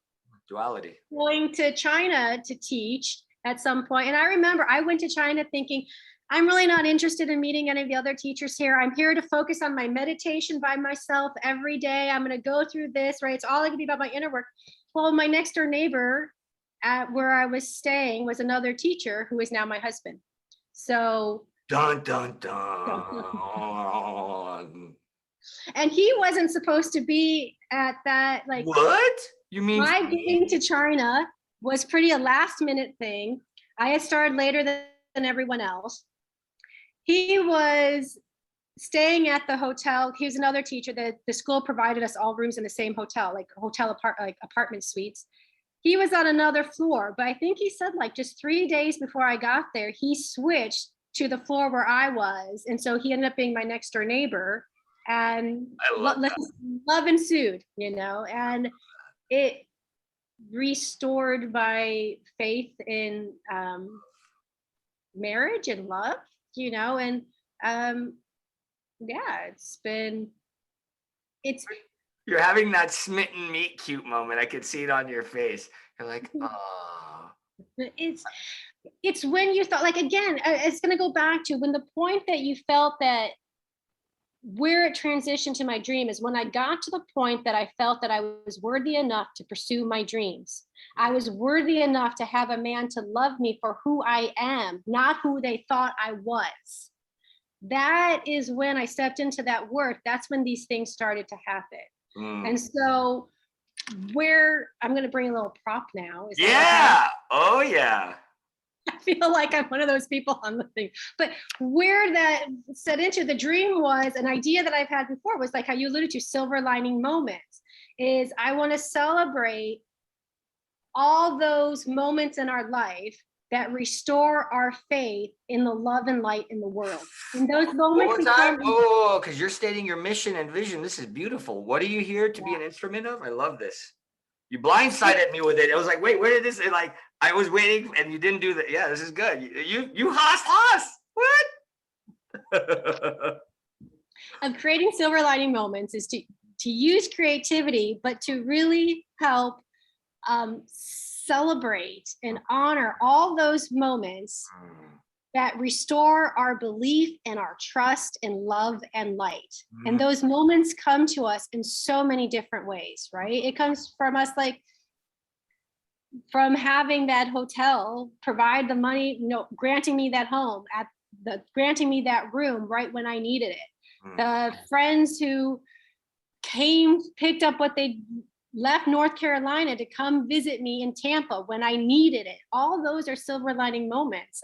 duality going to China to teach at some point. And I remember I went to China thinking, I'm really not interested in meeting any of the other teachers here. I'm here to focus on my meditation by myself every day. I'm going to go through this, right? It's all going to be about my inner work. Well, my next door neighbor at where I was staying was another teacher who is now my husband. So dun dun dun. And he wasn't supposed to be at that. Like, what you mean? My getting to China was pretty a last minute thing. I had started later than everyone else. He was staying at the hotel. He was another teacher that the school provided us all rooms in the same hotel, like apartment suites. He was on another floor, but I think he said like just 3 days before I got there, he switched to the floor where I was. And so he ended up being my next door neighbor, and love ensued, and it restored my faith in marriage and love, and you're having that smitten meet cute moment. I could see it on your face. You're like, oh. It's when you thought, like, again, it's going to go back to when the point that you felt that where it transitioned to my dream is when I got to the point that I felt that I was worthy enough to pursue my dreams. I was worthy enough to have a man to love me for who I am, not who they thought I was. That is when I stepped into that worth. That's when these things started to happen. And so where I'm going to bring a little prop now. Is yeah. Oh, yeah. I feel like I'm one of those people on the thing. But where that set into the dream was an idea that I've had before, was like how you alluded to, silver lining moments. Is I want to celebrate all those moments in our life that restore our faith in the love and light in the world. And those moments become. Oh, because you're stating your mission and vision. This is beautiful. What are you here to be an instrument of? I love this. You blindsided me with it. I was like, wait, where did this? Like, I was waiting and you didn't do that. Yeah, this is good. You Haas. What? Of creating silver lining moments is to use creativity, but to really help celebrate and honor all those moments that restore our belief and our trust in love and light. And those moments come to us in so many different ways, right? It comes from us, like from having that hotel provide the money, granting me that home, granting me that room right when I needed it. The friends who came, picked up what they left North Carolina to come visit me in Tampa when I needed it. All those are silver lining moments.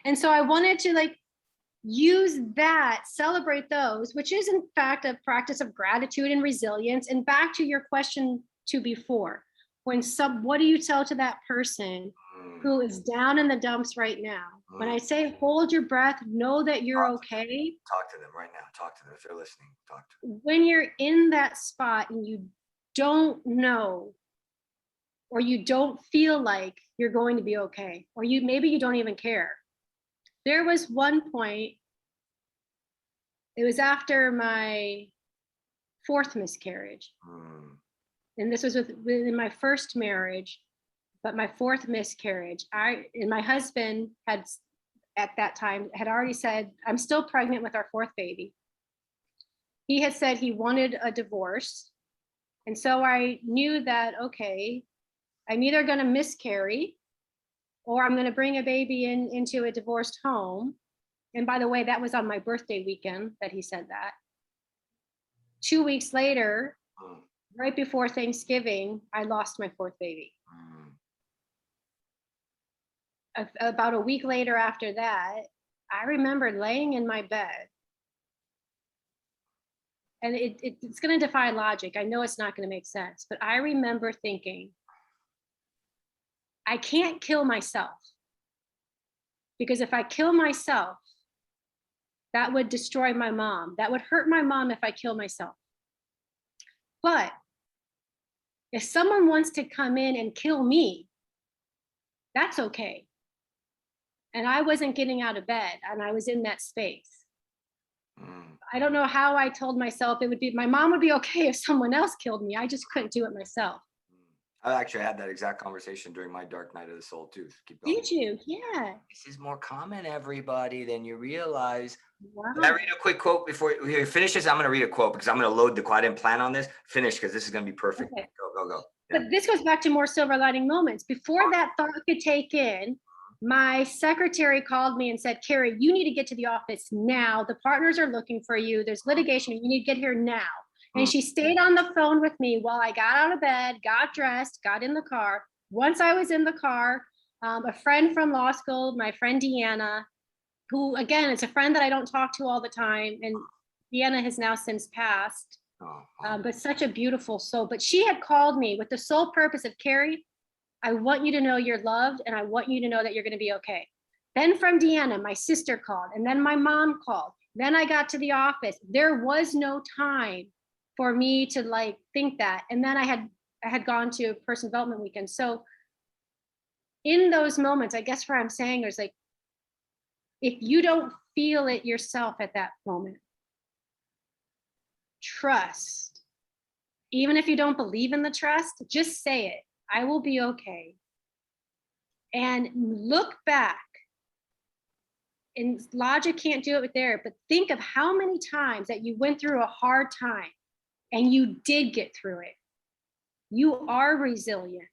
And so I wanted to use that, celebrate those, which is in fact a practice of gratitude and resilience. And back to your question to before, what do you tell to that person who is down in the dumps right now? When I say hold your breath, know that you're okay. Talk to them right now. Talk to them if they're listening. Talk to them. When you're in that spot and you don't know, or you don't feel like you're going to be okay, or maybe you don't even care. There was one point, it was after my 4th miscarriage. And this was within my first marriage, but my 4th miscarriage. And my husband had, at that time, had already said, I'm still pregnant with our 4th baby. He had said he wanted a divorce. And so I knew that, okay, I'm either going to miscarry or I'm going to bring a baby into a divorced home. And by the way, that was on my birthday weekend that he said that. 2 weeks later, right before Thanksgiving, I lost my 4th baby. About a week later after that, I remember laying in my bed. And it's going to defy logic. I know it's not going to make sense, but I remember thinking, I can't kill myself, because if I kill myself, that would destroy my mom. That would hurt my mom if I kill myself. But if someone wants to come in and kill me, that's okay. And I wasn't getting out of bed, and I was in that space. I don't know how I told myself my mom would be okay if someone else killed me. I just couldn't do it myself. I actually had that exact conversation during my dark night of the soul too. Keep going. Did you? Yeah. This is more common, everybody, than you realize. Wow. Can I read a quick quote before we finish this? I'm going to read a quote because I'm going to load the quote. I didn't plan on this. Finish, because this is going to be perfect. Okay. Go. Yeah. But this goes back to more silver lining moments. Before that thought could take in, my secretary called me and said, Kerry, you need to get to the office now. The partners are looking for you. There's litigation. You need to get here now. And she stayed on the phone with me while I got out of bed, got dressed, got in the car. Once I was in the car, a friend from law school, my friend Deanna, who again, it's a friend that I don't talk to all the time. And Deanna has now since passed, but such a beautiful soul. But she had called me with the sole purpose of, Kerry, I want you to know you're loved, and I want you to know that you're going to be okay. Then from Deanna, my sister called, and then my mom called. Then I got to the office. There was no time for me to think that. And then I had gone to personal development weekend. So in those moments, I guess what I'm saying is if you don't feel it yourself at that moment, trust. Even if you don't believe in the trust, just say it. I will be okay. And look back and logic can't do it there, but think of how many times that you went through a hard time and you did get through it. You are resilient.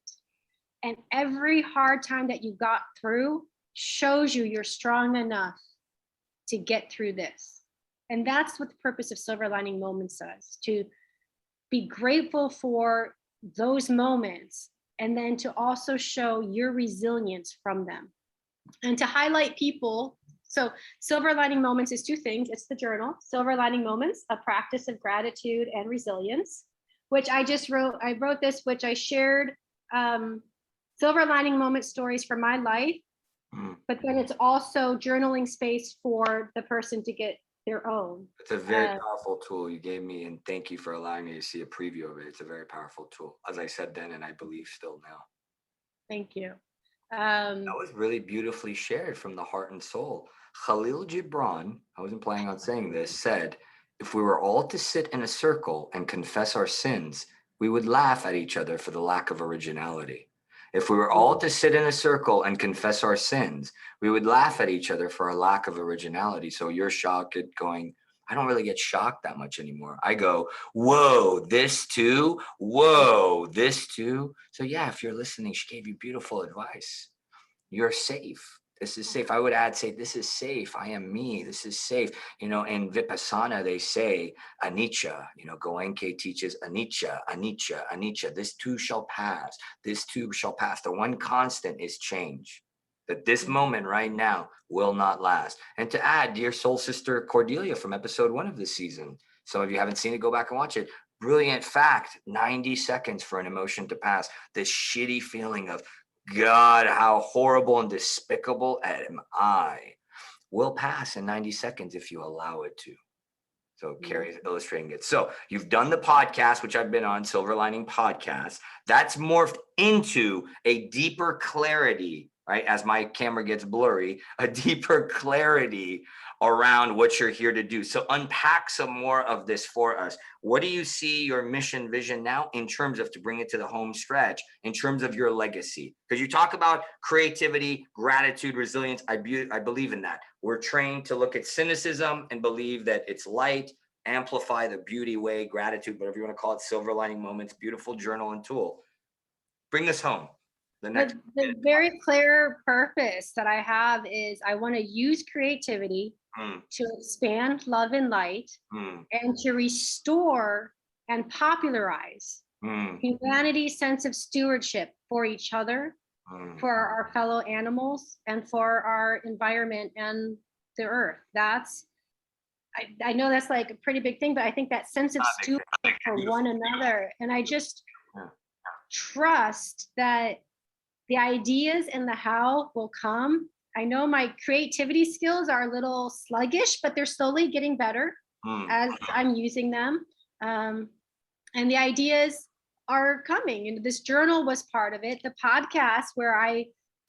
And every hard time that you got through shows you you're strong enough to get through this. And that's what the purpose of Silver Lining Moments does, to be grateful for those moments and then to also show your resilience from them and to highlight people. So Silver Lining Moments is two things. It's the journal, Silver Lining Moments, a practice of gratitude and resilience, which I just wrote. I wrote this, which I shared Silver Lining Moment stories from my life, but then it's also journaling space for the person to get their own. It's a very powerful tool you gave me, and thank you for allowing me to see a preview of it. It's a very powerful tool, as I said then, and I believe still now. Thank you. That was really beautifully shared from the heart and soul. Khalil Gibran, I wasn't planning on saying this, said, if we were all to sit in a circle and confess our sins, we would laugh at each other for the lack of originality. If we were all to sit in a circle and confess our sins, we would laugh at each other for a lack of originality. So you're shocked at going, I don't really get shocked that much anymore. I go, whoa, this too? Whoa, this too? So yeah, if you're listening, she gave you beautiful advice. You're safe. This is safe. I would add, say, this is safe. I am me. This is safe. You know, in Vipassana, they say anicca. You know, Goenka teaches anicca, anicca, anicca. This too shall pass. This too shall pass. The one constant is change. That this moment right now will not last. And to add, dear soul sister Cordelia from episode 1 of this season, some of you haven't seen it, go back and watch it. Brilliant fact, 90 seconds for an emotion to pass. This shitty feeling of, God, how horrible and despicable am I, will pass in 90 seconds if you allow it to. So Kerry's illustrating it. So you've done the podcast, which I've been on, Silver Lining Podcast. That's morphed into a deeper clarity, right? As my camera gets blurry, a deeper clarity around what you're here to do. So unpack some more of this for us. What do you see your mission vision now in terms of, to bring it to the home stretch, in terms of your legacy? Because you talk about creativity, gratitude, resilience. I believe in that. We're trained to look at cynicism and believe that it's light, amplify the beauty way, gratitude, whatever you want to call it, Silver Lining Moments, beautiful journal and tool. Bring this home. The very clear purpose that I have is I want to use creativity to expand love and light and to restore and popularize humanity's sense of stewardship for each other, for our fellow animals, and for our environment and the earth. That's, I know that's like a pretty big thing, but I think that sense of stewardship for one another. And I just trust that the ideas and the how will come. I know my creativity skills are a little sluggish, but they're slowly getting better as I'm using them. And the ideas are coming. And this journal was part of it. The podcast where I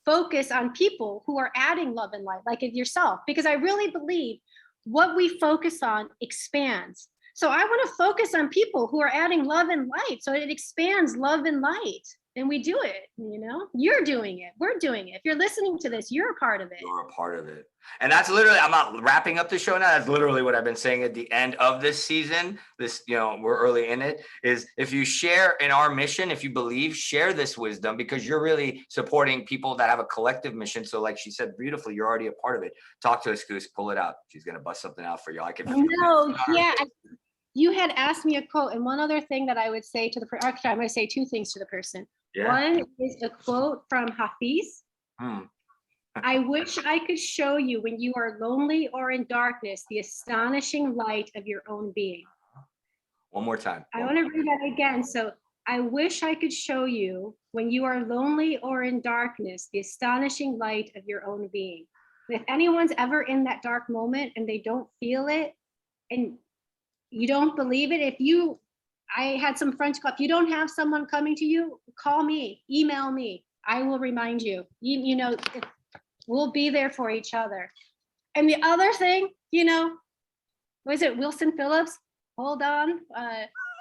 focus on people who are adding love and light, like yourself, because I really believe what we focus on expands. So I want to focus on people who are adding love and light. So it expands love and light. And we do it, you know, you're doing it. We're doing it. If you're listening to this, you're a part of it. You're a part of it. And that's literally, I'm not wrapping up the show now. That's literally what I've been saying at the end of this season. This, you know, we're early in it, is if you share in our mission, if you believe, share this wisdom, because you're really supporting people that have a collective mission. So like she said beautifully, you're already a part of it. Talk to us, Goose, pull it out. She's going to bust something out for you. I can. No, yeah. You had asked me a quote, and one other thing that I would say to the person, actually, I'm going to say two things to the person. Yeah. One is a quote from Hafiz. I wish I could show you when you are lonely or in darkness, the astonishing light of your own being. One more time. I want to read that again. So I wish I could show you when you are lonely or in darkness, the astonishing light of your own being. If anyone's ever in that dark moment and they don't feel it and you don't believe it, I had some friends call, if you don't have someone coming to you, call me, email me. I will remind you. You know, we'll be there for each other. And the other thing, you know, was it Wilson Phillips? Hold on,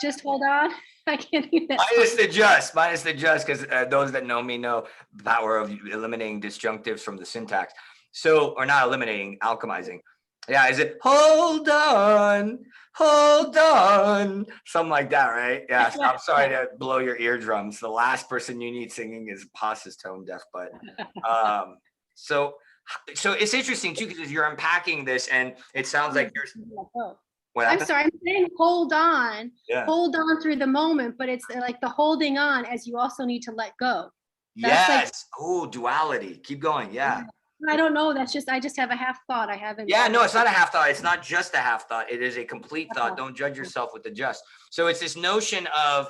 just hold on. I can't even. Minus the just, because those that know me know the power of eliminating disjunctives from the syntax. So, or not eliminating, alchemizing. Yeah, is it hold on, something like that, right? Yeah, so I'm sorry to blow your eardrums. The last person you need singing is Passa's tone deaf, but um, so it's interesting too because you're unpacking this, and it sounds like you're. What I'm happened? sorry, I'm saying hold on, Yeah. hold on through the moment, but it's like the holding on as you also need to let go. That's like, Yes. Oh, duality. Keep going. Yeah. I don't know. That's just, I just have a half thought. I haven't. Yeah, no, it's not a half thought. It's not just a half thought. It is a complete thought. Don't judge yourself with the just. So it's this notion of,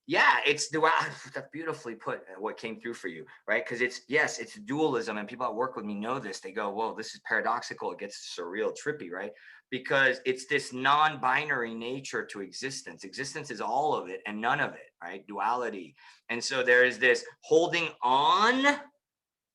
yeah, it's dual. That's beautifully put. What came through for you, right? Because it's, yes, it's dualism, and people that work with me know this. They go, "Whoa, this is paradoxical." It gets surreal, trippy, right? Because it's this non-binary nature to existence. Existence is all of it and none of it, right? Duality, and so there is this holding on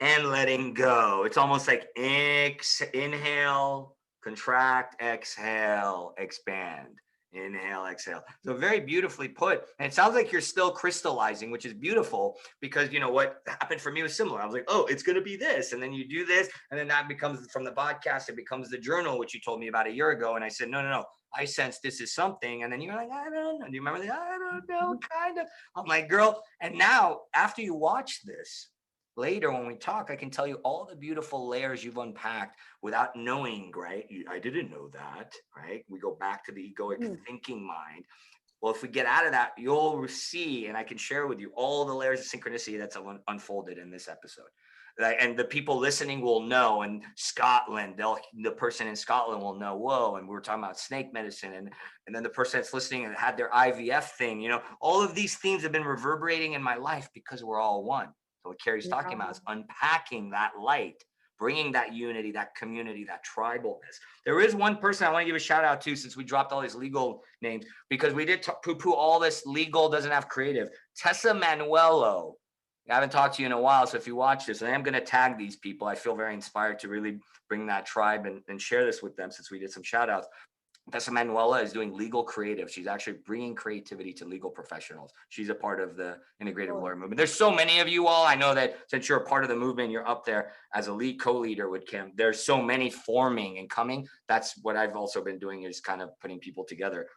and letting go. It's almost like inhale, contract, exhale, expand. Inhale, exhale. So very beautifully put. And it sounds like you're still crystallizing, which is beautiful because, you know, what happened for me was similar. I was like, oh, it's going to be this. And then you do this. And then that becomes, from the podcast, it becomes the journal, which you told me about a year ago. And I said, no. I sense this is something. And then you're like, I don't know. Do you remember that? I don't know, kind of. I'm like, girl. And now after you watch this, later when we talk, I can tell you all the beautiful layers you've unpacked without knowing, right? I didn't know that, right? We go back to the egoic thinking mind. Well, if we get out of that, you'll see, and I can share with you all the layers of synchronicity that's unfolded in this episode. And the people listening will know, and Scotland, the person in Scotland will know, whoa, and we were talking about snake medicine, and then the person that's listening and had their IVF thing, you know, all of these themes have been reverberating in my life because we're all one. So what Kerry's talking about is unpacking that light, bringing that unity, that community, that tribalness. There is one person I want to give a shout out to, since we dropped all these legal names, because we did poo-poo all this legal doesn't have creative. Tessa Manuelo. I haven't talked to you in a while, so if you watch this, I am going to tag these people. I feel very inspired to really bring that tribe and share this with them, since we did some shout outs. Tessa Manuela is doing legal creative. She's actually bringing creativity to legal professionals. She's a part of the Integrative Law Movement. There's so many of you all. I know that since you're a part of the movement, you're up there as a lead co-leader with Kim. There's so many forming and coming. That's what I've also been doing, is kind of putting people together.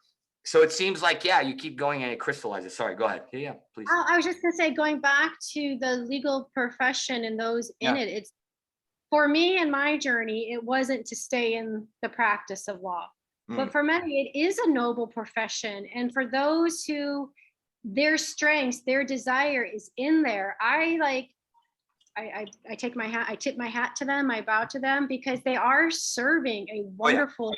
So it seems like, yeah, you keep going and it crystallizes. Sorry, go ahead. Yeah, please. I was just going to say, going back to the legal profession and those in it, it's, for me and my journey, it wasn't to stay in the practice of law. But for many, it is a noble profession. And for those who their strengths, their desire is in there, I take my hat, I tip my hat to them, I bow to them, because they are serving a wonderful,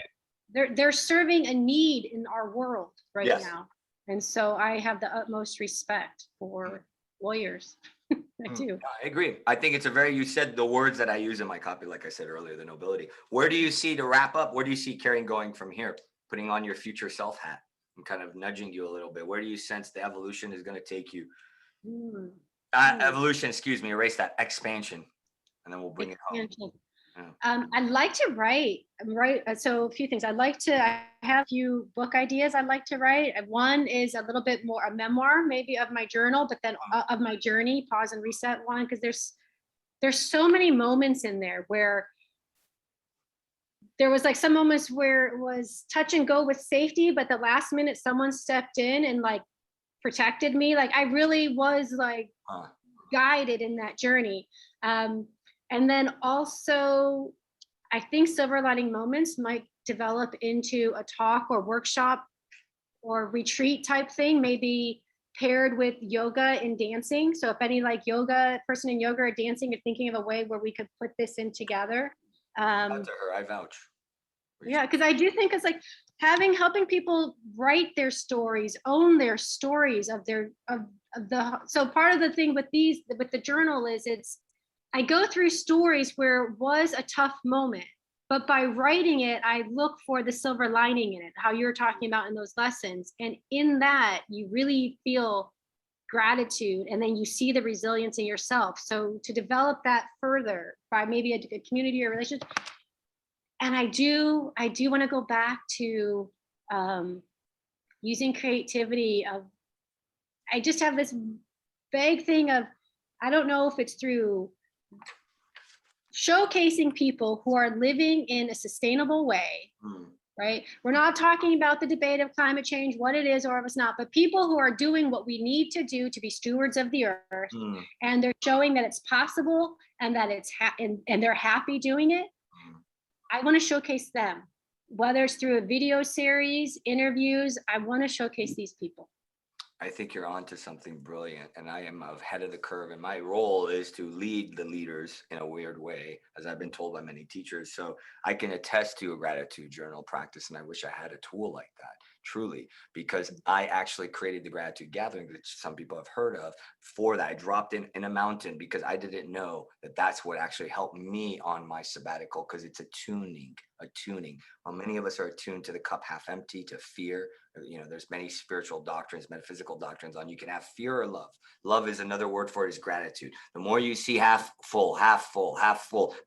they're serving a need in our world right now. And so I have the utmost respect for lawyers. I do. I agree. I think it's a very, you said the words that I use in my copy, like I said earlier, the nobility. Where do you see, to wrap up, where do you see Kerry going from here? Putting on your future self hat and kind of nudging you a little bit. Where do you sense the evolution is going to take you? Evolution, excuse me, erase that, expansion. And then we'll bring it home. I'd like to write. So a few things. I have a few book ideas I'd like to write. One is a little bit more a memoir, maybe, of my journal, but then of my journey, pause and reset one, because there's so many moments in there where there was like some moments where it was touch and go with safety, but the last minute someone stepped in and like protected me. Like I really was like guided in that journey. And then also, I think silver lining moments might develop into a talk or workshop or retreat type thing, maybe paired with yoga and dancing. So if any like yoga person in yoga or dancing are thinking of a way where we could put this in together. To her, I vouch. Yeah, because I do think it's like helping people write their stories, own their stories of the. So part of the thing with the journal is I go through stories where it was a tough moment, but by writing it, I look for the silver lining in it, how you're talking about in those lessons. And in that, you really feel gratitude, and then you see the resilience in yourself. So to develop that further by maybe a community or relationship. And I do want to go back to using creativity. I just have this vague thing of, I don't know if it's through showcasing people who are living in a sustainable way, right? We're not talking about the debate of climate change, what it is or if it's not, but people who are doing what we need to do to be stewards of the earth, and they're showing that it's possible and that it's and they're happy doing it. I want to showcase them, whether it's through a video series, interviews. I want to showcase these people. I think you're onto something brilliant, and I am ahead of the curve, and my role is to lead the leaders in a weird way, as I've been told by many teachers. So I can attest to a gratitude journal practice, and I wish I had a tool like that, truly, because I actually created the gratitude gathering, which some people have heard of. For that, I dropped in a mountain because I didn't know that that's what actually helped me on my sabbatical, because it's a tuning. Well, many of us are attuned to the cup half empty, to fear. There's many spiritual doctrines, metaphysical doctrines on you can have fear or love. Love is another word for it, is gratitude. The more you see half full,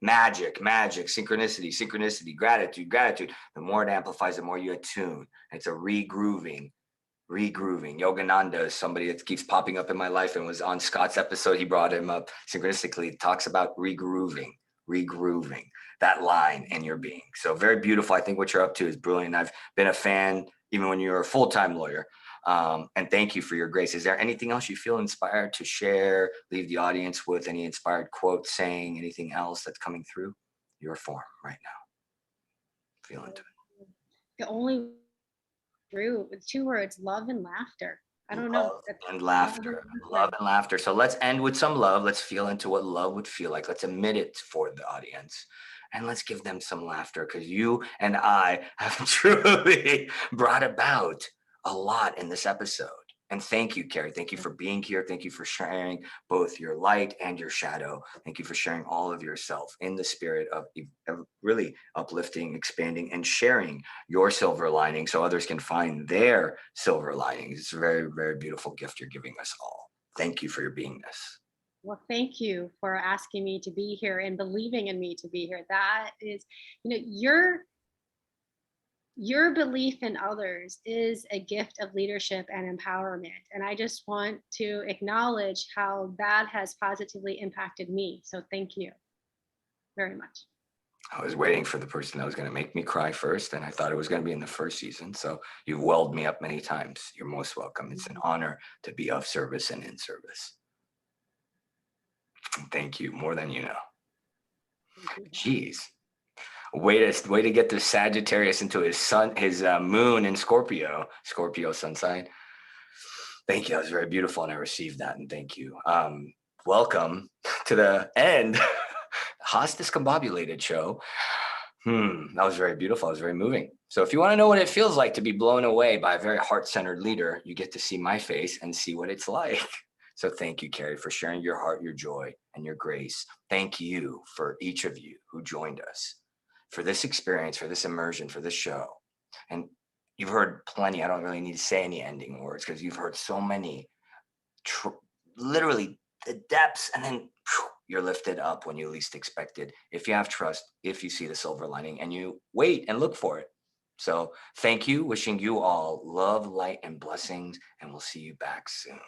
magic, synchronicity, gratitude, the more it amplifies, the more you attune. It's a regrooving. Yogananda is somebody that keeps popping up in my life and was on Scott's episode. He brought him up synchronistically. It talks about regrooving that line in your being. So very beautiful. I think what you're up to is brilliant. I've been a fan even when you're a full-time lawyer. And thank you for your grace. Is there anything else you feel inspired to share, leave the audience with? Any inspired quote, saying, anything else that's coming through your form right now? Feel into it. The only through with 2 words, love and laughter. I don't know. Love and laughter. So let's end with some love. Let's feel into what love would feel like. Let's emit it for the audience. And let's give them some laughter, because you and I have truly brought about a lot in this episode. And thank you, Kerry. Thank you for being here. Thank you for sharing both your light and your shadow. Thank you for sharing all of yourself in the spirit of really uplifting, expanding, and sharing your silver lining so others can find their silver linings. It's a very, very beautiful gift you're giving us all. Thank you for your beingness. Well, thank you for asking me to be here and believing in me to be here. That is, your belief in others is a gift of leadership and empowerment. And I just want to acknowledge how that has positively impacted me. So thank you very much. I was waiting for the person that was going to make me cry first, and I thought it was going to be in the first season. So you've welled me up many times. You're most welcome. It's an honor to be of service and in service. Thank you, more than you know. Jeez. Way to get the Sagittarius into his moon in Scorpio sun sign. Thank you. That was very beautiful, and I received that, and thank you. Welcome to the end. Haas Discombobulated show. That was very beautiful. It was very moving. So if you want to know what it feels like to be blown away by a very heart-centered leader, you get to see my face and see what it's like. So thank you, Kerry, for sharing your heart, your joy, and your grace. Thank you for each of you who joined us for this experience, for this immersion, for this show. And you've heard plenty. I don't really need to say any ending words, because you've heard so many, literally the depths, and then you're lifted up when you least expected. If you have trust, if you see the silver lining, and you wait and look for it. So thank you. Wishing you all love, light, and blessings, and we'll see you back soon.